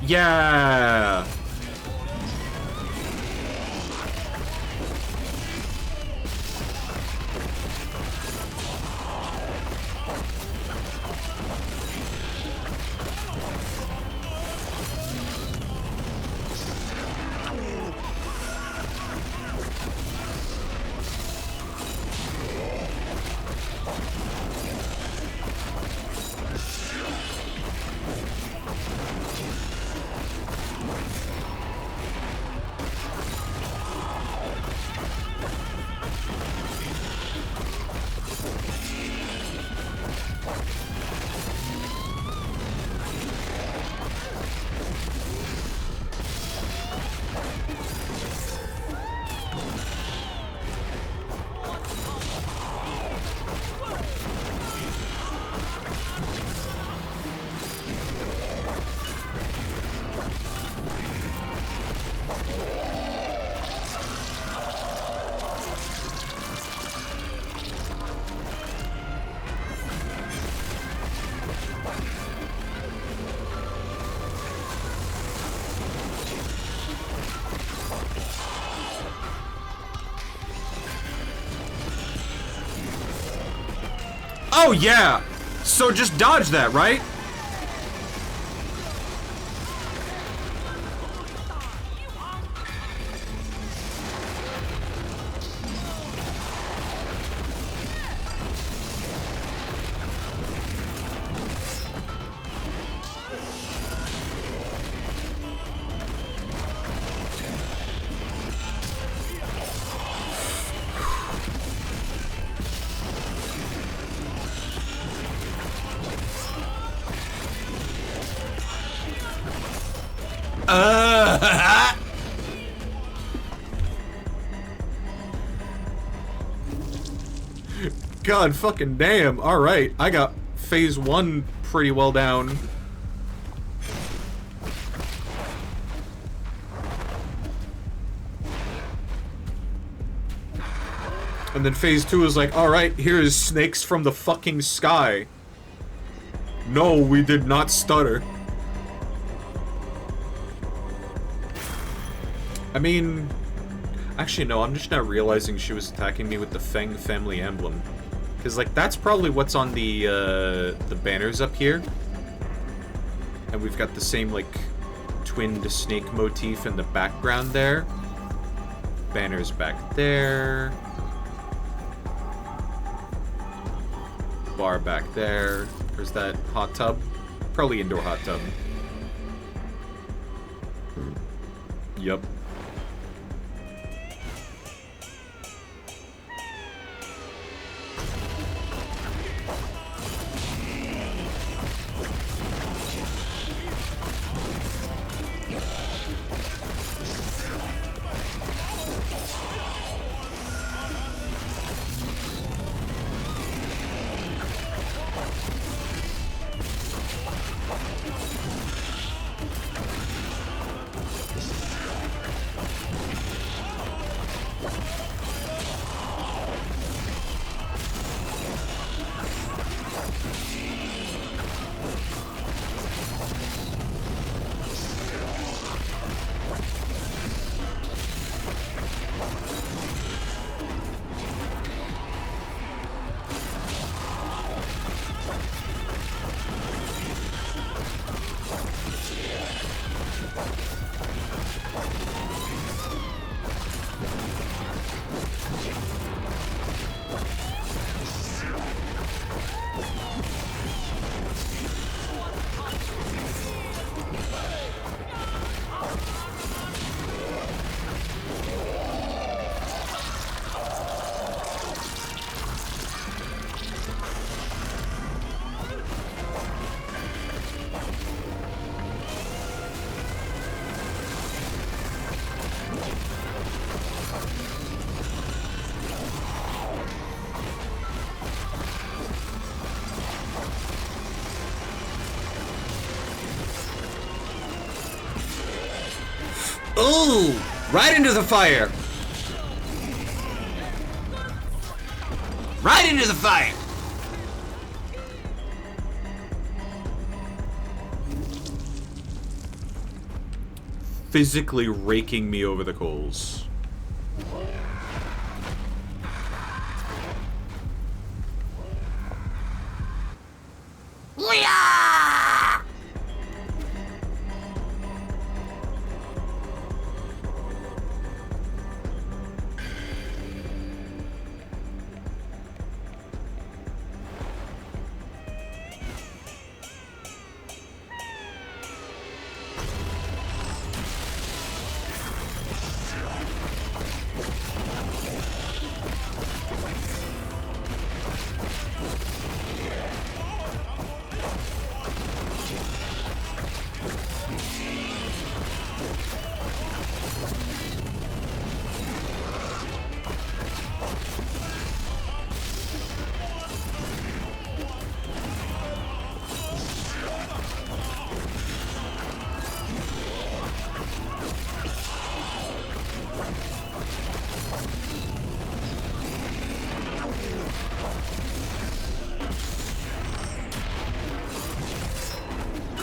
Yeah! Oh, yeah! So just dodge that, right? God fucking damn. Alright, I got phase 1 pretty well down. And then phase 2 is like, alright, here's snakes from the fucking sky. No, we did not stutter. I mean... Actually, no, I'm just now realizing she was attacking me with the Feng family emblem. Because, like, that's probably what's on the banners up here. And we've got the same, like, twinned snake motif in the background there. Banners back there. Bar back there. There's that hot tub. Probably indoor hot tub. Yup. Ooh! Right into the fire! Right into the fire! Physically raking me over the coals.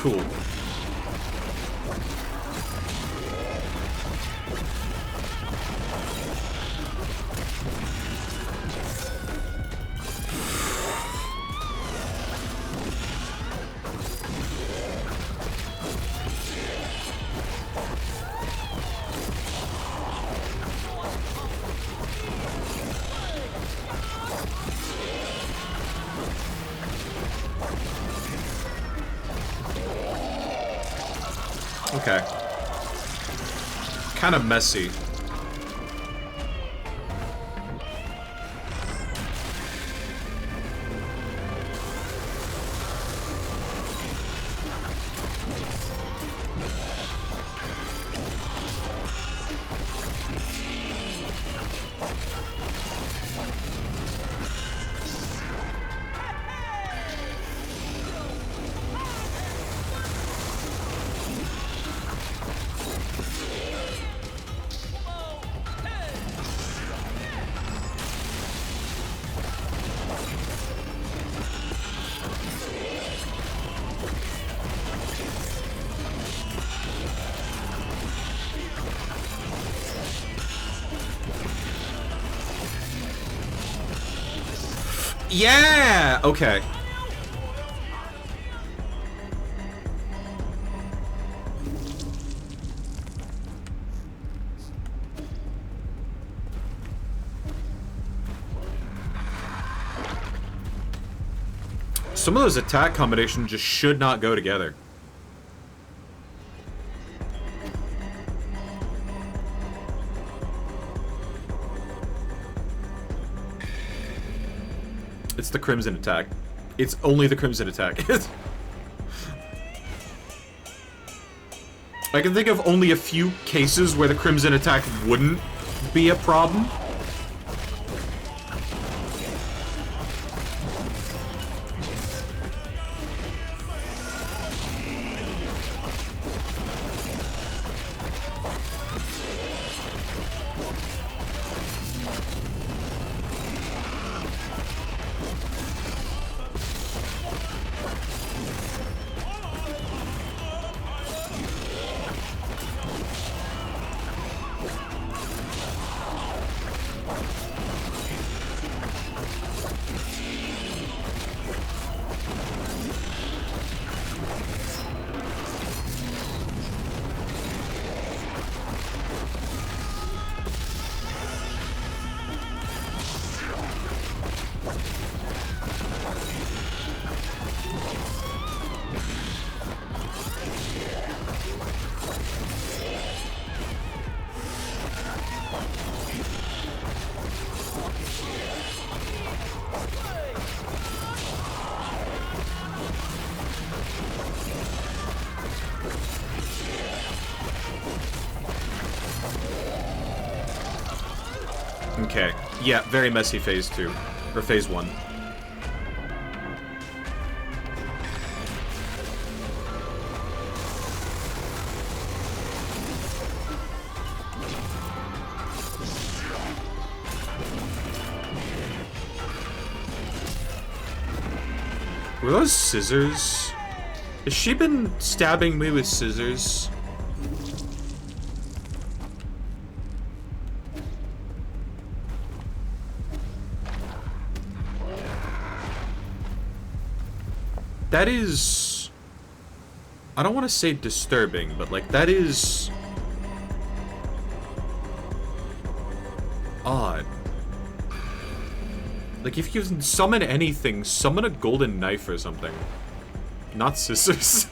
Cool. Okay. Kind of messy. Yeah! Okay. Some of those attack combinations just should not go together. It's the Crimson attack. It's only the Crimson attack. I can think of only a few cases where the Crimson attack wouldn't be a problem. Okay. Yeah, very messy phase 2. Or phase 1. Were those scissors? Has she been stabbing me with scissors? That is... I don't want to say disturbing, but like that is... odd. Like if you can summon anything, summon a golden knife or something. Not scissors.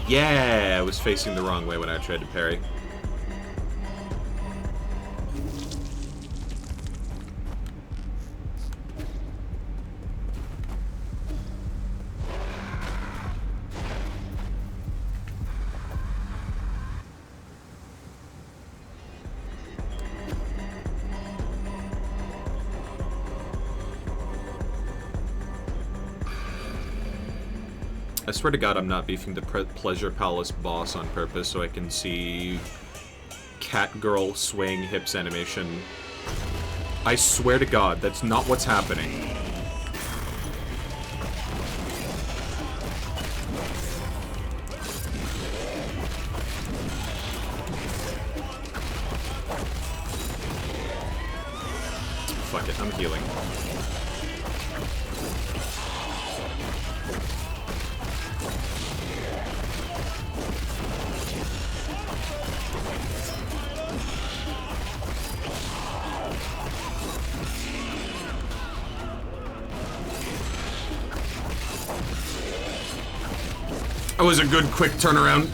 Yeah, I was facing the wrong way when I tried to parry. I swear to God, I'm not beefing the Pleasure Palace boss on purpose so I can see cat girl swaying hips animation. I swear to God, that's not what's happening. Fuck it, I'm healing. That was a good quick turnaround.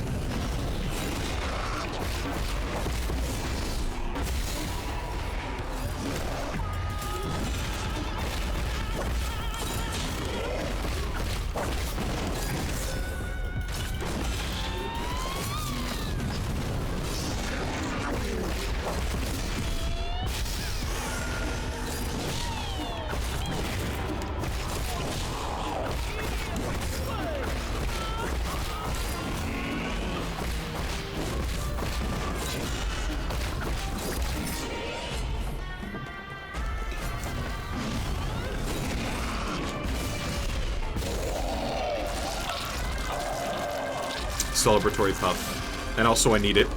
Celebratory puff. And also I need it.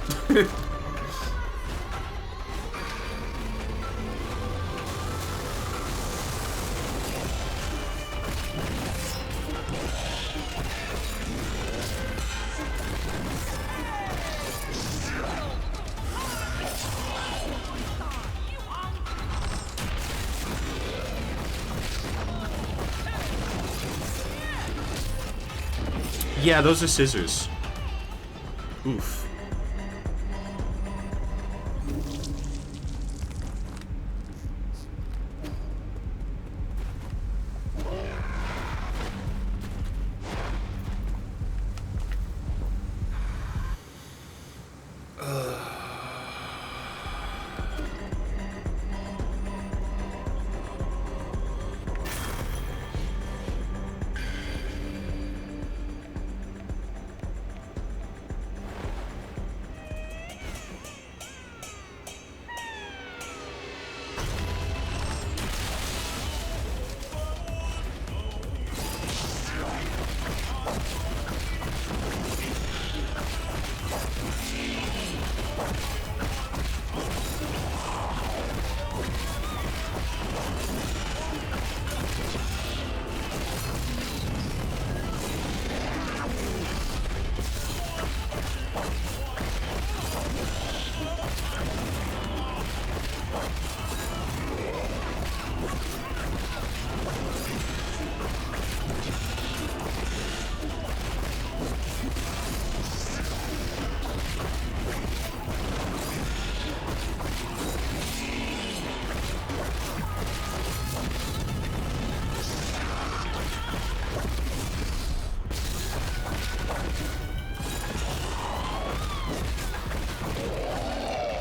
Yeah, those are scissors. Oof.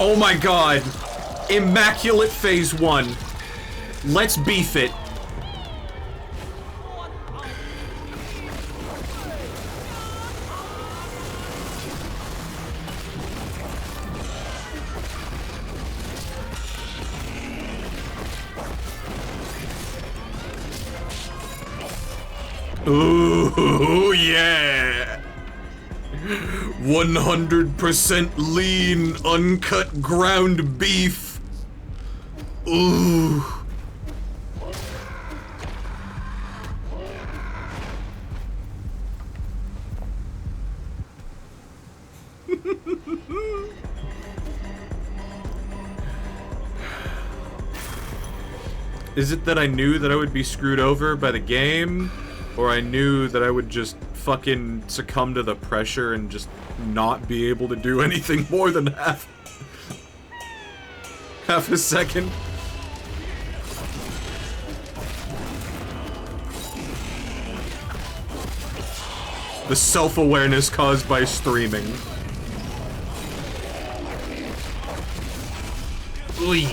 Oh my god. Immaculate phase 1. Let's beef it. Ooh, yeah. 100% lean, uncut ground beef. Ooh. Is it that I knew that I would be screwed over by the game? Or I knew that I would just fucking succumb to the pressure and just not be able to do anything more than half a second? The self-awareness caused by streaming. Oy.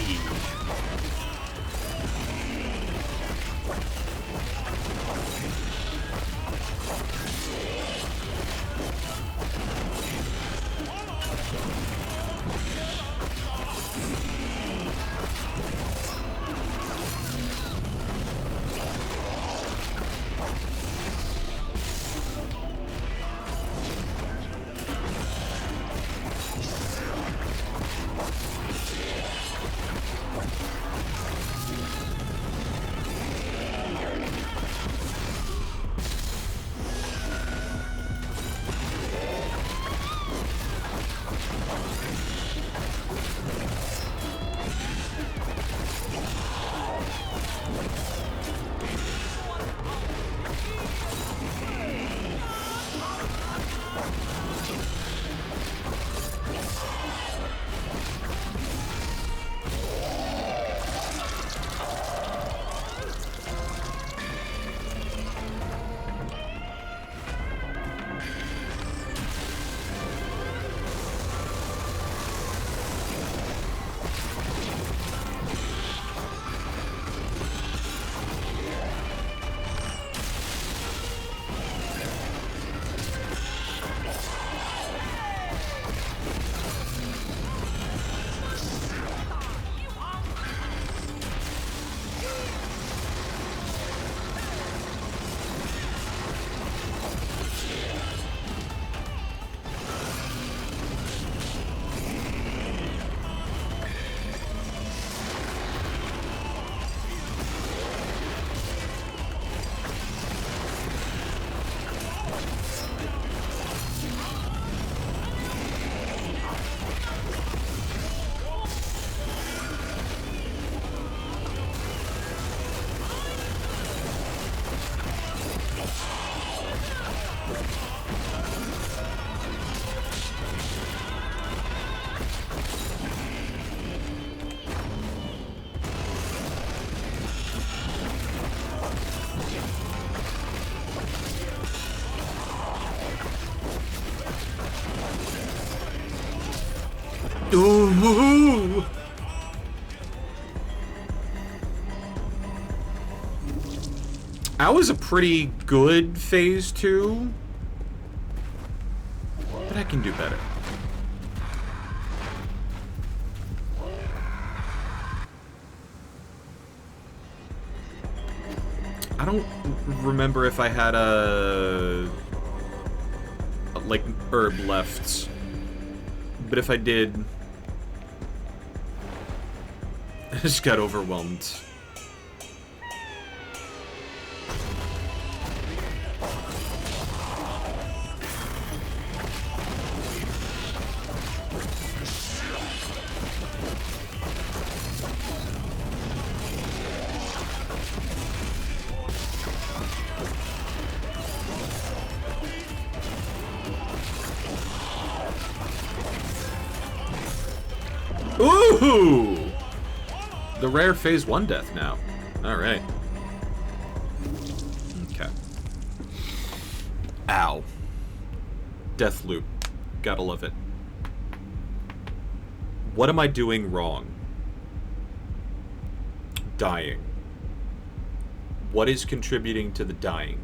Ooh. That was a pretty good phase 2, but I can do better. I don't remember if I had like herb left, but if I did, I just got overwhelmed. Ooh! The rare phase 1 death now. Alright. Okay. Ow. Death loop. Gotta love it. What am I doing wrong? Dying. What is contributing to the dying?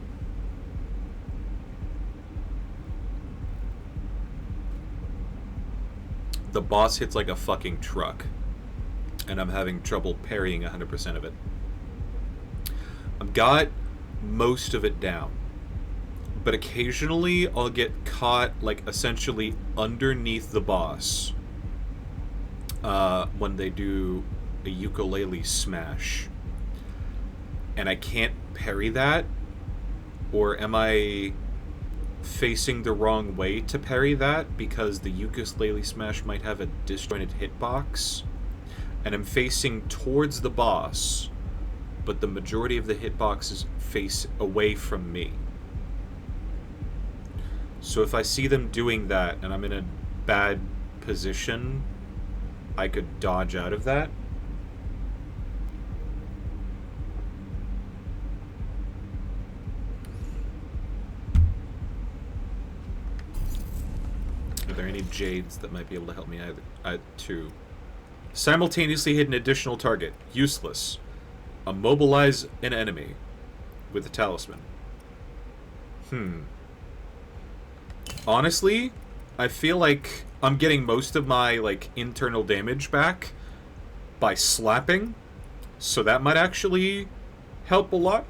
The boss hits like a fucking truck, and I'm having trouble parrying 100% of it. I've got most of it down, but occasionally I'll get caught, like, essentially underneath the boss when they do a ukulele smash, and I can't parry that. Or am I facing the wrong way to parry that because the ukulele smash might have a disjointed hitbox, and I'm facing towards the boss, but the majority of the hitboxes face away from me. So if I see them doing that and I'm in a bad position, I could dodge out of that. Are there any jades that might be able to help me either too? Simultaneously hit an additional target. Useless. Immobilize an enemy with a talisman. Honestly, I feel like I'm getting most of my, like, internal damage back by slapping, so that might actually help a lot.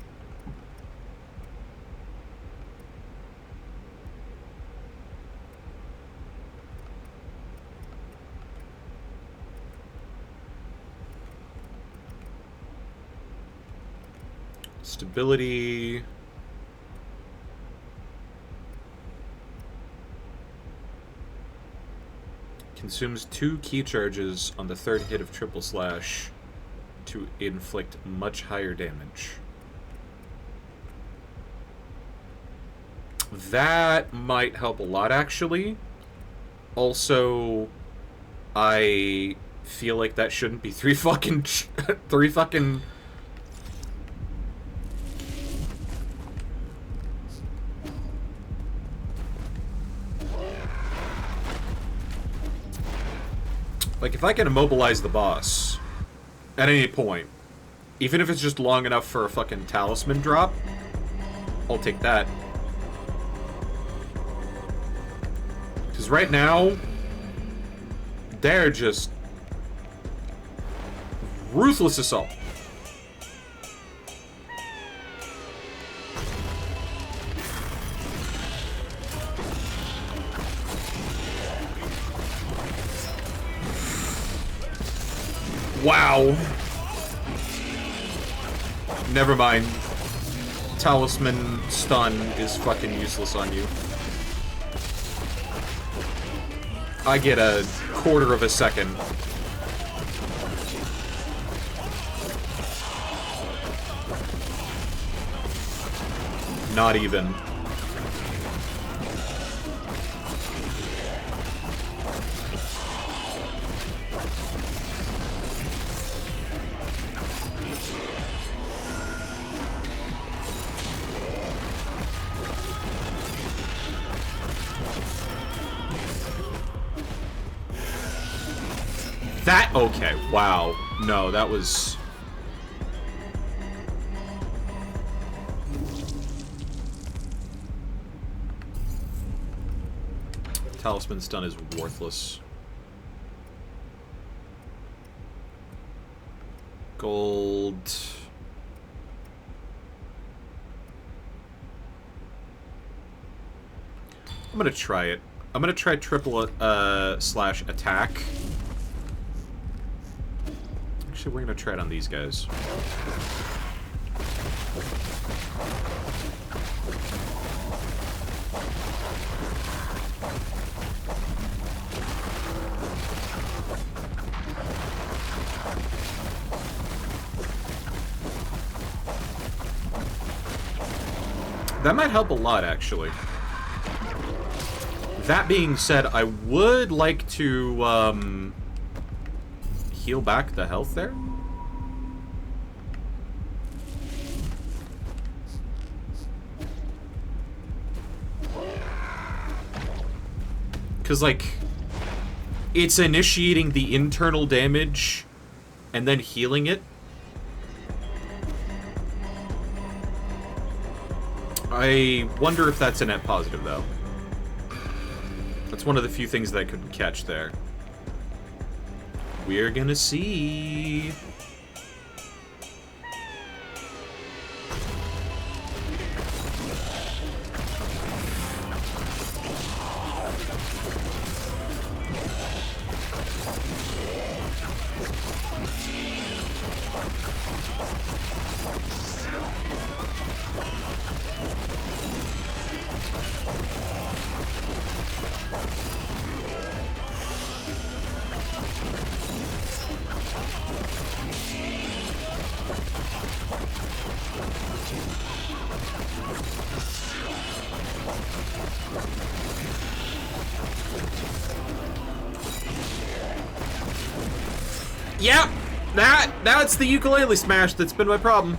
Stability. Consumes 2 key charges on the 3rd hit of triple slash to inflict much higher damage. That might help a lot, actually. Also, I feel like that shouldn't be 3 fucking... 3 fucking... Like, if I can immobilize the boss at any point, even if it's just long enough for a fucking talisman drop, I'll take that. Because right now, they're just ruthless assault. Wow. Never mind. Talisman stun is fucking useless on you. I get a quarter of a second. Not even. That, okay, wow. No, that was... Talisman stun is worthless. Gold... I'm gonna try it. I'm gonna try triple slash attack. Actually, we're gonna try it on these guys. That might help a lot, actually. That being said, I would like to, heal back the health there. Because, like, it's initiating the internal damage and then healing it. I wonder if that's a net positive, though. That's one of the few things that I couldn't catch there. We're gonna see. Yep! Now it's the ukulele smash that's been my problem.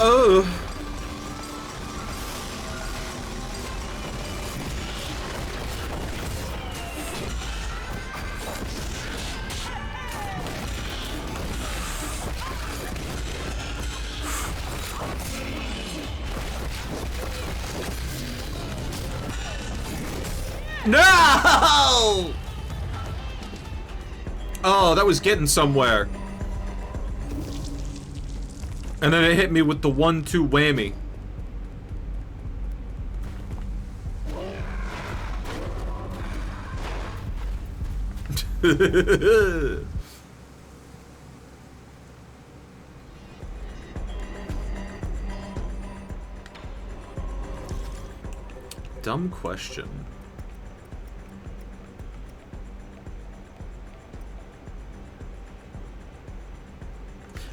Oh. No! Oh, that was getting somewhere. And then it hit me with the 1-2 whammy. Dumb question.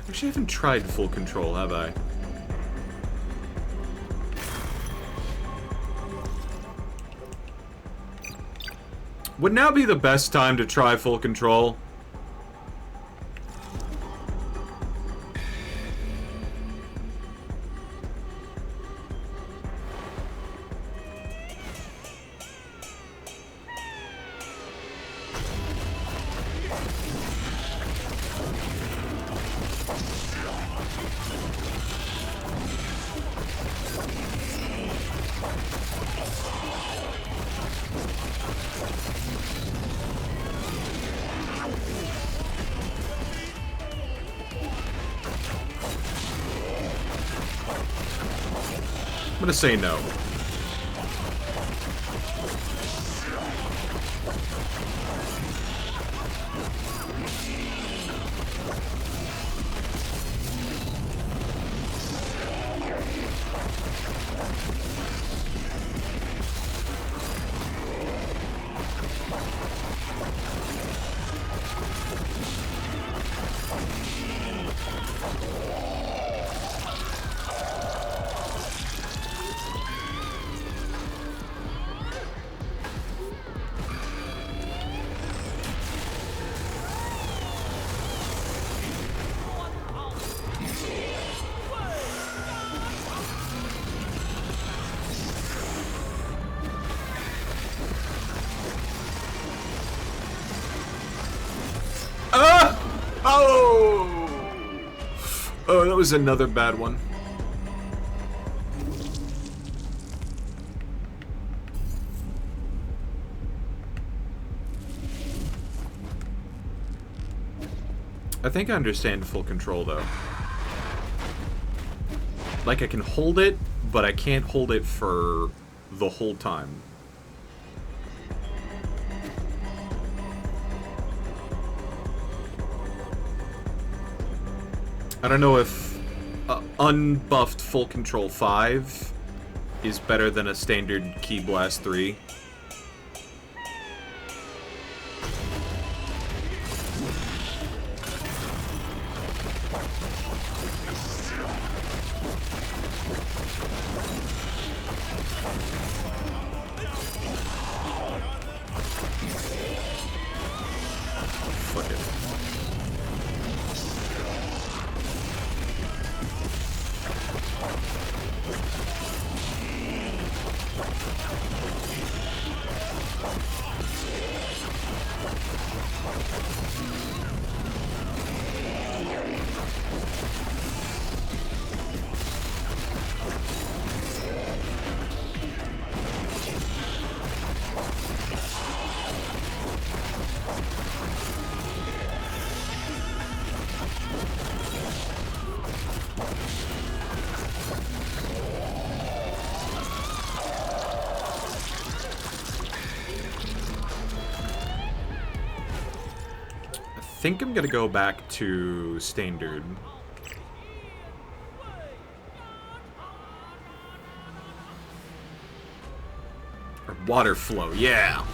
Actually, I haven't tried full control, have I? Would now be the best time to try full control? I'm gonna say no. Oh, that was another bad one. I think I understand full control, though. Like, I can hold it, but I can't hold it for the whole time. I don't know if unbuffed full control 5 is better than a standard Ki Blast 3. Fuck it. I think I'm gonna go back to standard. Or water flow, yeah.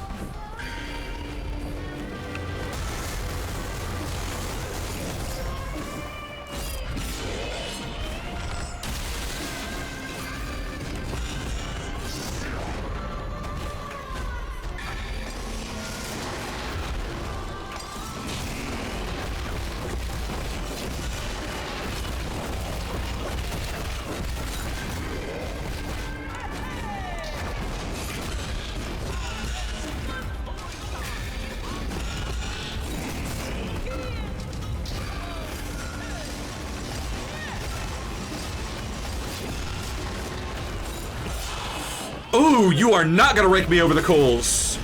Ooh, you are not gonna rake me over the coals.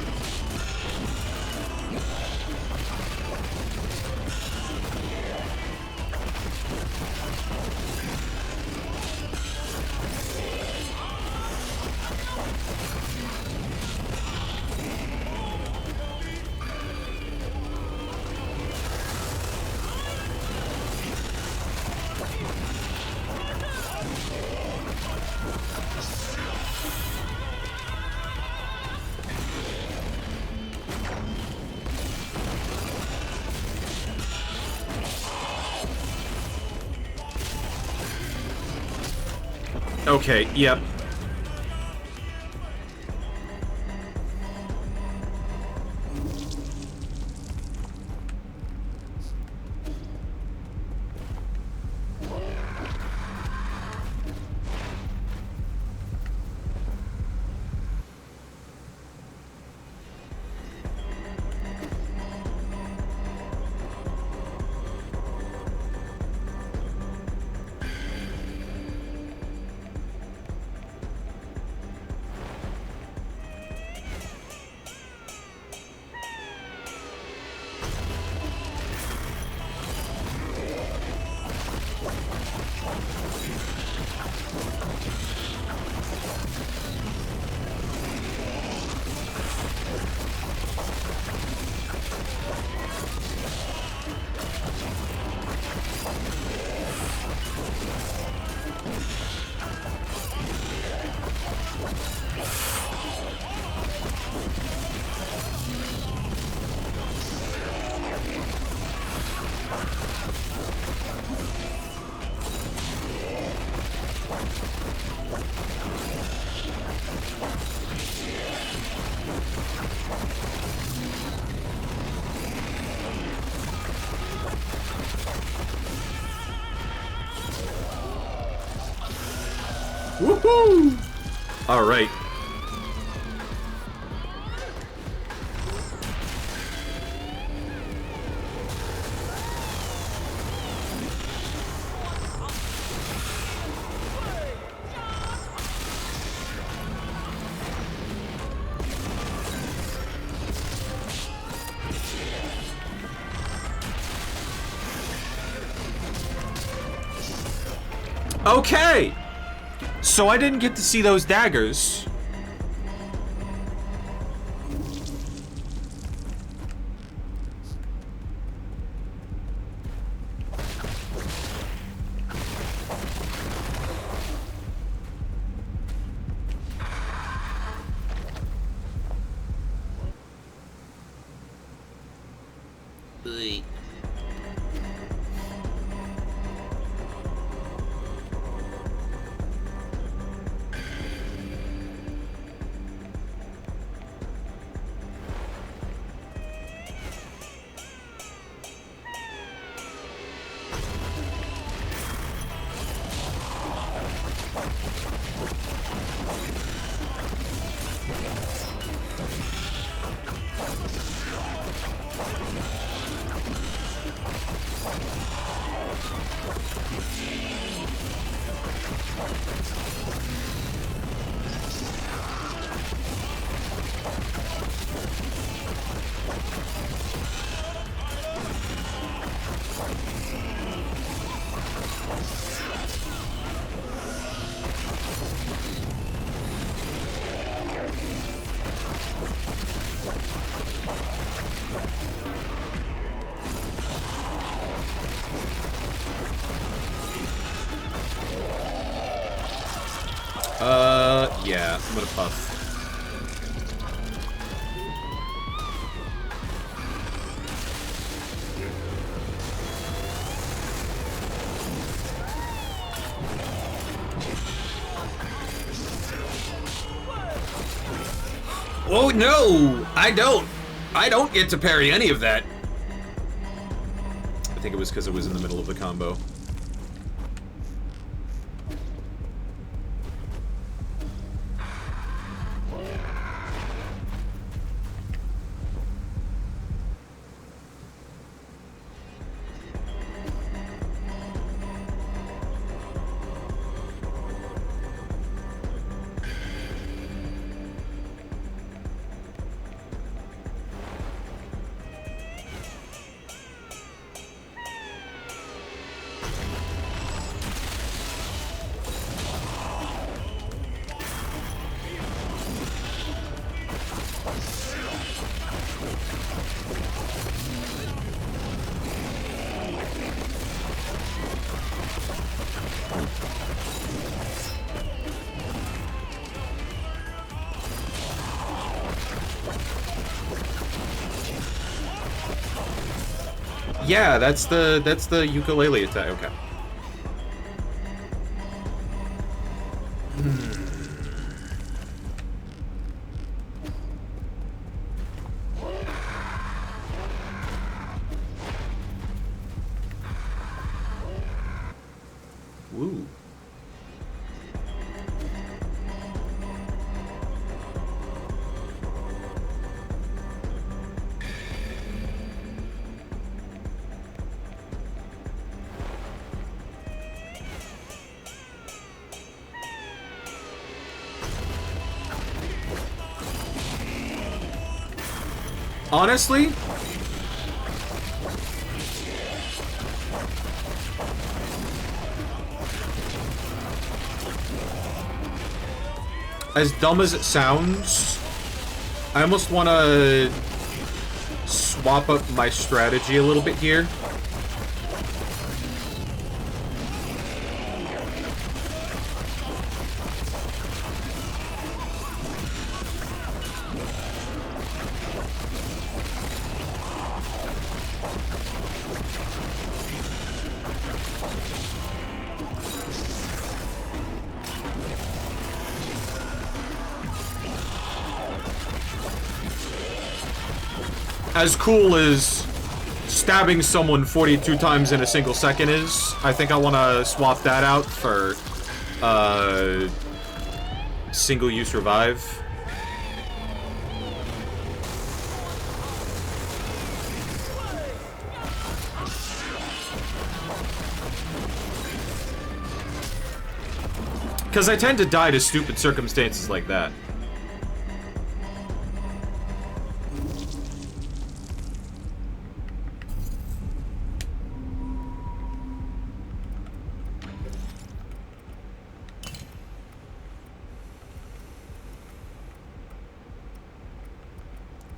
Okay, yep. Woohoo! All right. Okay! So I didn't get to see those daggers. Yeah, I'm gonna puff. Oh no! I don't get to parry any of that. I think it was because it was in the middle of the combo. Yeah, that's the ukulele attack. Okay. Woo. Honestly, as dumb as it sounds, I almost want to swap up my strategy a little bit here. As cool as stabbing someone 42 times in a single second is, I think I want to swap that out for single-use revive. Because I tend to die to stupid circumstances like that.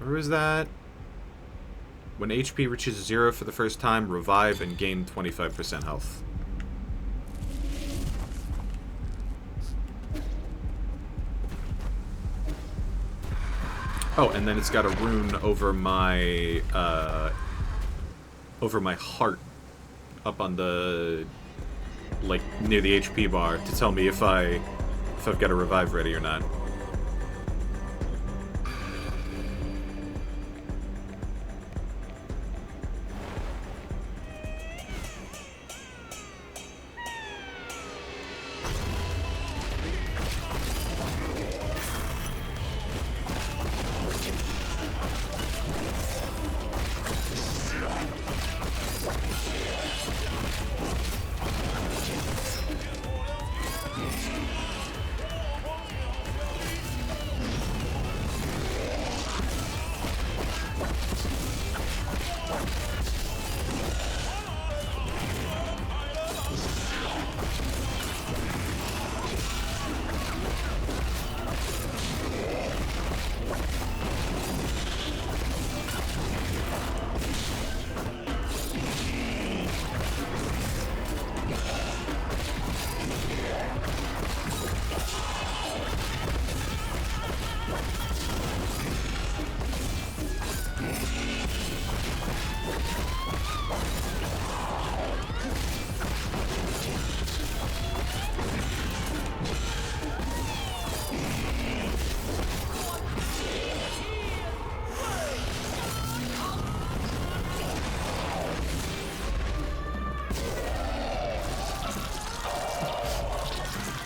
Where is that? When HP reaches 0 for the first time, revive and gain 25% health. Oh, and then it's got a rune over my heart, up on the, like, near the HP bar, to tell me if I've got a revive ready or not.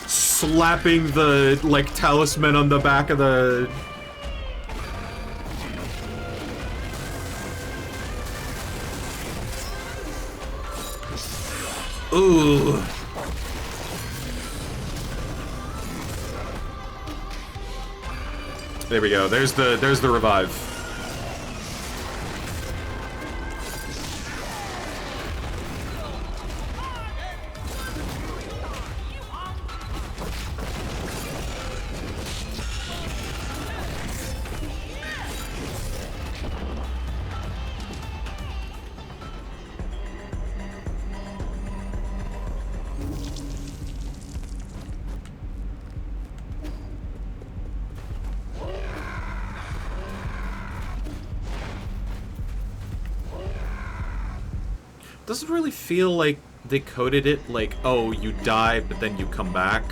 Slapping the, like, talisman on the back of the... Ooh. There we go. There's the revive. Doesn't really feel like they coded it like, oh, you die, but then you come back.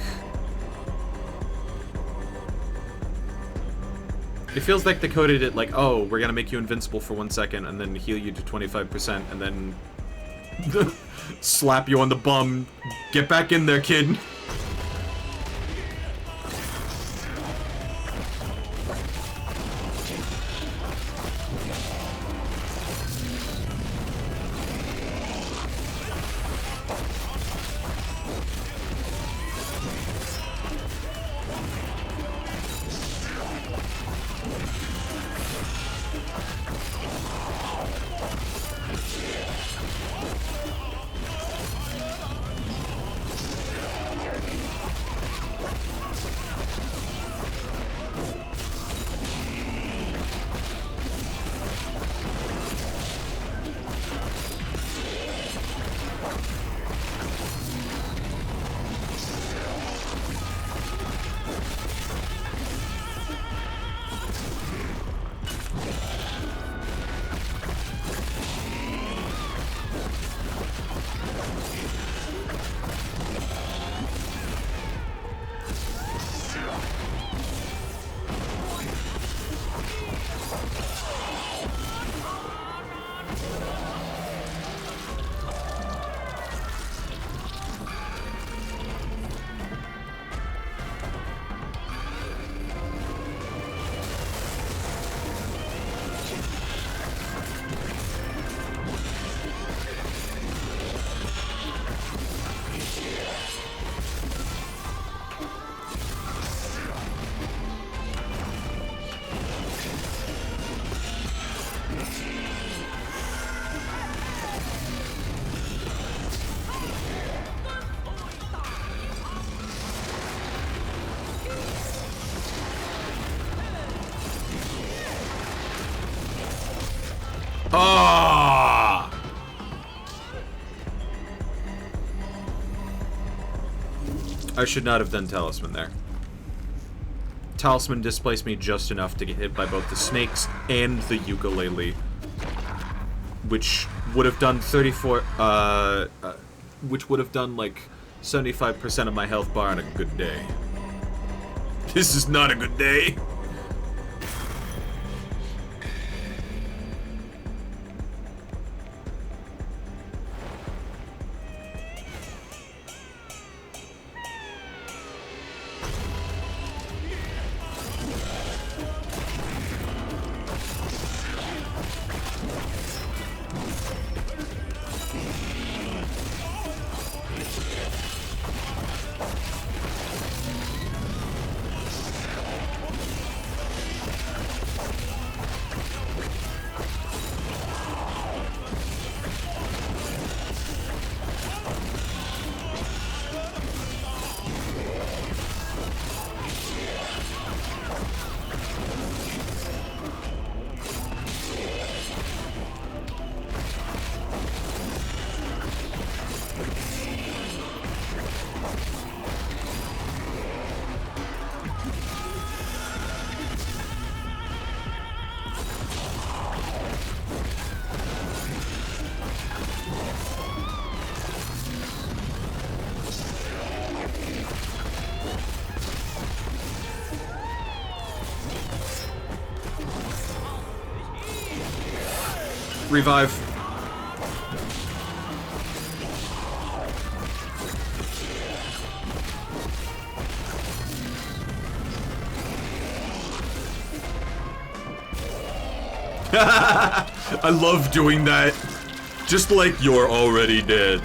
It feels like they coded it like, oh, we're gonna make you invincible for 1 second and then heal you to 25% and then slap you on the bum. Get back in there, kid. I should not have done Talisman there. Talisman displaced me just enough to get hit by both the snakes and the ukulele. Which would have done 34, which would have done like 75% of my health bar on a good day. This is not a good day. Revive. I love doing that. Just like you're already dead.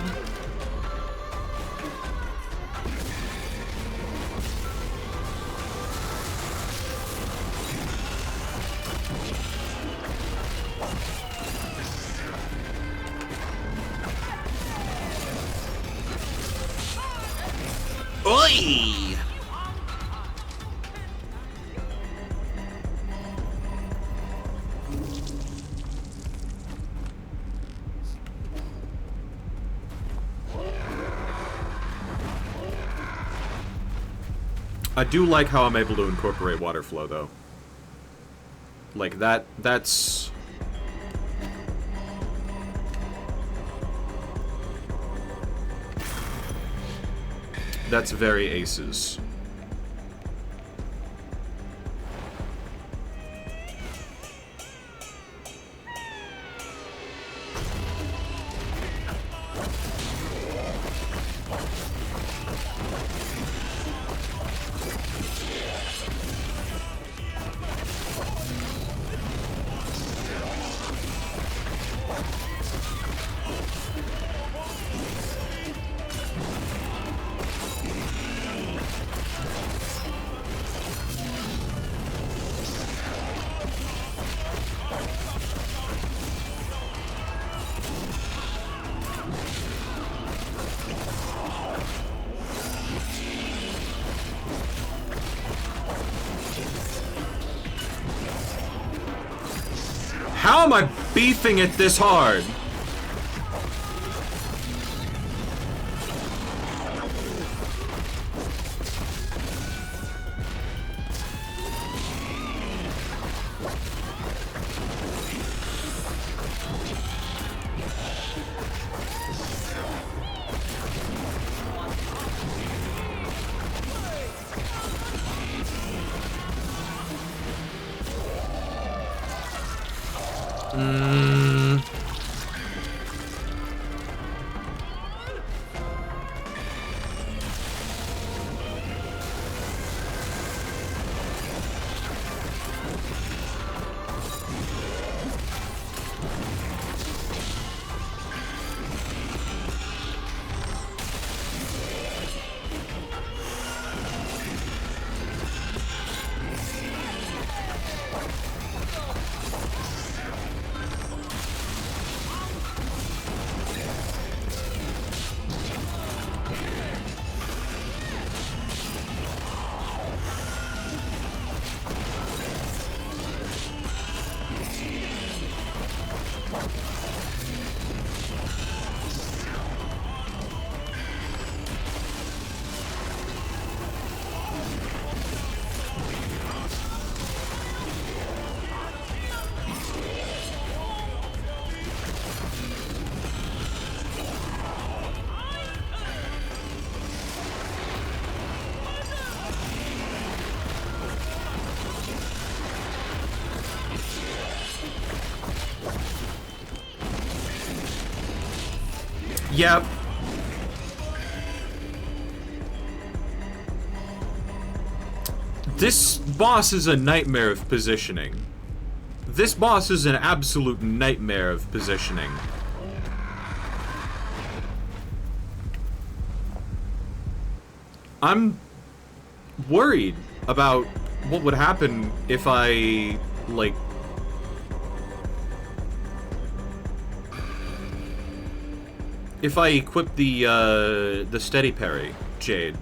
Oi! I do like how I'm able to incorporate water flow, though. Like, that's... That's very aces. How am I beefing it this hard? Yep. This boss is a nightmare of positioning. This boss is an absolute nightmare of positioning. I'm worried about what would happen if I, like... if I equip the steady parry, Jade.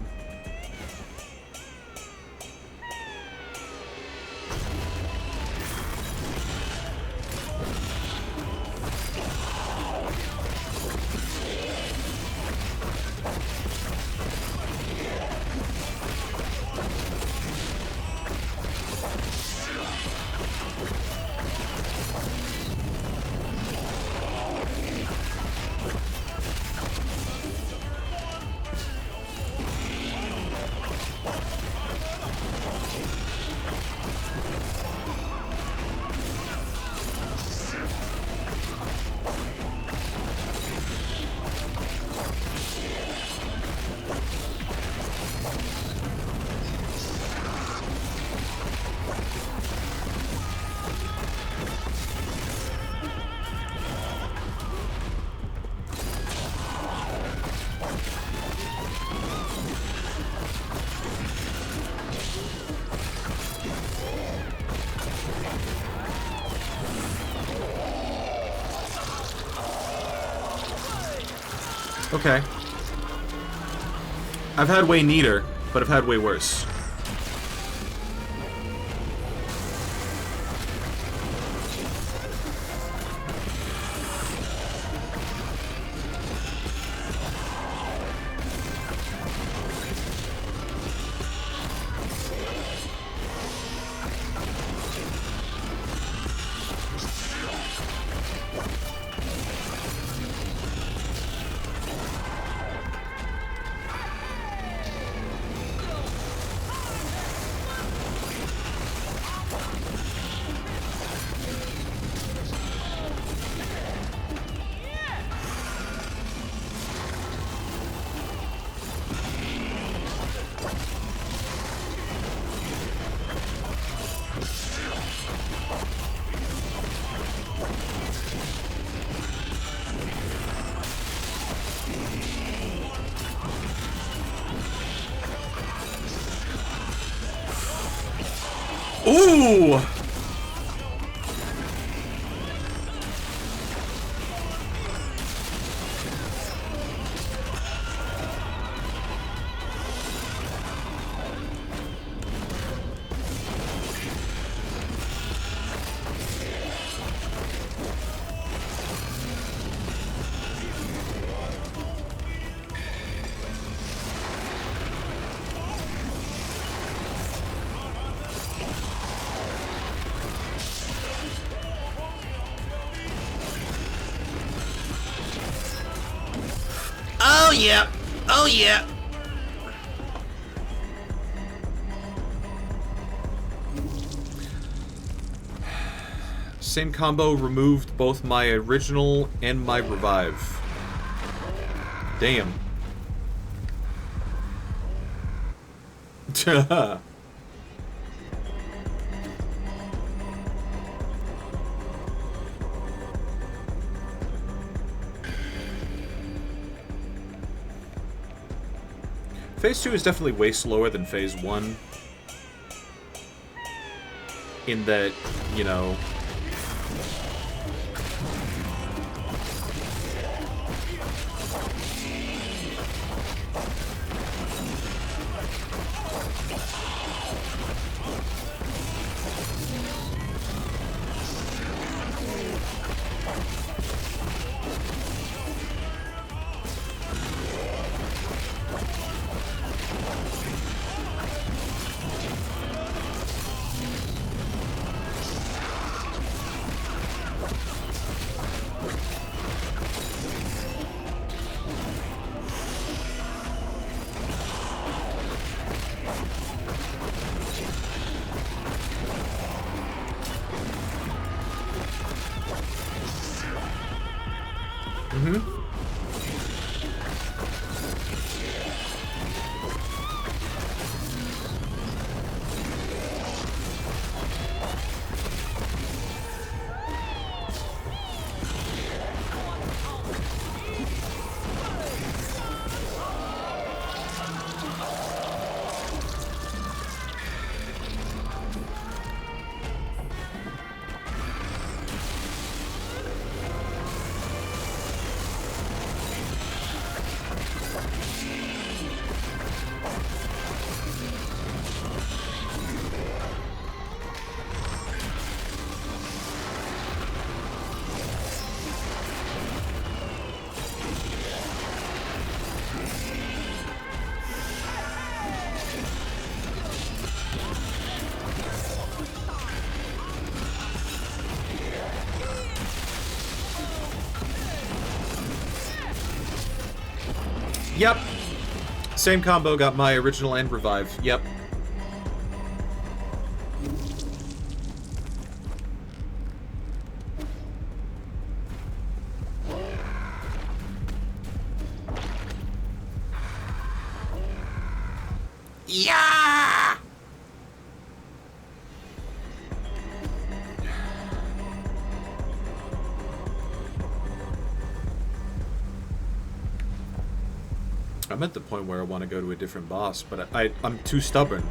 Okay. I've had way neater, but I've had way worse. Ooh! Oh yeah! Oh yeah! Same combo removed both my original and my revive. Damn. Phase 2 is definitely way slower than Phase 1. In that, you know... Yep. Same combo got my original and revive. Yep. Yeah! I'm at the point where I want to go to a different boss, but I'm too stubborn.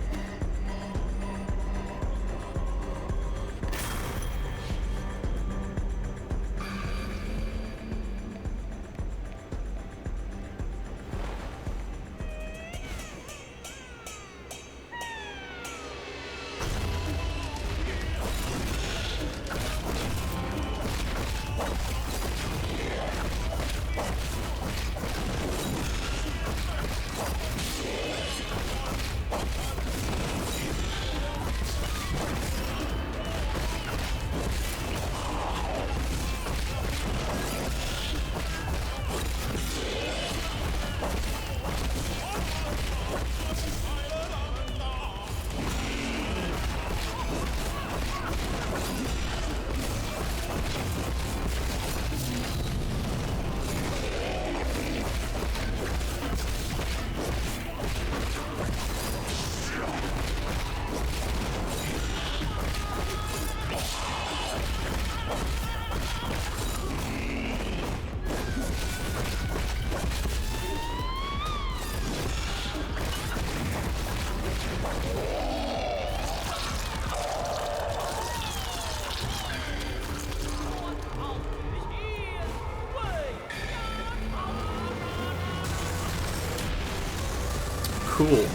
Cool.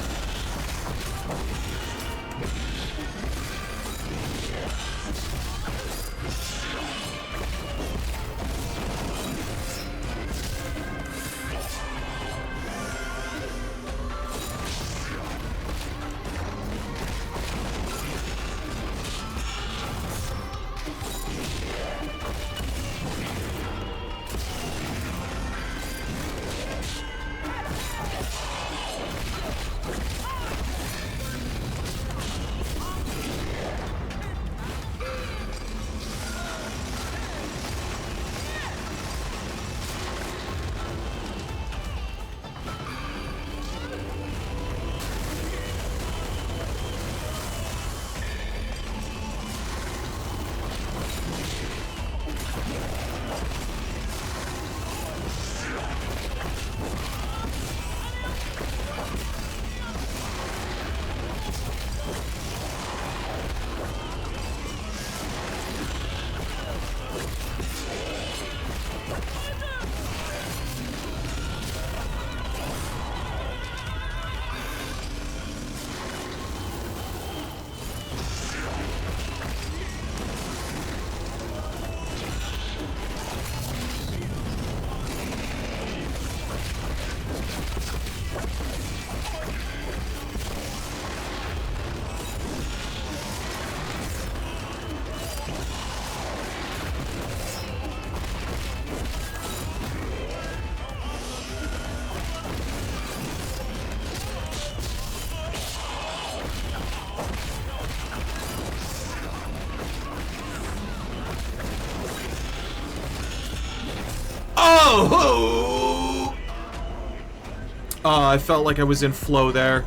Oh! I felt like I was in flow there.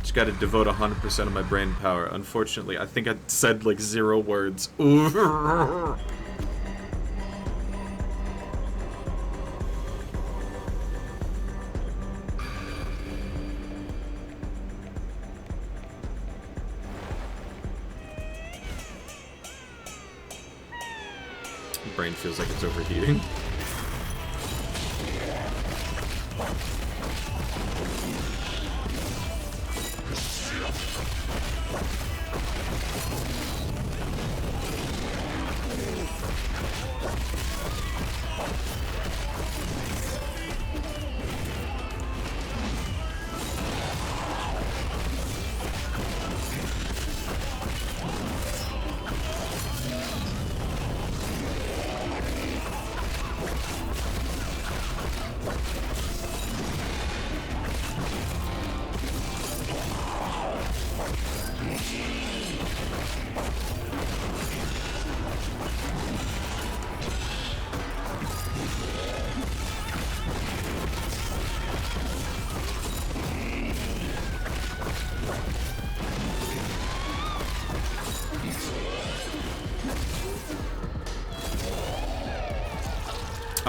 Just gotta devote 100% of my brain power. Unfortunately, I think I said like 0 words. Ooh. Brain feels like it's overheating.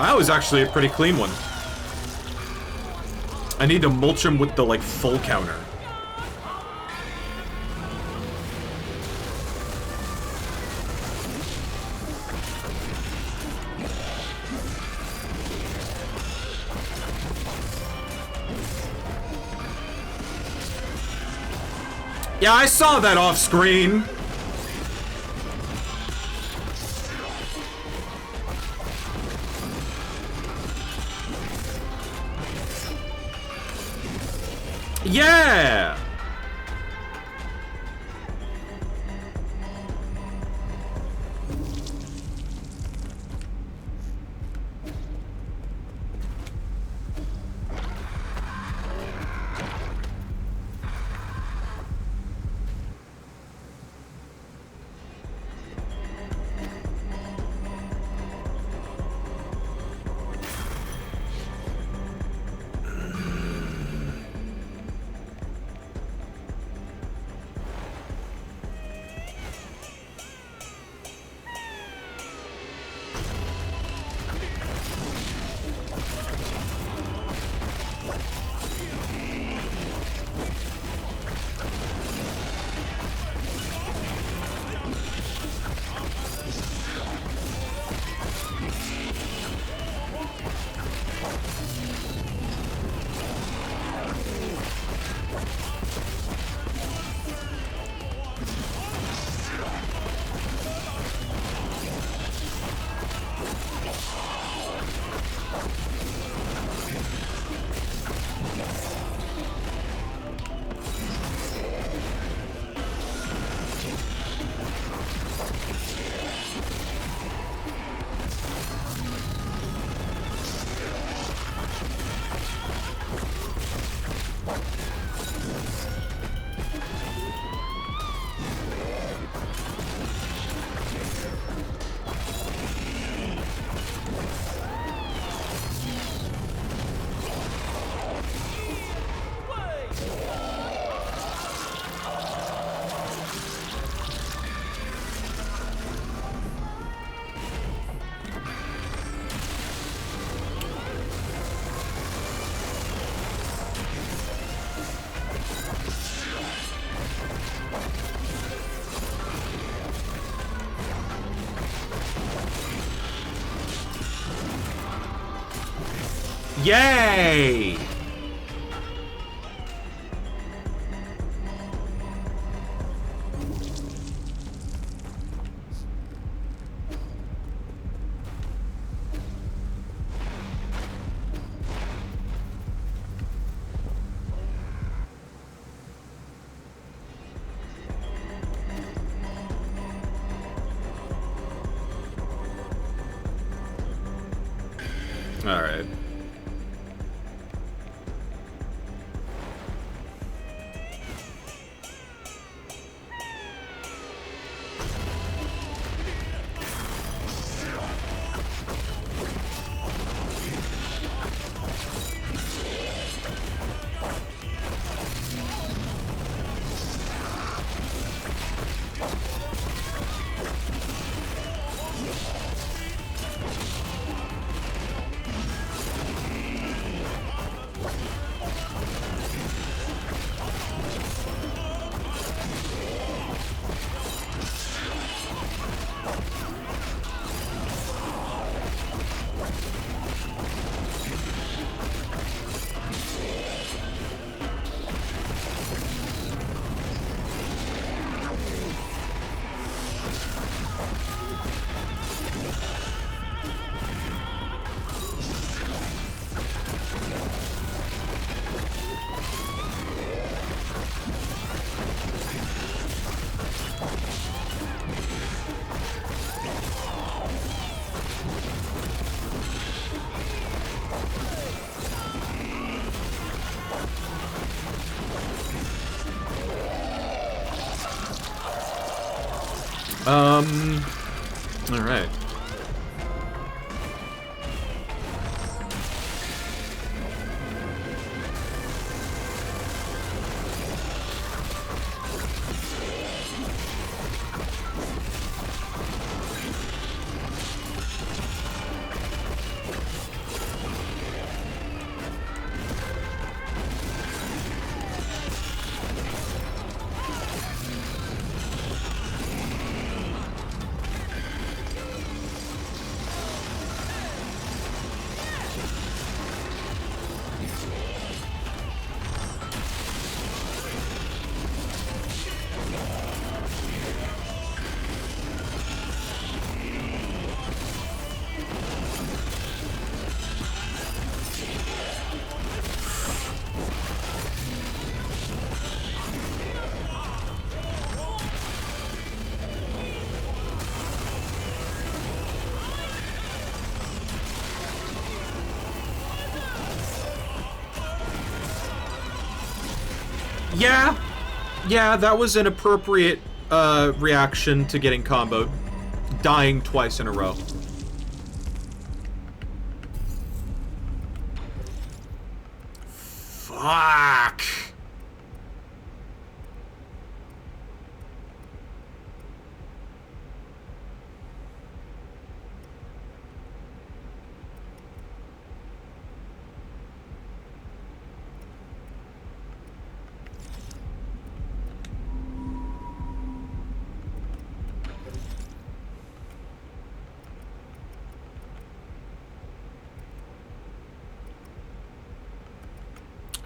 That was actually a pretty clean one. I need to mulch him with the, like, full counter. Yeah, I saw that off screen. Yeah! Yay! All right. All right. Yeah, that was an appropriate reaction to getting comboed. Dying twice in a row. Fuck.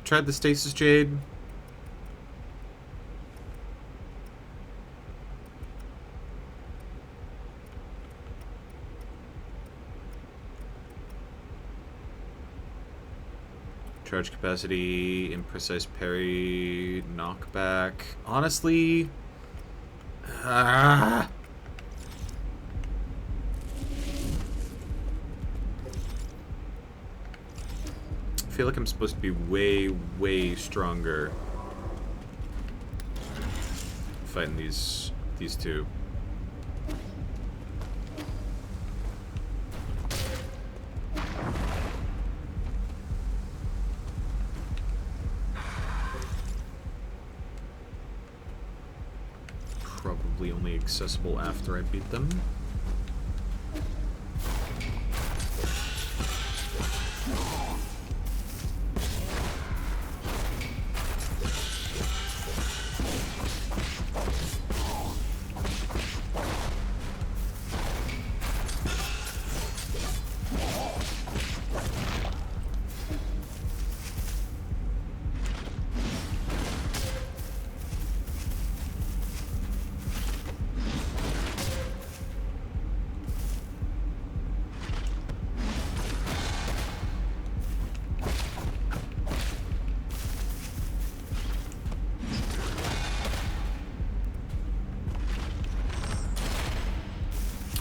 Tried the Stasis Jade. Charge capacity, imprecise parry, knockback. Honestly, I feel like I'm supposed to be way, way stronger fighting these two. Probably only accessible after I beat them.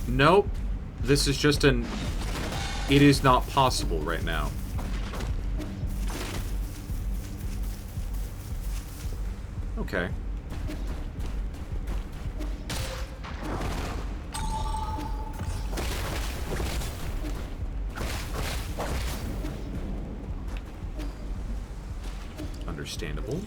Nope. This is just an... It is not possible right now. Okay. Understandable.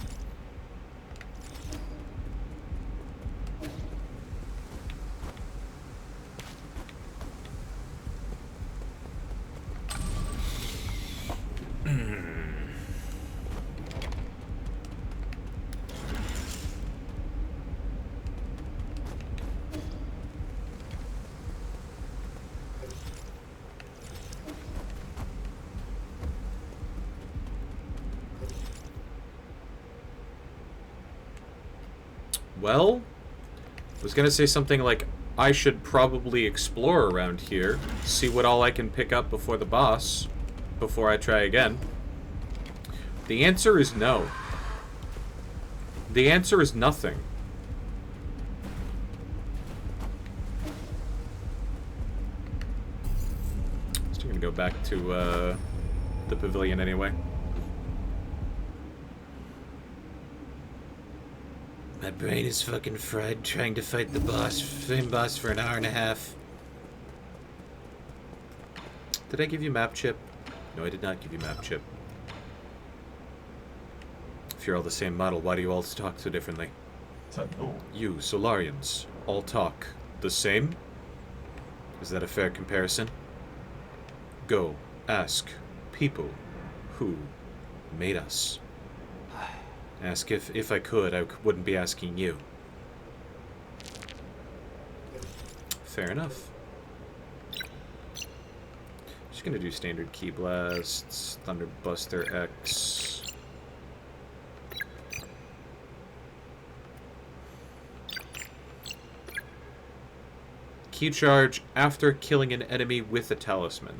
Well, I was gonna say something like, I should probably explore around here, see what all I can pick up before the boss, before I try again. The answer is no. The answer is nothing. Still gonna go back to the pavilion anyway. My brain is fucking fried trying to fight the boss, same boss for an hour and a half. Did I give you map chip? No, I did not give you map chip. If you're all the same model, why do you all talk so differently? You, Solarians, all talk the same? Is that a fair comparison? Go, ask people who made us. Ask if I could, I wouldn't be asking you. Fair enough. Just gonna do standard Ki blasts, Thunderbuster X. Ki charge after killing an enemy with a talisman.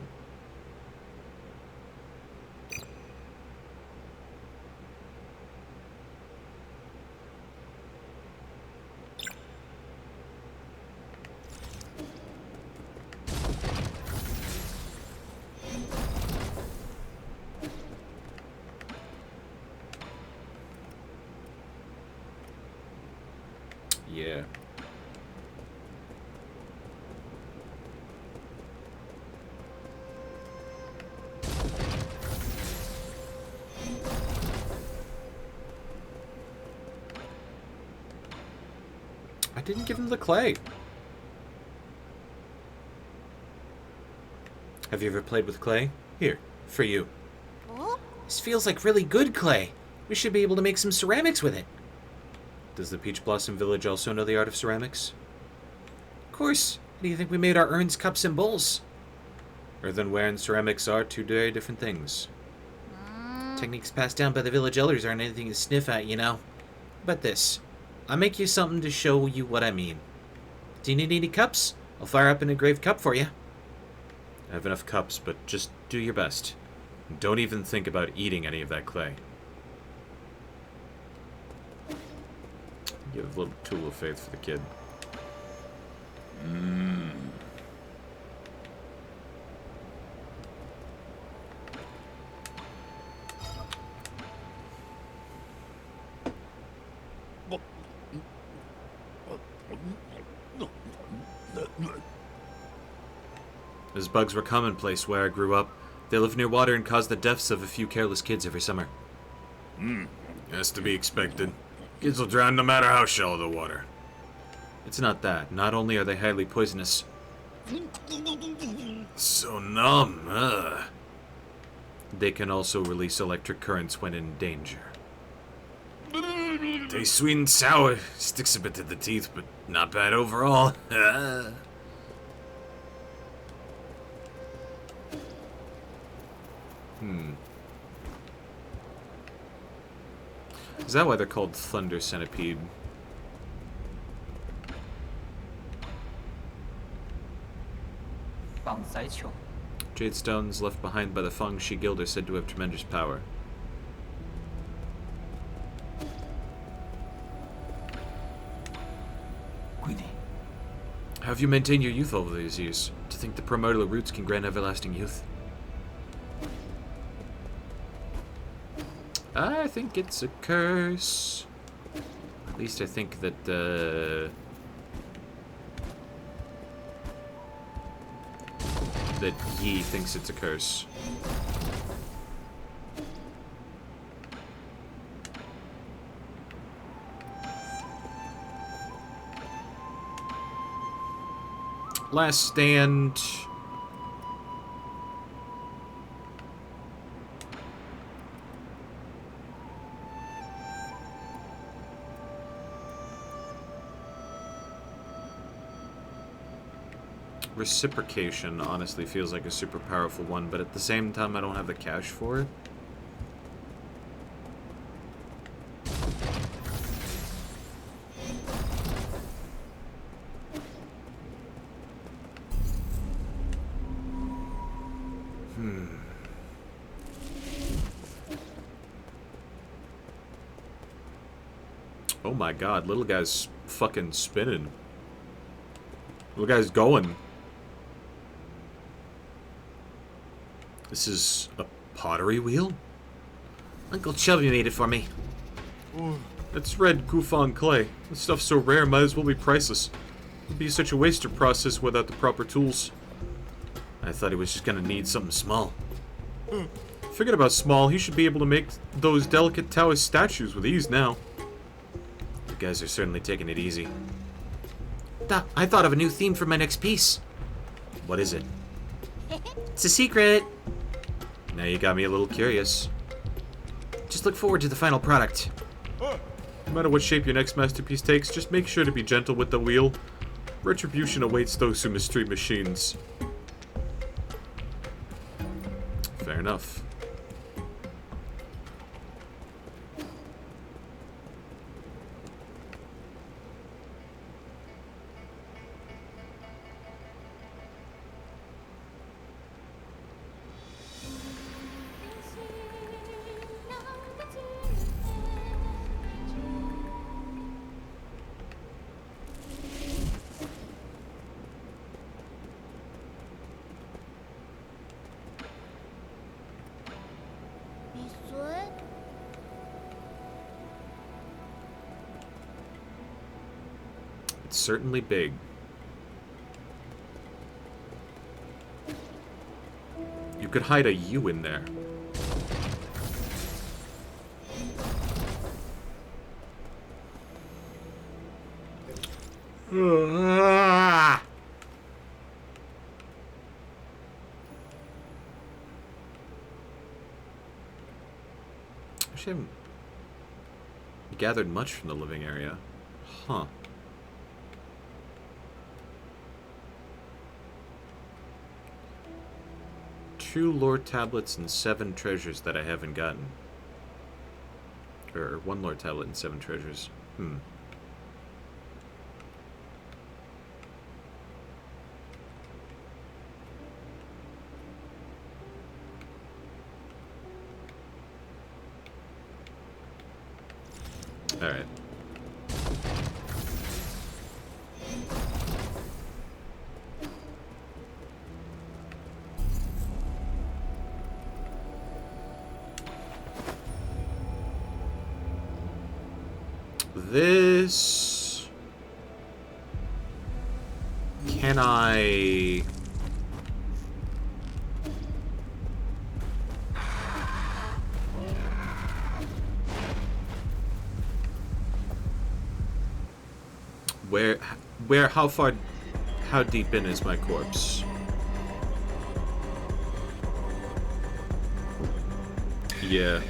didn't give him the clay. Have you ever played with clay? Here, for you. This feels like really good clay. We should be able to make some ceramics with it. Does the Peach Blossom Village also know the art of ceramics? Of course. How do you think we made our urns, cups, and bowls? Earthenware and ceramics are two very different things. Techniques passed down by the village elders aren't anything to sniff at, you know. But this. I'll make you something to show you what I mean. Do you need any cups? I'll fire up an engraved cup for you. I have enough cups, but just do your best. Don't even think about eating any of that clay. Give a little tool of faith for the kid. As bugs were commonplace where I grew up, they live near water and cause the deaths of a few careless kids every summer. Has to be expected. Kids will drown no matter how shallow the water. It's not that. Not only are they highly poisonous. So numb, they can also release electric currents when in danger. Tastes sweet and sour. Sticks a bit to the teeth, but not bad overall. Is that why they're called Thunder Centipede? Jade stones left behind by the Fangshi Guild are said to have tremendous power. How have you maintained your youth over these years? To think the primordial roots can grant everlasting youth? I think it's a curse. At least I think that, that Yi thinks it's a curse. Last stand. Reciprocation honestly feels like a super powerful one, but at the same time I don't have the cash for it. Oh my god, little guy's fucking spinning. Little guy's going. This is a pottery wheel? Uncle Chubby made it for me. It's red Gufang clay. This stuff's so rare, might as well be priceless. It'd be such a waste to process without the proper tools. I thought he was just gonna need something small. Forget about small, he should be able to make those delicate Taoist statues with ease now. You guys are certainly taking it easy. I thought of a new theme for my next piece. What is it? It's a secret. Now you got me a little curious. Just look forward to the final product. No matter what shape your next masterpiece takes, just make sure to be gentle with the wheel. Retribution awaits those who mistreat machines. Fair enough. It's certainly big. You could hide a U in there. Actually, I haven't gathered much from the living area. Huh. Two lore tablets and 7 treasures that I haven't gotten. Or 1 lore tablet and 7 treasures. Hmm. Alright. This... Can I... How deep in is my corpse? Yeah.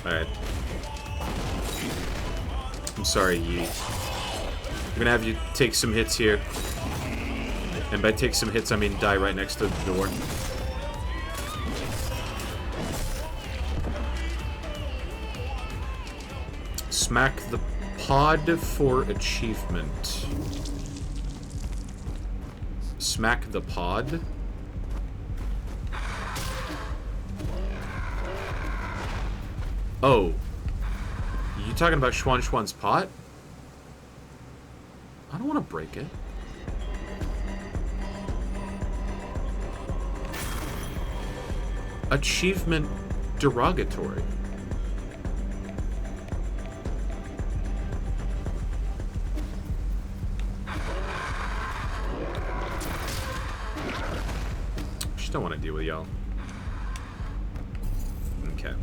Alright. I'm sorry, Yi. I'm gonna have you take some hits here. And by take some hits, I mean die right next to the door. Smack the pod for achievement. Smack the pod? Oh. You talking about Schwan Schwan's pot? I don't want to break it. Achievement derogatory. Just don't want to deal with y'all. Okay.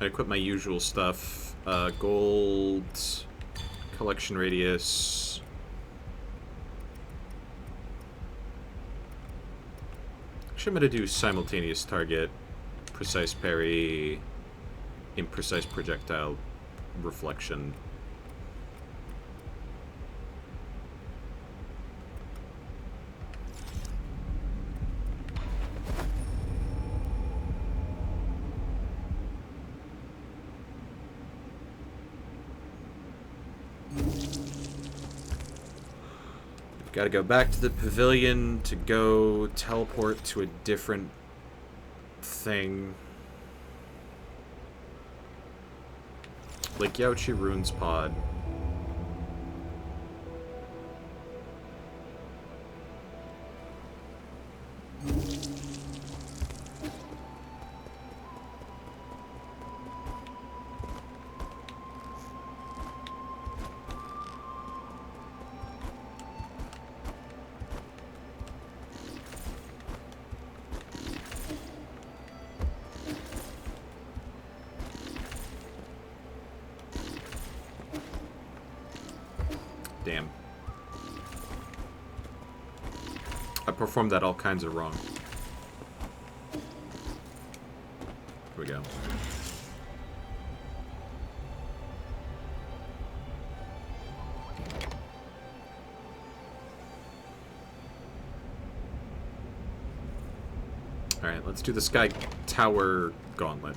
I equip my usual stuff. Gold, collection radius. Actually, I'm going to do simultaneous target, precise parry, imprecise projectile reflection. Got to go back to the pavilion to go teleport to a different thing. Like Yaochi Rune's pod. Damn. I performed that all kinds of wrong. Here we go. Alright, let's do the Sky Tower Gauntlet.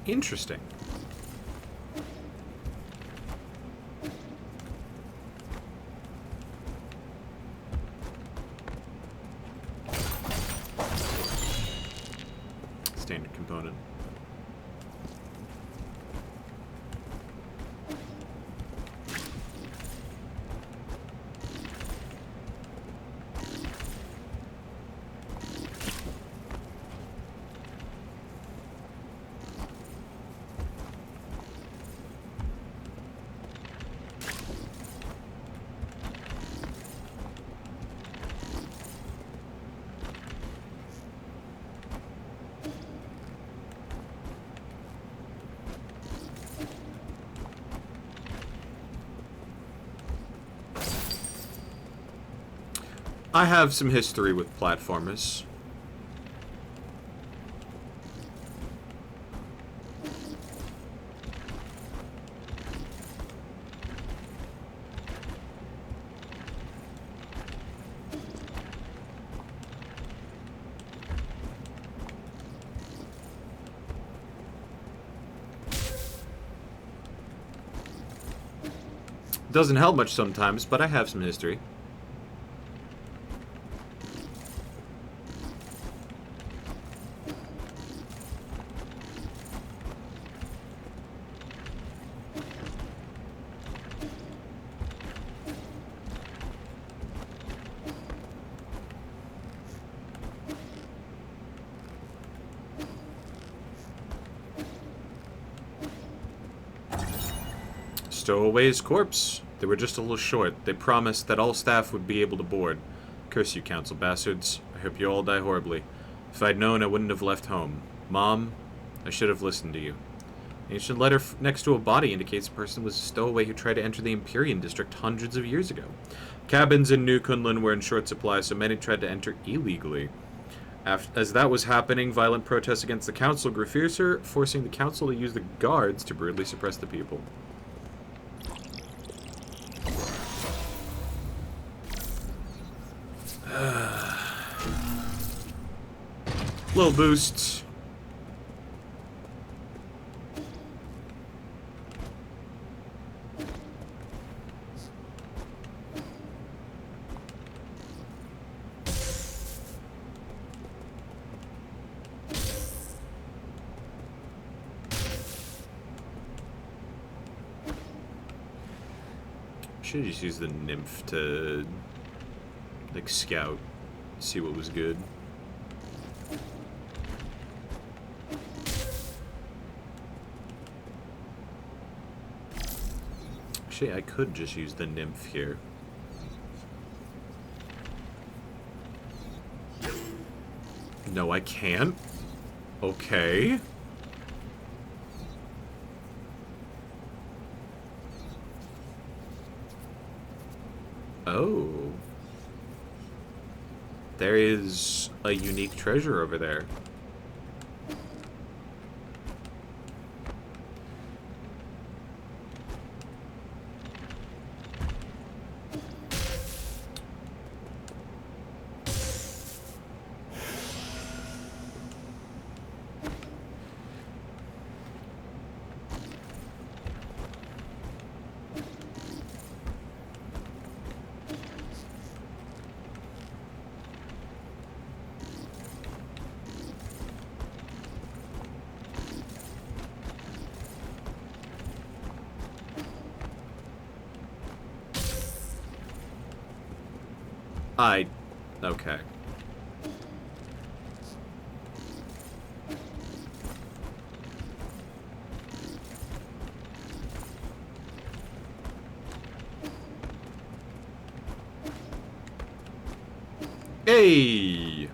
Interesting. Standard component. I have some history with platformers. Doesn't help much sometimes, but I have some history. Stowaway's corpse. They were just a little short. They promised that all staff would be able to board. Curse you, council bastards. I hope you all die horribly. If I'd known, I wouldn't have left home. Mom, I should have listened to you. An ancient letter next to a body indicates the person was a stowaway who tried to enter the Empyrean district hundreds of years ago. Cabins in New Kunlun were in short supply, so many tried to enter illegally. As that was happening, violent protests against the council grew fiercer, forcing the council to use the guards to brutally suppress the people. Little boost. Should just use the nymph to like scout, see what was good. Actually, I could just use the nymph here. No, I can't. Okay. Oh. There is a unique treasure over there. Okay. Hey!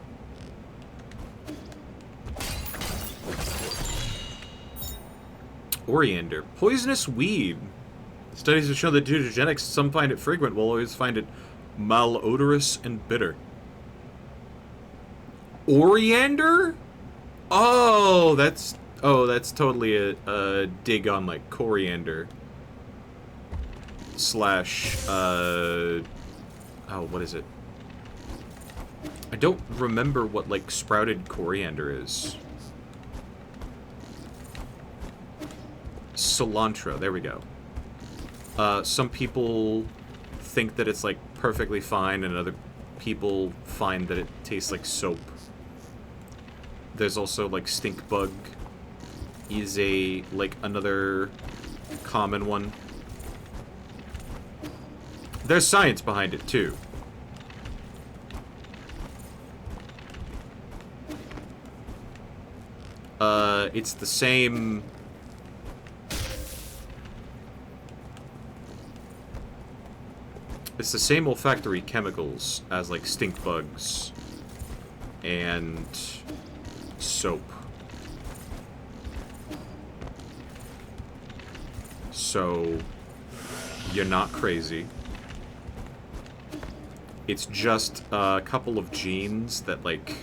Oriander. Poisonous weed. Studies have shown that due to genetics, some find it fragrant, while others find it malodorous and bitter. Oriander? Oh, that's totally a dig on like coriander. Slash oh, what is it? I don't remember what like sprouted coriander is. cilantro. There we go. Some people think that it's like perfectly fine, and other people find that it tastes like soap. There's also like stink bug is another common one. There's science behind it too. It's the same. It's the same olfactory chemicals as like stink bugs and soap. So you're not crazy. It's just a couple of genes that like.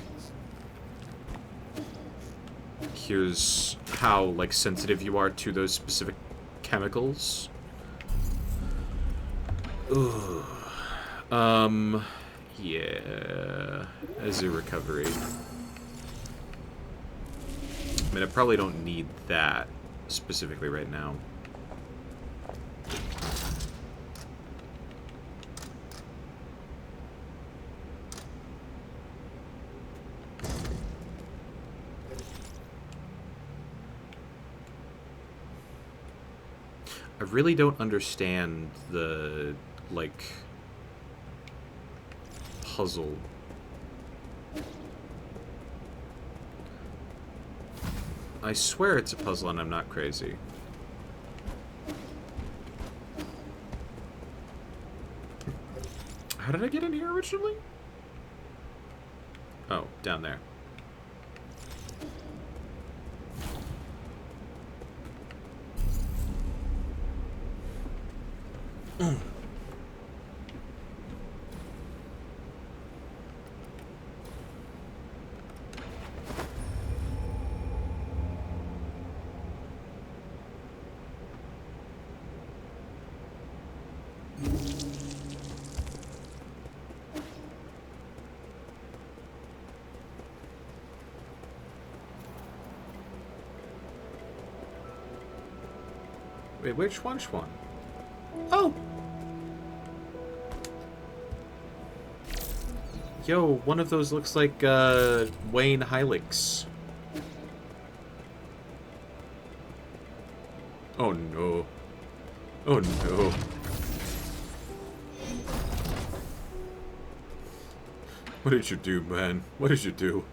Here's how like sensitive you are to those specific chemicals. Ooh. Yeah. As a recovery. I mean, I probably don't need that specifically right now. I really don't understand the, like, puzzle. I swear it's a puzzle and I'm not crazy. How did I get in here originally? Oh, down there. Wait, which one? Oh! Yo, one of those looks like, Wayne Hylix. Oh no. Oh no. What did you do, man? What did you do?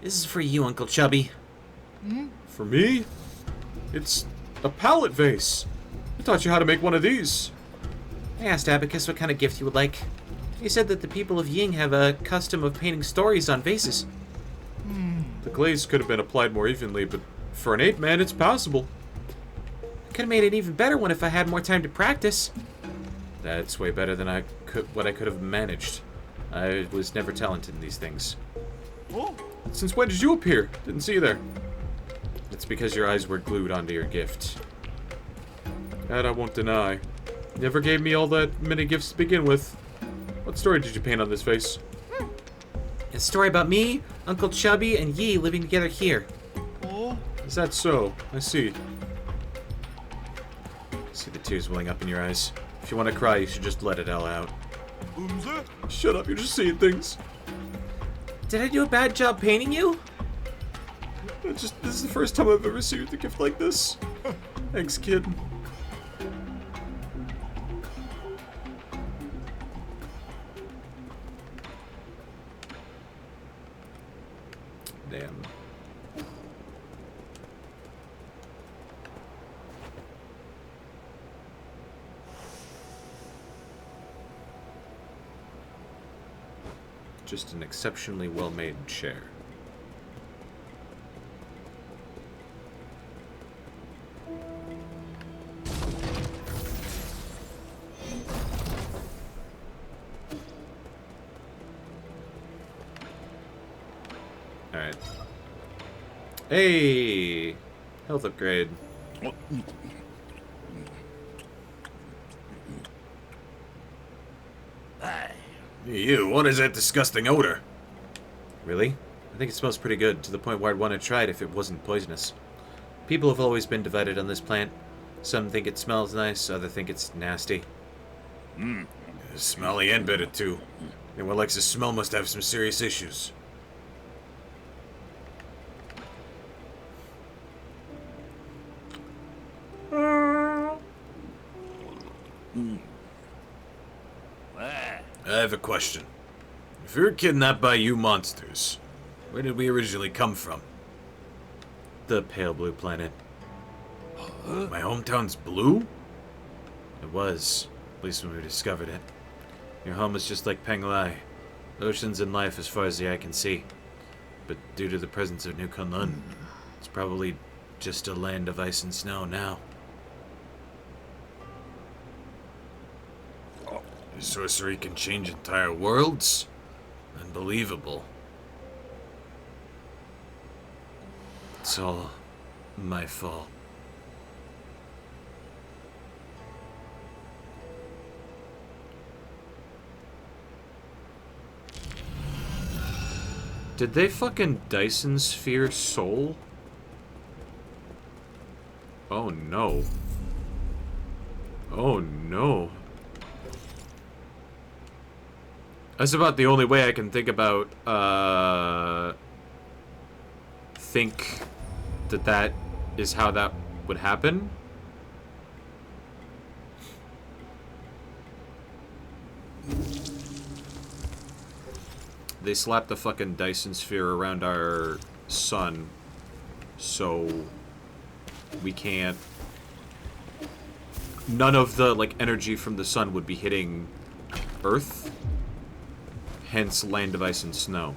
This is for you, Uncle Chubby. For me? It's a palette vase. I taught you how to make one of these. I asked Abacus what kind of gift he would like. He said that the people of Ying have a custom of painting stories on vases. The glaze could have been applied more evenly, but for an 8-man, it's passable. I could have made an even better one if I had more time to practice. That's way better than what I could have managed. I was never talented in these things. Since when did you appear? Didn't see you there. It's because your eyes were glued onto your gift. That I won't deny. You never gave me all that many gifts to begin with. What story did you paint on this face? A story about me, Uncle Chubby, and Yi living together here. Is that so? I see. See the tears welling up in your eyes. If you want to cry, you should just let it all out. Shut up, you're just seeing things. Did I do a bad job painting you? This is the first time I've ever received a gift like this. Thanks, kid. Damn. Just an exceptionally well-made chair. Alright. Hey! Health upgrade. You, what is that disgusting odor? Really? I think it smells pretty good, to the point where I'd want to try it if it wasn't poisonous. People have always been divided on this plant. Some think it smells nice, others think it's nasty. It's smelly and bitter, too. Anyone likes the smell must have some serious issues. I have a question. If we were kidnapped by you monsters, where did we originally come from? The pale blue planet. My hometown's blue? It was, at least when we discovered it. Your home is just like Penglai. Oceans and life as far as the eye can see. But due to the presence of New Kunlun, it's probably just a land of ice and snow now. Sorcery can change entire worlds? Unbelievable. It's all my fault. Did they fucking Dyson Sphere Soul? Oh no. Oh no. That's about the only way I can think about, think that is how that would happen. They slapped the fucking Dyson Sphere around our sun, so we can't... None of the, like, energy from the sun would be hitting Earth. Hence, land of ice and snow.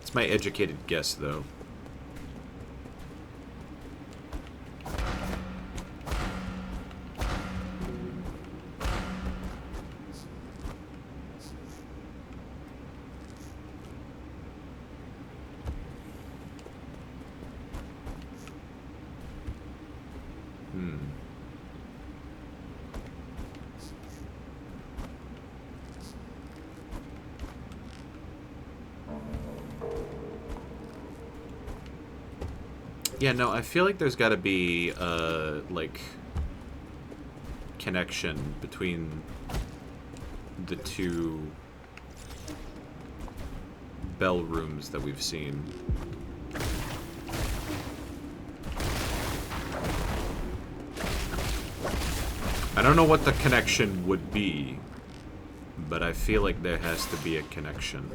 It's my educated guess, though. Yeah, no, I feel like there's gotta be, like, connection between the two bell rooms that we've seen. I don't know what the connection would be, but I feel like there has to be a connection.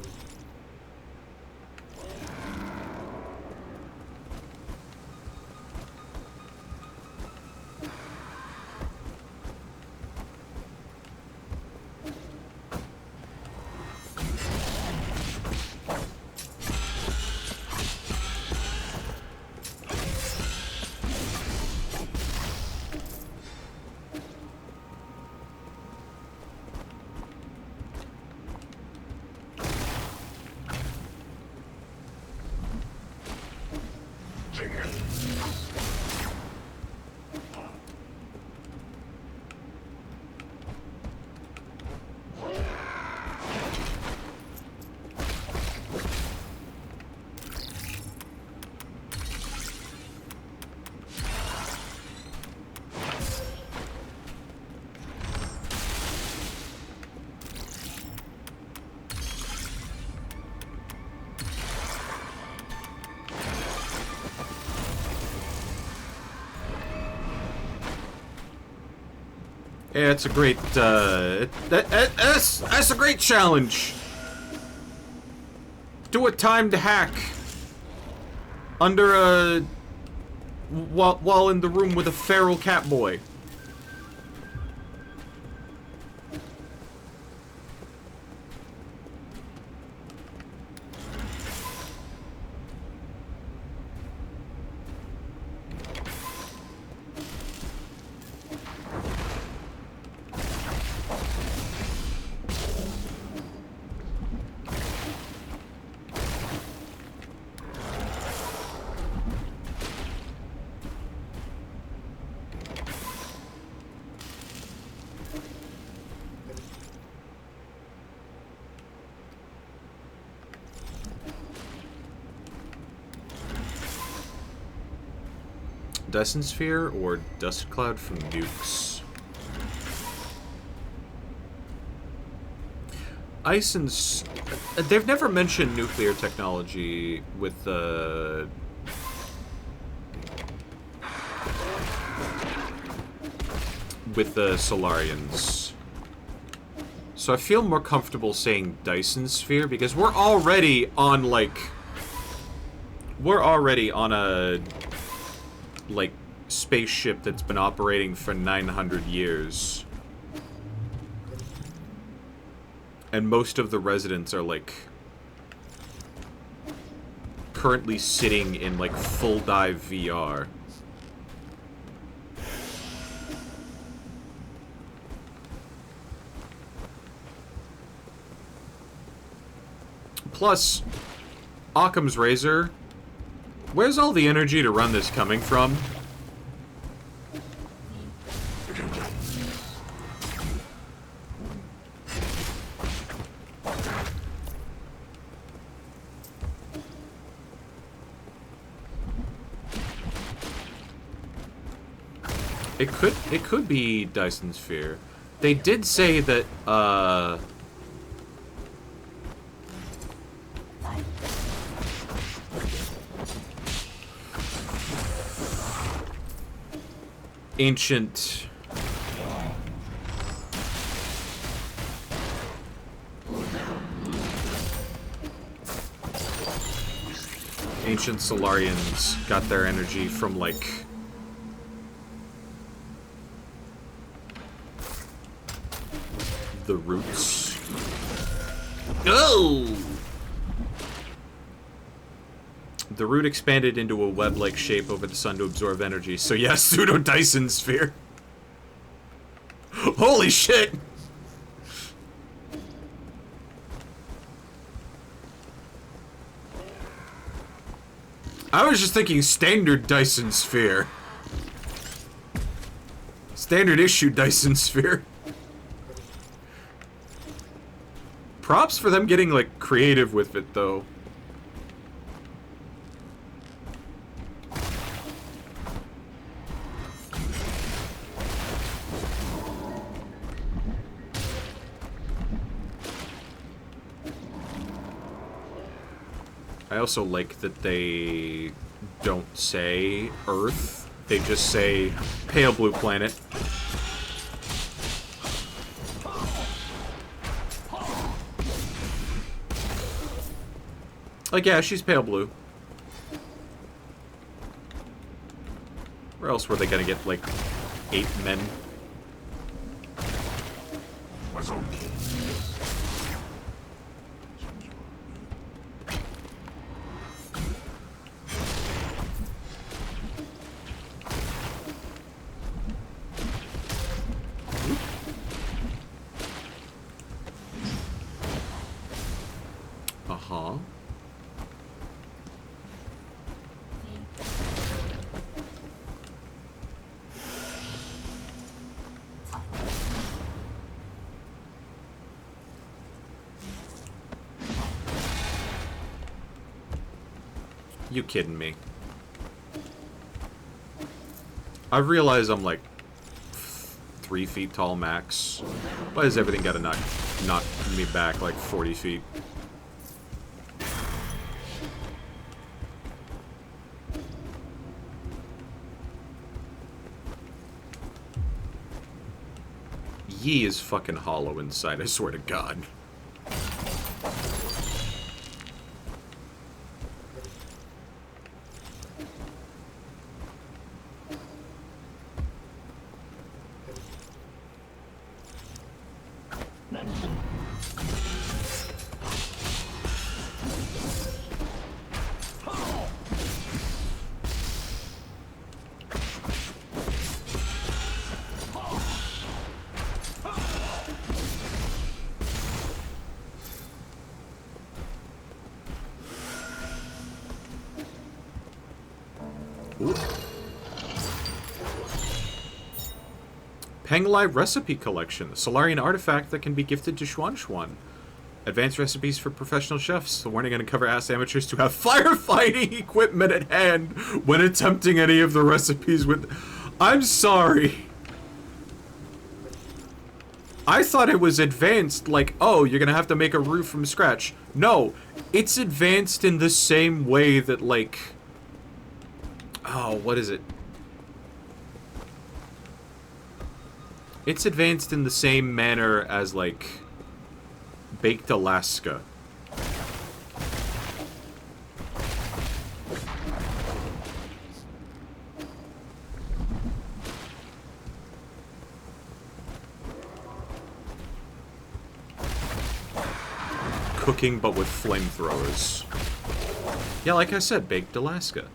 Yeah, it's a great, that's a great challenge. Do a timed hack. Under a... While in the room with a feral cat boy. Dyson Sphere or Dust Cloud from nukes? Ice and... They've never mentioned nuclear technology with the... Solarians. So I feel more comfortable saying Dyson Sphere because we're already on, like... We're already on a... like, spaceship that's been operating for 900 years. And most of the residents are, like, currently sitting in, like, full dive VR. Plus, Occam's Razor, where's all the energy to run this coming from? It could be Dyson Sphere. They did say that, ancient Solarians got their energy from, like, the roots. No! The root expanded into a web-like shape over the sun to absorb energy. So yeah, pseudo-Dyson Sphere. Holy shit! I was just thinking standard Dyson Sphere. Standard issue Dyson Sphere. Props for them getting, like, creative with it, though. I also like that they don't say Earth. They just say pale blue planet. Like, yeah, she's pale blue. Where else were they gonna get, like, 8 men? Uh-huh. You kidding me? I realize I'm like 3 feet tall max. Why does everything gotta knock me back like 40 feet? Yi is fucking hollow inside, I swear to God. Penglai Recipe Collection, a Solarian artifact that can be gifted to Xuan Xuan. Advanced recipes for professional chefs. The warning uncover asks amateurs to have firefighting equipment at hand when attempting any of the recipes with... I'm sorry. I thought it was advanced, like, oh, you're gonna have to make a roof from scratch. No, it's advanced in the same way that, like... Oh, what is it? It's advanced in the same manner as, like, Baked Alaska. Cooking, but with flamethrowers. Yeah, like I said, Baked Alaska.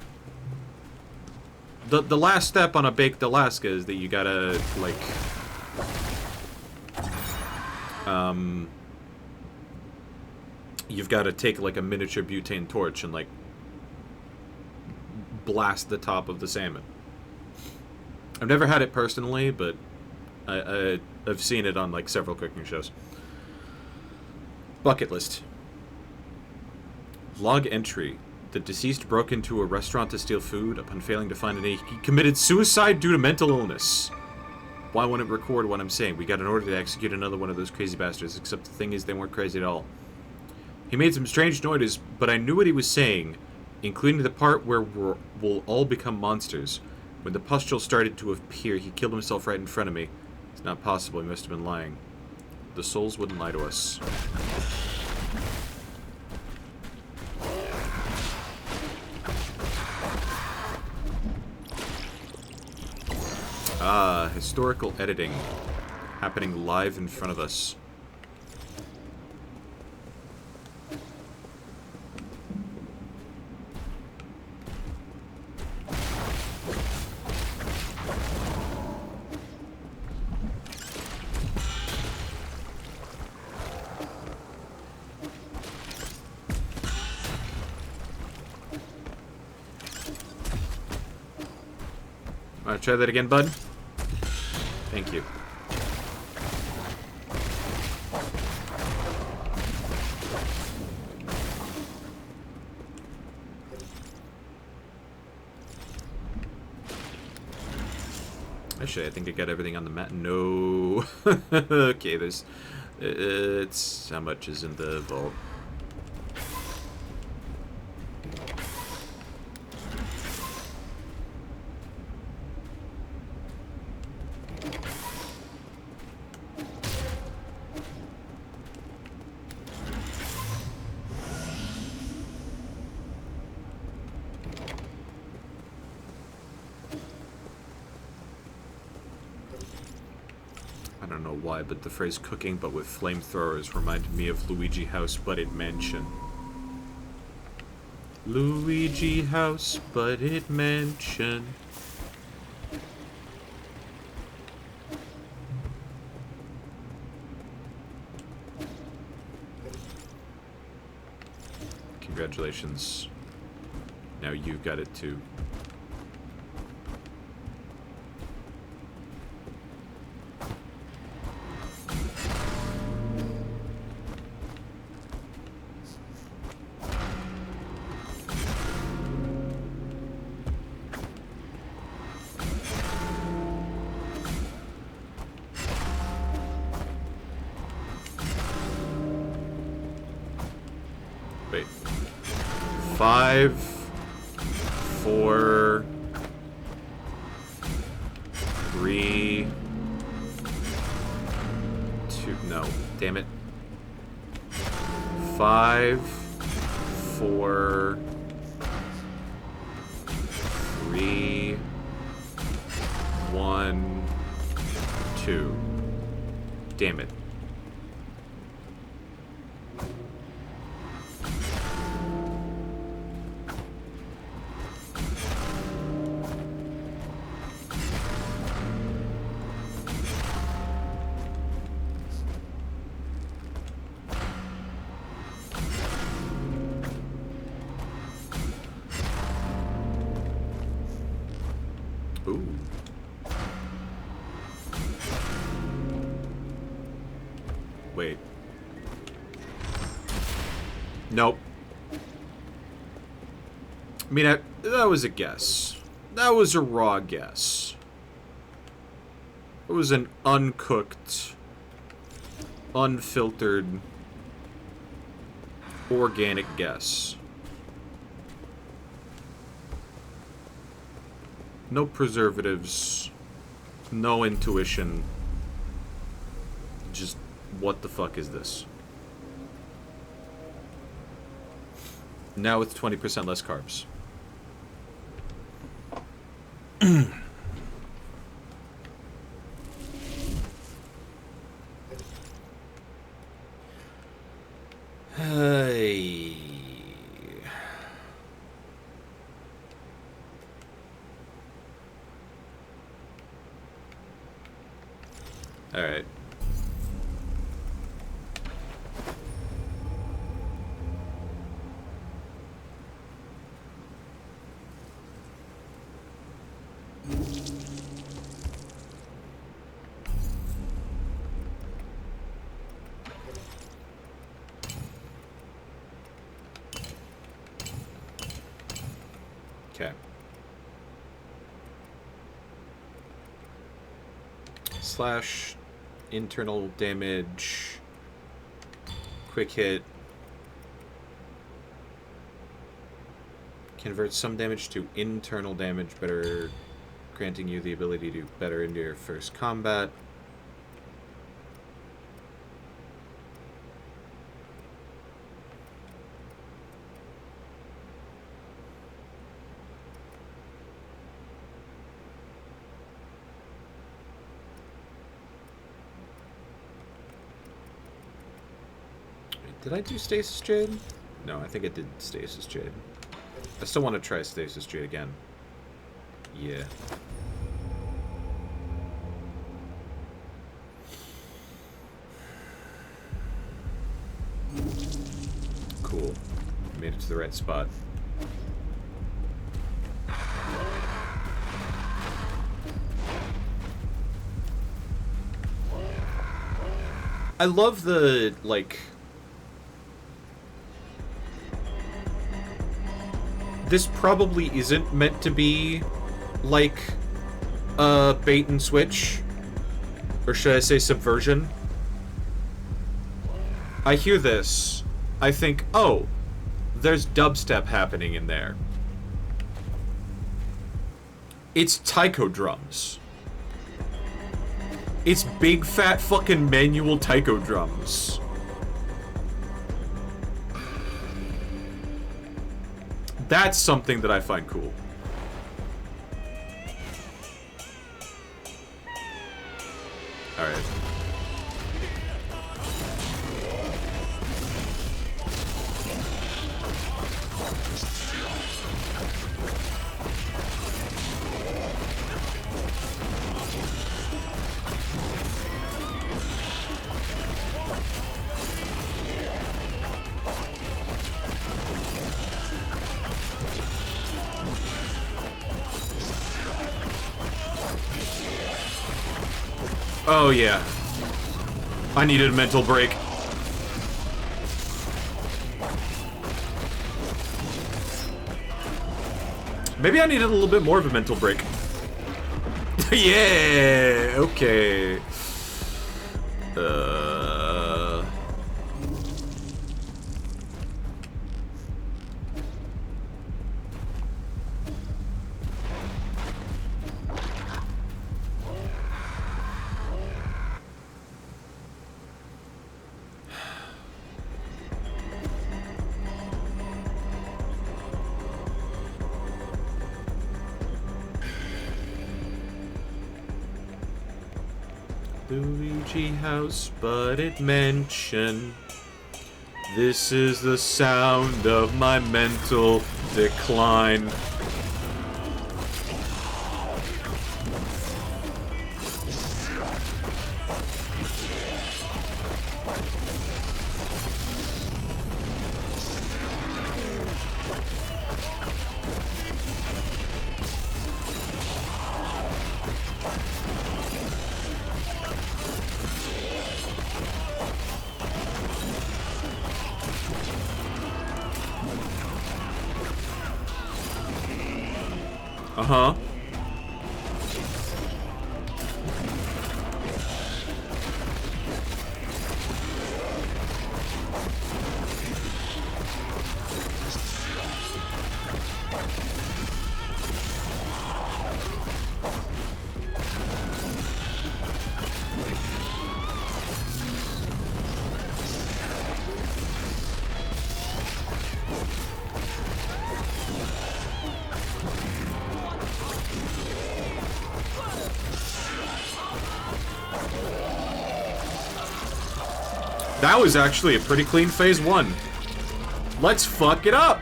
The last step on a Baked Alaska is that you gotta, like... You've gotta take, like, a miniature butane torch and, like, blast the top of the salmon. I've never had it personally, but I've seen it on, like, several cooking shows. Bucket list. Log entry. The deceased broke into a restaurant to steal food. Upon failing to find any, he committed suicide due to mental illness. Why wouldn't it record what I'm saying? We got an order to execute another one of those crazy bastards, except the thing is they weren't crazy at all. He made some strange noises, but I knew what he was saying, including the part where we'll all become monsters. When the pustule started to appear, he killed himself right in front of me. It's not possible, he must have been lying. The souls wouldn't lie to us. Ah, historical editing. Happening live in front of us. Wanna try that again, bud? Thank you. Actually, I think I got everything on the map. No. Okay, there's... it's... how much is in the vault? I don't know why, but the phrase cooking but with flamethrowers reminded me of Luigi House but it Mansion. Luigi House but it Mansion. Congratulations. Now you got it too. Wait. 5, 4, 3, 2. No, damn it. 5, 4, 3, 1, 2. Damn it. Ooh. Wait. Nope. I mean, that was a guess. That was a raw guess. It was an uncooked, unfiltered, organic guess. No preservatives. No intuition. Just, what the fuck is this? Now with 20% less carbs. Hey. All right. Okay. Slash internal damage, quick hit, converts some damage to internal damage, better granting you the ability to better into your first combat. Did I do Stasis Jade? No, I think I did Stasis Jade. I still want to try Stasis Jade again. Yeah. Cool. Made it to the right spot. I love the, like... This probably isn't meant to be, like, a bait and switch. Or should I say subversion? I hear this. I think, oh, there's dubstep happening in there. It's taiko drums. It's big fat fucking manual taiko drums. That's something that I find cool. Alright. Oh yeah. I needed a mental break. Maybe I needed a little bit more of a mental break. Yeah, okay. Luigi House, but it mentioned this is the sound of my mental decline. Uh-huh. That was actually a pretty clean phase 1. Let's fuck it up!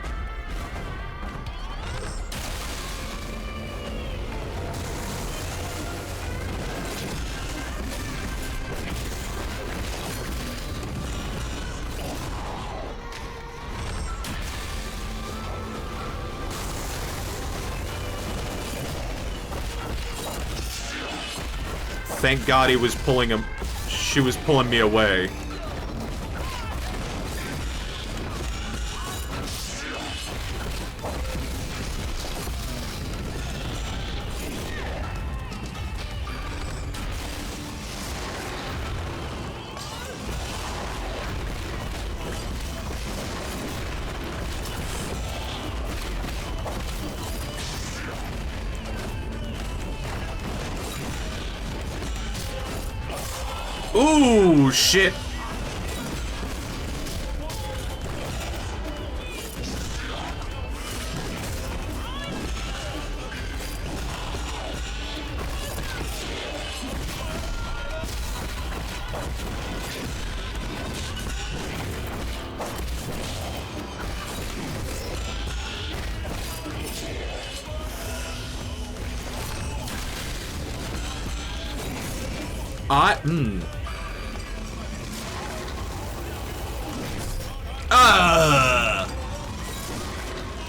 Thank God he was pulling him. She was pulling me away. Ooh, shit.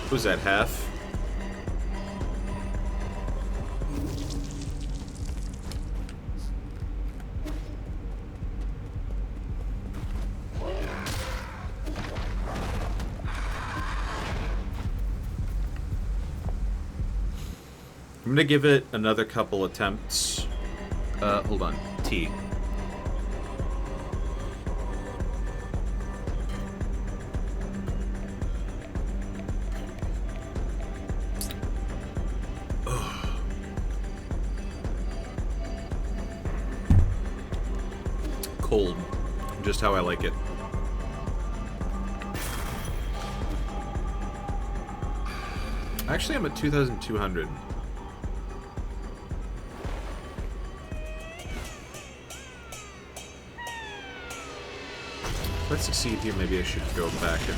Was that half? I'm gonna give it another couple attempts. Hold on. T. Cold. Just how I like it. Actually, I'm at 2,200. If I succeed here, maybe I should go back and...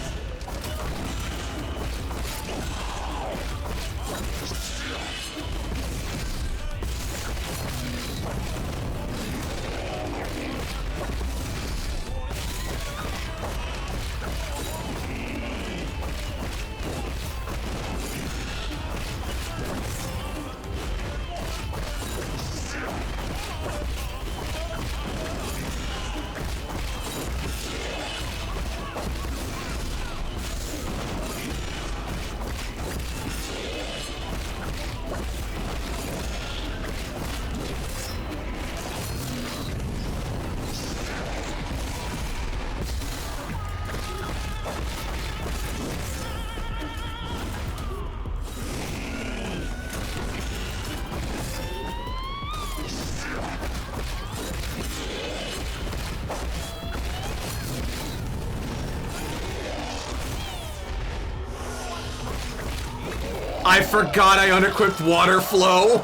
I forgot I unequipped water flow.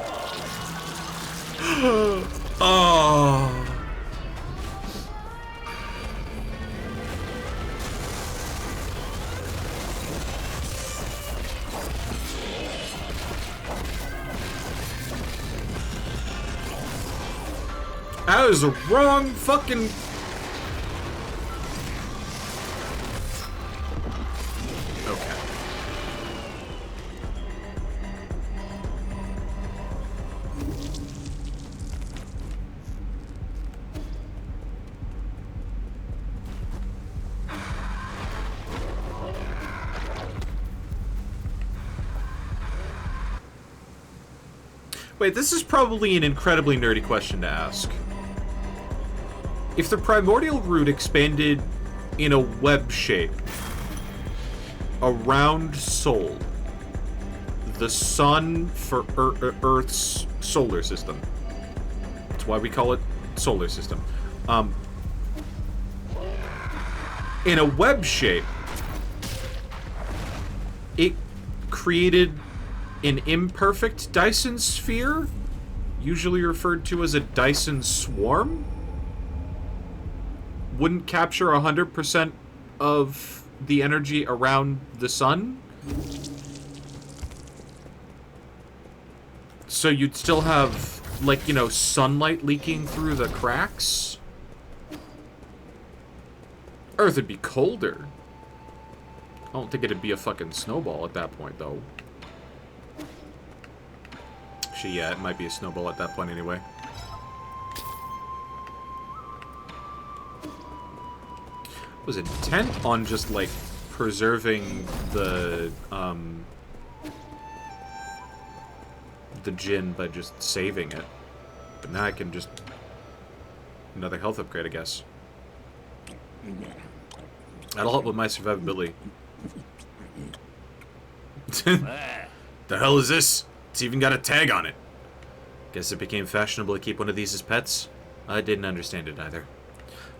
Oh. That was the wrong fucking... Okay. Wait, this is probably an incredibly nerdy question to ask. If the primordial root expanded in a web shape around Sol, the sun for Earth's solar system. That's why we call it solar system. In a web shape, it created an imperfect Dyson sphere, usually referred to as a Dyson swarm. Wouldn't capture 100% of the energy around the sun. So you'd still have, like, you know, sunlight leaking through the cracks. Earth would be colder. I don't think it'd be a fucking snowball at that point, though. Actually, yeah, it might be a snowball at that point anyway. Was intent on just, like, preserving the Jinn by just saving it. But now I can just... Another health upgrade, I guess. That'll help with my survivability. The hell is this? It's even got a tag on it. Guess it became fashionable to keep one of these as pets? I didn't understand it either.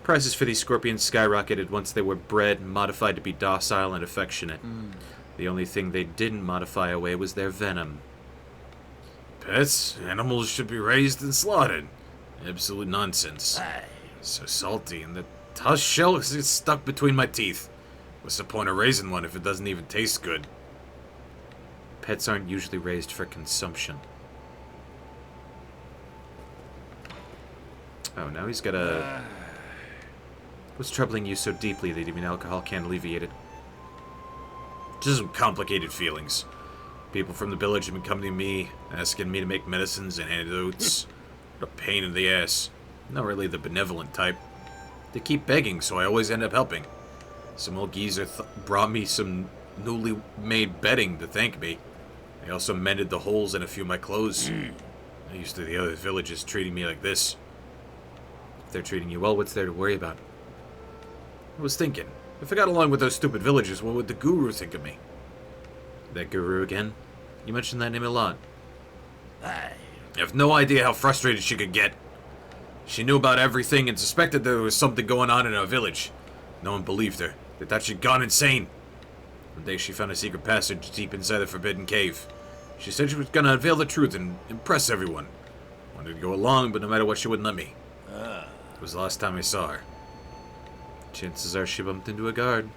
Prices for these scorpions skyrocketed once they were bred and modified to be docile and affectionate. The only thing they didn't modify away was their venom. Pets? Animals should be raised and slaughtered. Absolute nonsense. So salty, and the tough shell is stuck between my teeth. What's the point of raising one if it doesn't even taste good? Pets aren't usually raised for consumption. Oh, now he's got a... What's troubling you so deeply that even alcohol can't alleviate it? Just some complicated feelings. People from the village have been coming to me, asking me to make medicines and antidotes. What a pain in the ass. Not really the benevolent type. They keep begging, so I always end up helping. Some old geezer brought me some newly made bedding to thank me. They also mended the holes in a few of my clothes. I'm used to the other villages treating me like this. If they're treating you well, what's there to worry about? I was thinking, if I got along with those stupid villagers, what would the guru think of me? That guru again? You mentioned that name a lot. I have no idea how frustrated she could get. She knew about everything and suspected there was something going on in our village. No one believed her. They thought she'd gone insane. One day she found a secret passage deep inside the Forbidden Cave. She said she was gonna unveil the truth and impress everyone. Wanted to go along, but no matter what, she wouldn't let me. It was the last time I saw her. Chances are she bumped into a guard.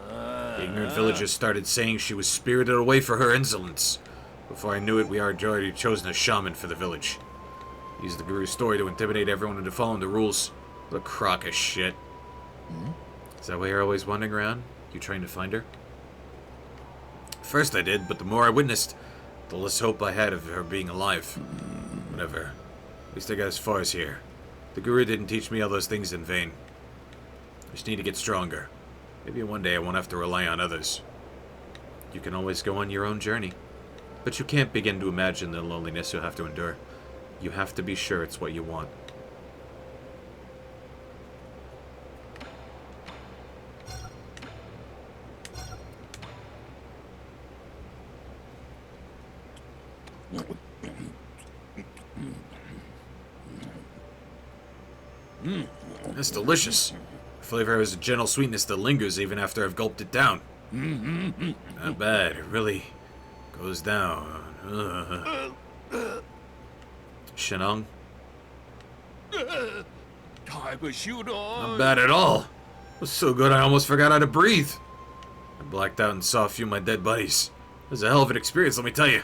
The ignorant villagers started saying she was spirited away for her insolence. Before I knew it, we had already chosen a shaman for the village. Used the guru's story to intimidate everyone into following the rules. What a crock of shit. Is that why you're always wandering around? You trying to find her? First I did, but the more I witnessed, the less hope I had of her being alive. Whatever. At least I got as far as here. The guru didn't teach me all those things in vain. I just need to get stronger. Maybe one day I won't have to rely on others. You can always go on your own journey. But you can't begin to imagine the loneliness you'll have to endure. You have to be sure it's what you want. That's delicious. The flavor has a gentle sweetness that lingers even after I've gulped it down. Not bad. It really goes down. Shenong? Not bad at all. It was so good I almost forgot how to breathe. I blacked out and saw a few of my dead buddies. It was a hell of an experience, let me tell you.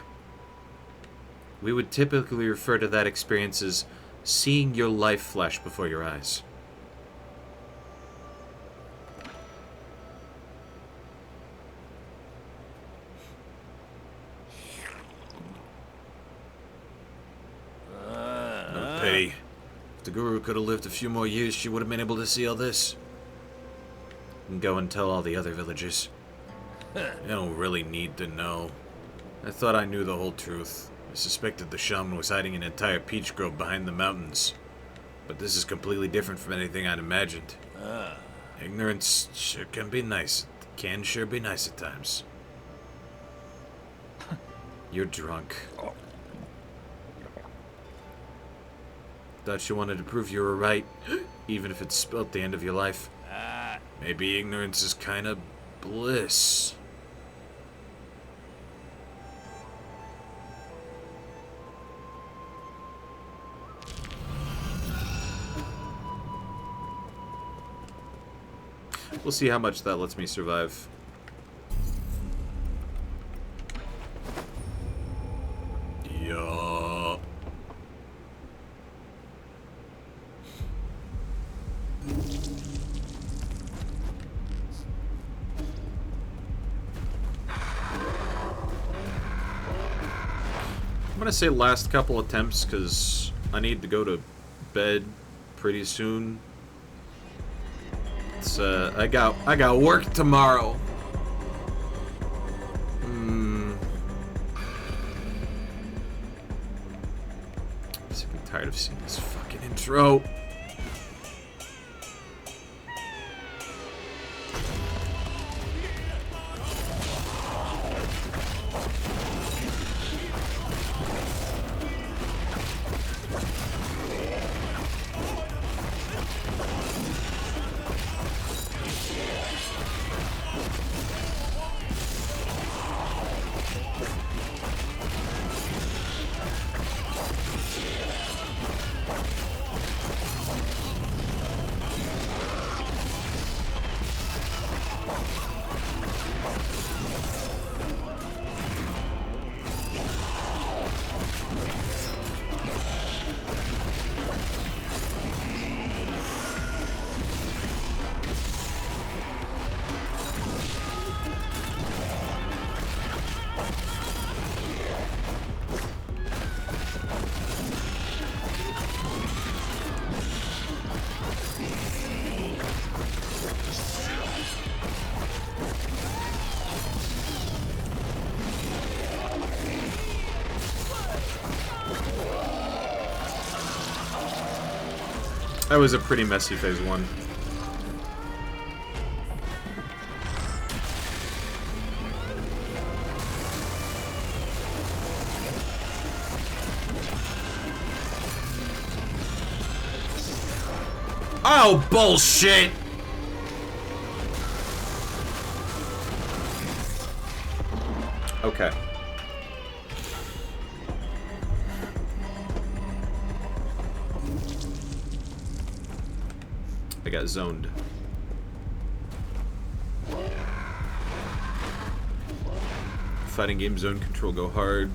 We would typically refer to that experience as seeing your life flash before your eyes. Pity. If the guru could have lived a few more years, she would have been able to see all this. And go and tell all the other villagers. You don't really need to know. I thought I knew the whole truth. I suspected the shaman was hiding an entire peach grove behind the mountains. But this is completely different from anything I'd imagined. Ignorance sure can be nice. Can sure be nice at times. You're drunk. Thought you wanted to prove you were right, even if it spelled the end of your life. Maybe ignorance is kind of bliss. We'll see how much that lets me survive. Yeah. I'm gonna say last couple attempts because I need to go to bed pretty soon. It's I got work tomorrow. I'm sick and tired of seeing this fucking intro. That was a pretty messy phase 1. Oh, bullshit! Okay. I got zoned. Fighting game zone control go hard.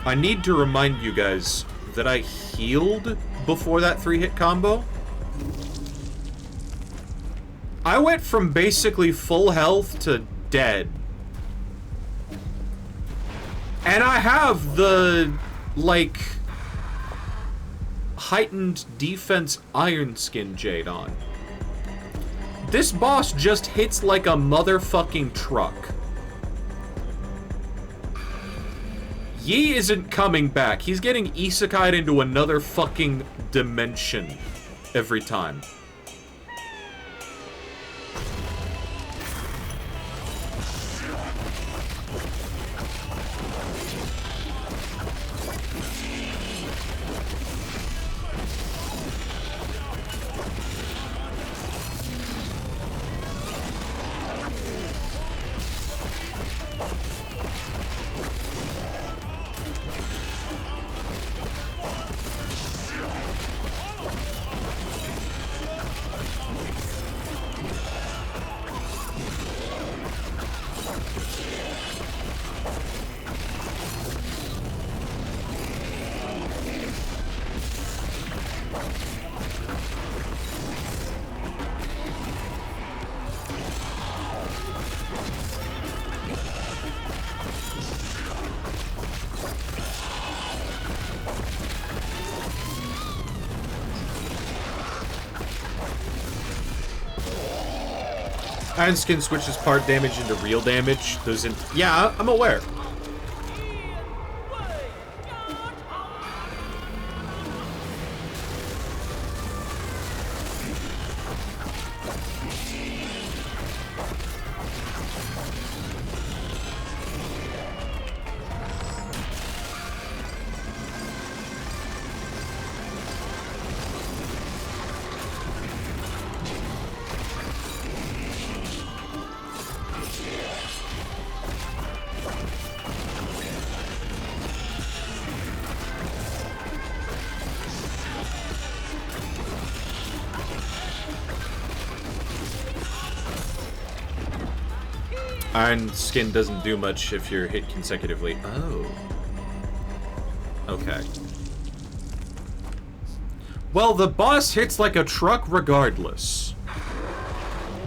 I need to remind you guys that I healed before that 3-hit combo. I went from basically full health to dead. And I have the, like, heightened defense Iron Skin Jade on. This boss just hits like a motherfucking truck. Yi isn't coming back. He's getting isekai'd into another fucking dimension every time. Iron Skin switches part damage into real damage. Yeah, I'm aware. Iron Skin doesn't do much if you're hit consecutively. Oh. Okay. Well, the boss hits like a truck regardless.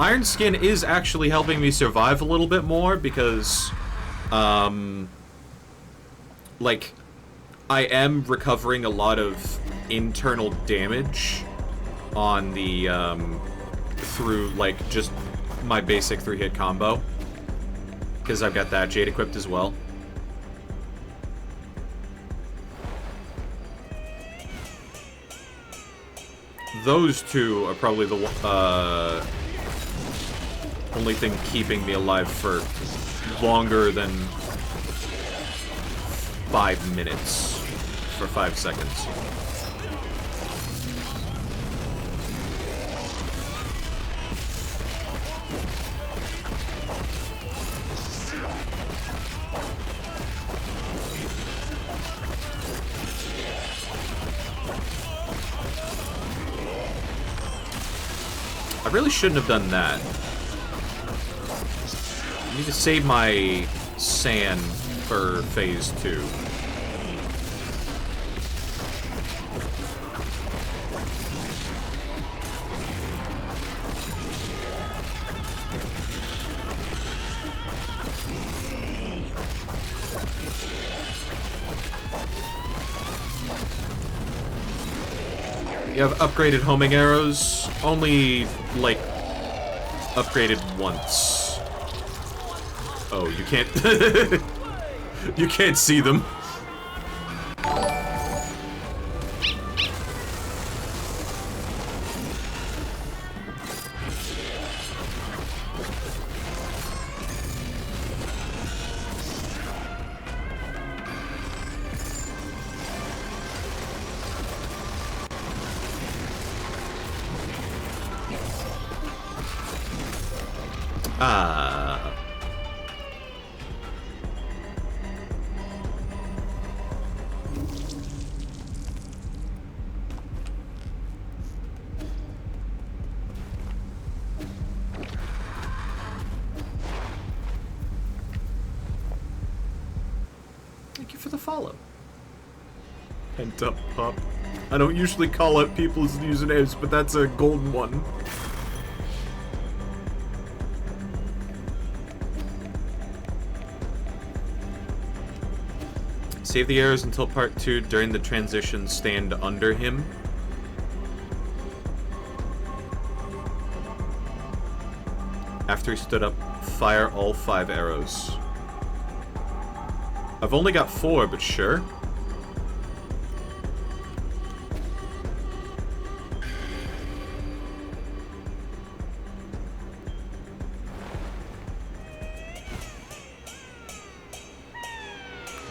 Iron Skin is actually helping me survive a little bit more because, like, I am recovering a lot of internal damage on the, through, like, just my basic 3-hit combo. Because I've got that Jade equipped as well. Those two are probably the only thing keeping me alive for longer than 5 minutes. For 5 seconds. I really shouldn't have done that. I need to save my sand for phase 2. You have upgraded homing arrows, only, like, upgraded once. Oh, you can't... you can't see them. Ah. Thank you for the follow. Pent up pup. I don't usually call out people's usernames, but that's a golden one. Save the arrows until part 2. During the transition, stand under him. After he stood up, fire all 5 arrows. I've only got 4, but sure.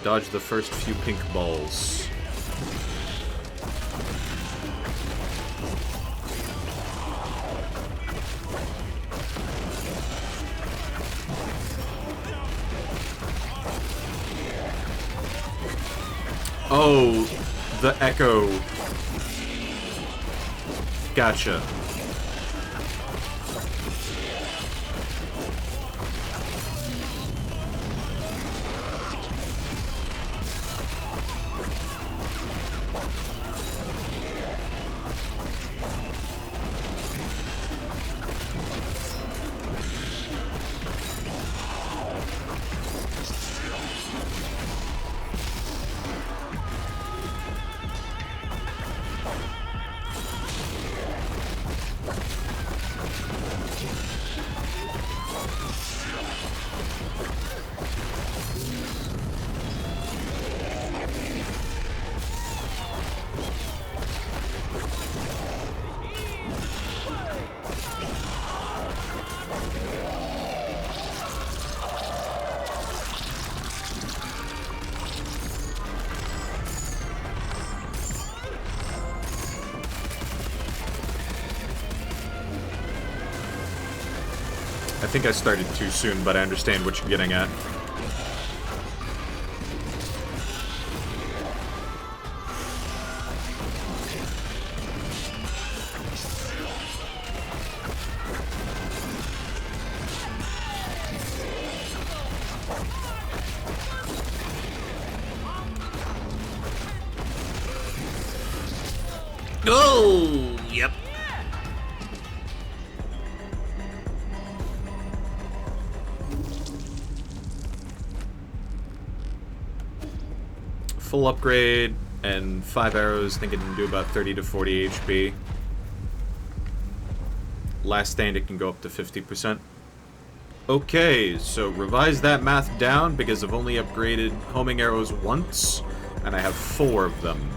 Dodge the first few pink balls. Oh, the echo. Gotcha. I think I started too soon, but I understand what you're getting at. Oh, yep. Full upgrade and 5 arrows. Think it can do about 30 to 40 HP. Last stand, it can go up to 50%. Okay, so revise that math down because I've only upgraded homing arrows once, and I have 4 of them.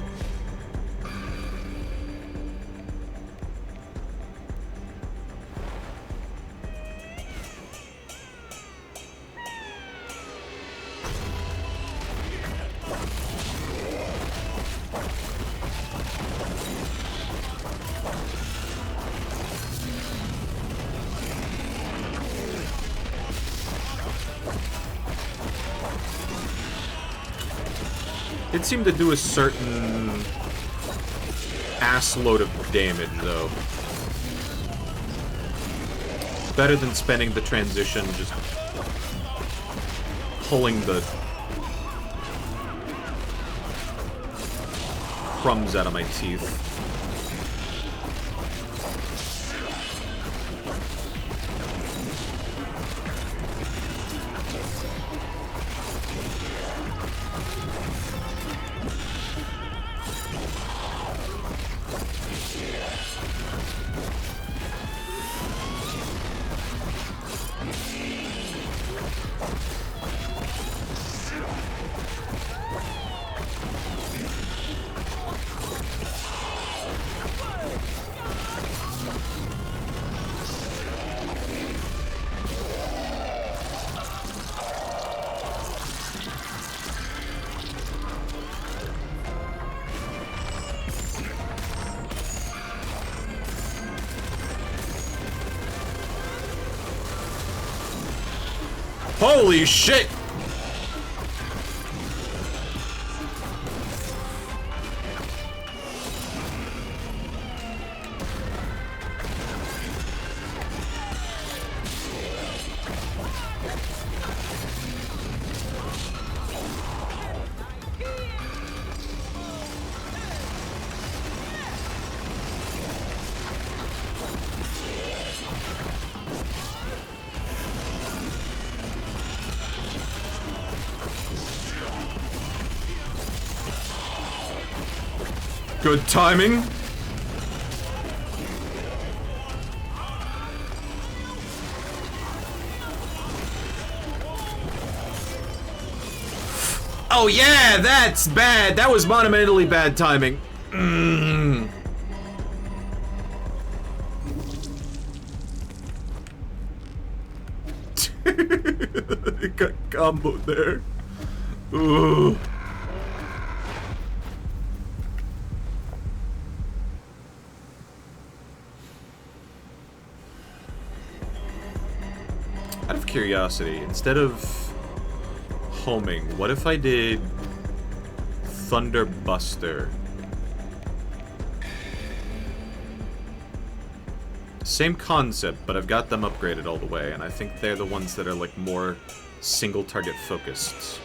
It seemed to do a certain assload of damage, though. Better than spending the transition just pulling the crumbs out of my teeth. Holy shit! Good timing. Oh yeah, that's bad. That was monumentally bad timing. Got comboed there. Ooh. Out of curiosity, instead of homing, what if I did Thunderbuster? Same concept, but I've got them upgraded all the way, and I think they're the ones that are like more single target focused.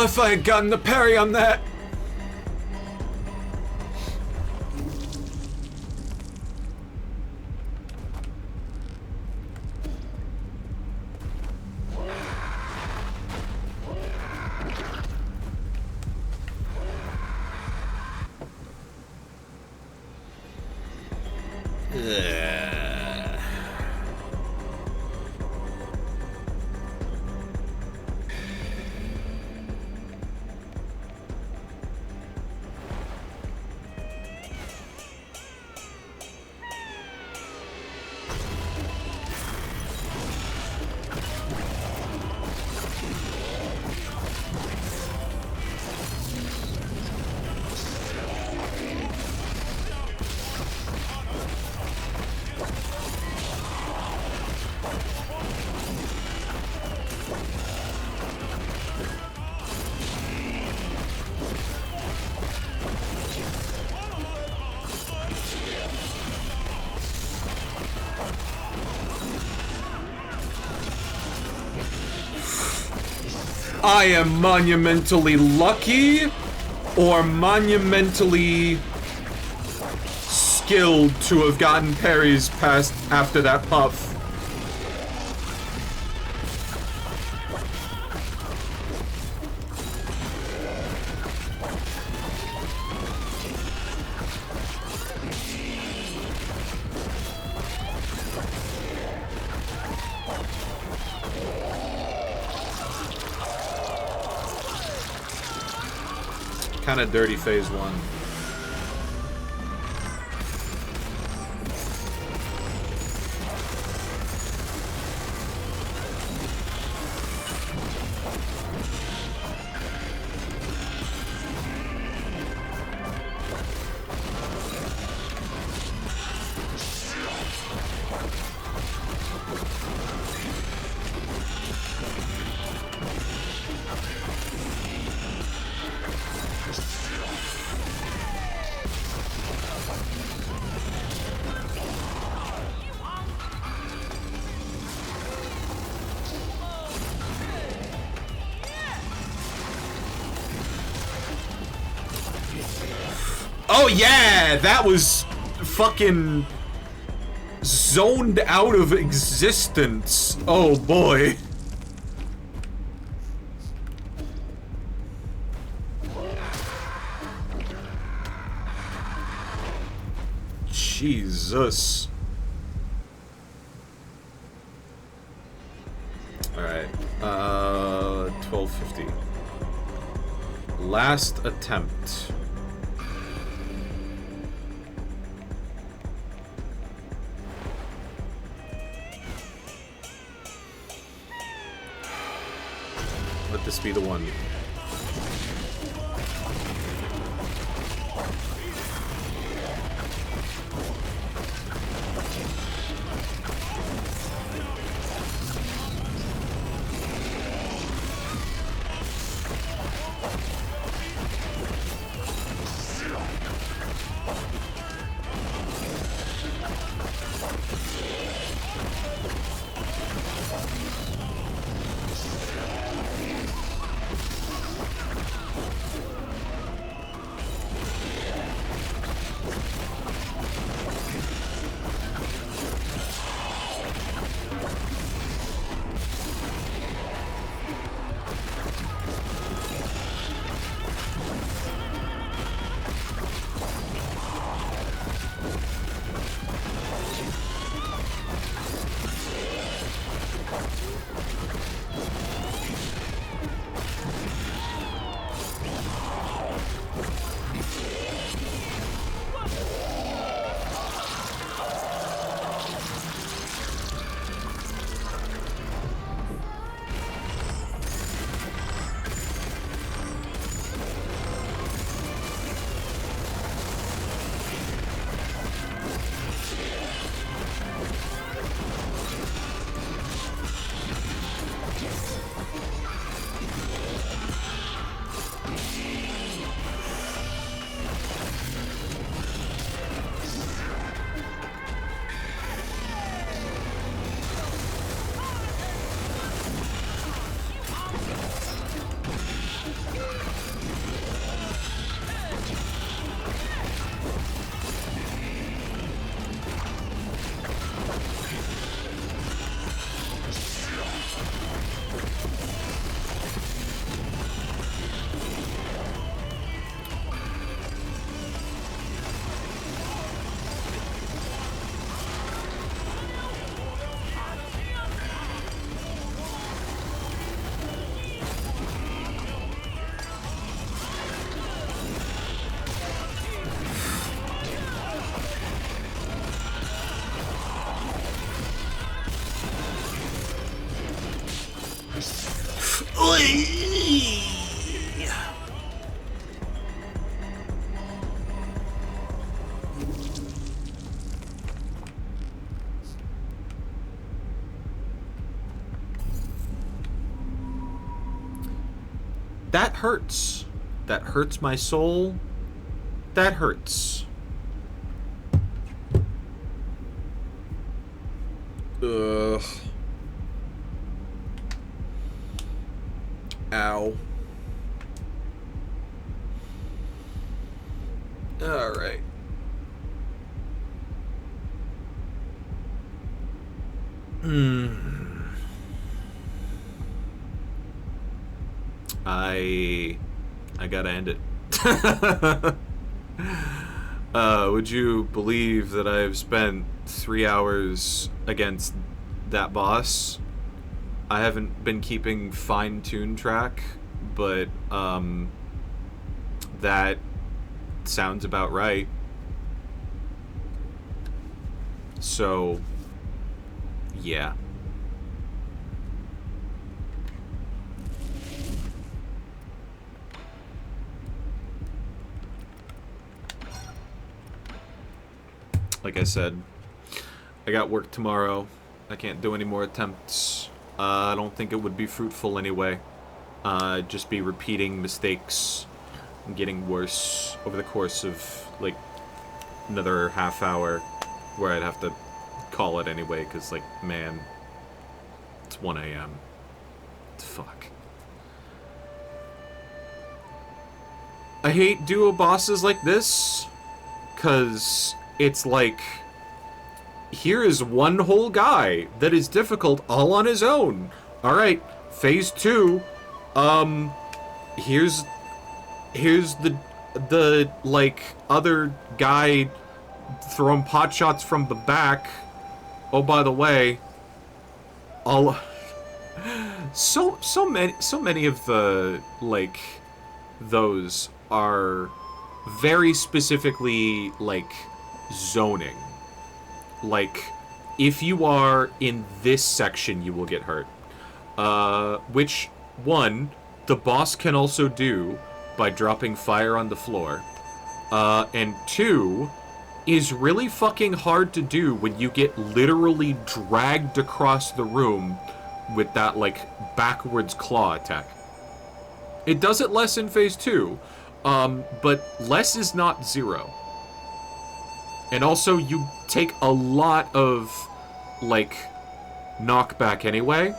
Oh, if I had gotten the parry on that. I am monumentally lucky or monumentally skilled to have gotten parries past after that puff. Kind of dirty phase one. Oh yeah, that was fucking zoned out of existence. Oh boy. Jesus. Alright. 1250. Last attempt. Let this be the one. That hurts. That hurts my soul. That hurts. Ugh. Ow. Alright. I gotta end it. Would you believe that I've spent 3 hours against that boss? I haven't been keeping fine-tune track, but that sounds about right. So, yeah. Like I said, I got work tomorrow. I can't do any more attempts. I don't think it would be fruitful anyway. Just be repeating mistakes and getting worse over the course of, like, another half hour where I'd have to call it anyway, because, like, man, it's 1 a.m. Fuck. I hate duo bosses like this, because it's like, here is one whole guy that is difficult all on his own. Alright, phase 2, here's the like, other guy throwing pot shots from the back. Oh, by the way, so many of the, like, those are very specifically, like, zoning. Like, if you are in this section, you will get hurt. Which, one, the boss can also do by dropping fire on the floor. And two, is really fucking hard to do when you get literally dragged across the room with that, like, backwards claw attack. It does it less in phase 2, but less is not 0. And also, you take a lot of, like, knockback anyway.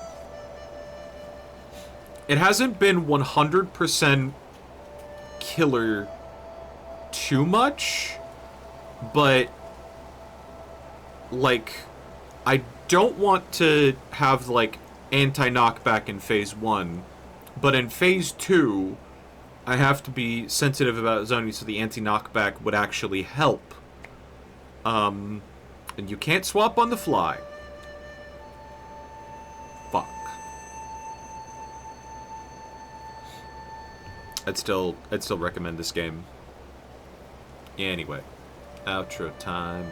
It hasn't been 100% killer too much, but, like, I don't want to have, like, anti-knockback in phase 1, but in phase 2, I have to be sensitive about zoning so the anti-knockback would actually help. And you can't swap on the fly. Fuck. I'd still recommend this game. Anyway, outro time.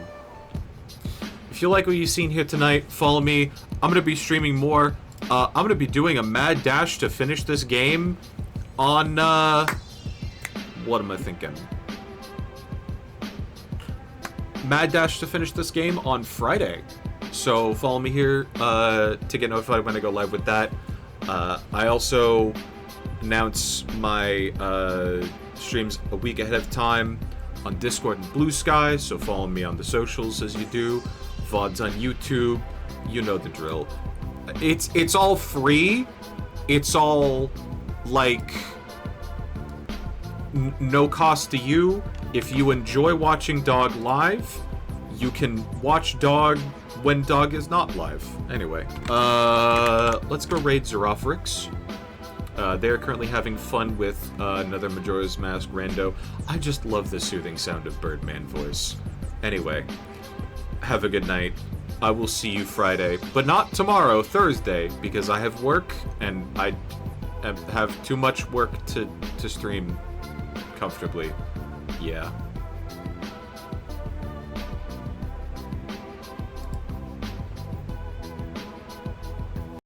If you like what you've seen here tonight, follow me. I'm gonna be streaming more. I'm gonna be doing a mad dash to finish this game on, what am I thinking? Mad dash to finish this game on Friday. So follow me here to get notified when I go live with that. I also announce my streams a week ahead of time on Discord and Blue Sky, so follow me on the socials as you do. VODs on YouTube, you know the drill. It's all free. It's all, like, no cost to you. If you enjoy watching Dog live, you can watch Dog when Dog is not live. Anyway, let's go raid Xerophorix. They're currently having fun with another Majora's Mask rando. I just love the soothing sound of Birdman voice. Anyway, have a good night. I will see you Friday, but not tomorrow, Thursday, because I have work and I have too much work to stream comfortably. Yeah.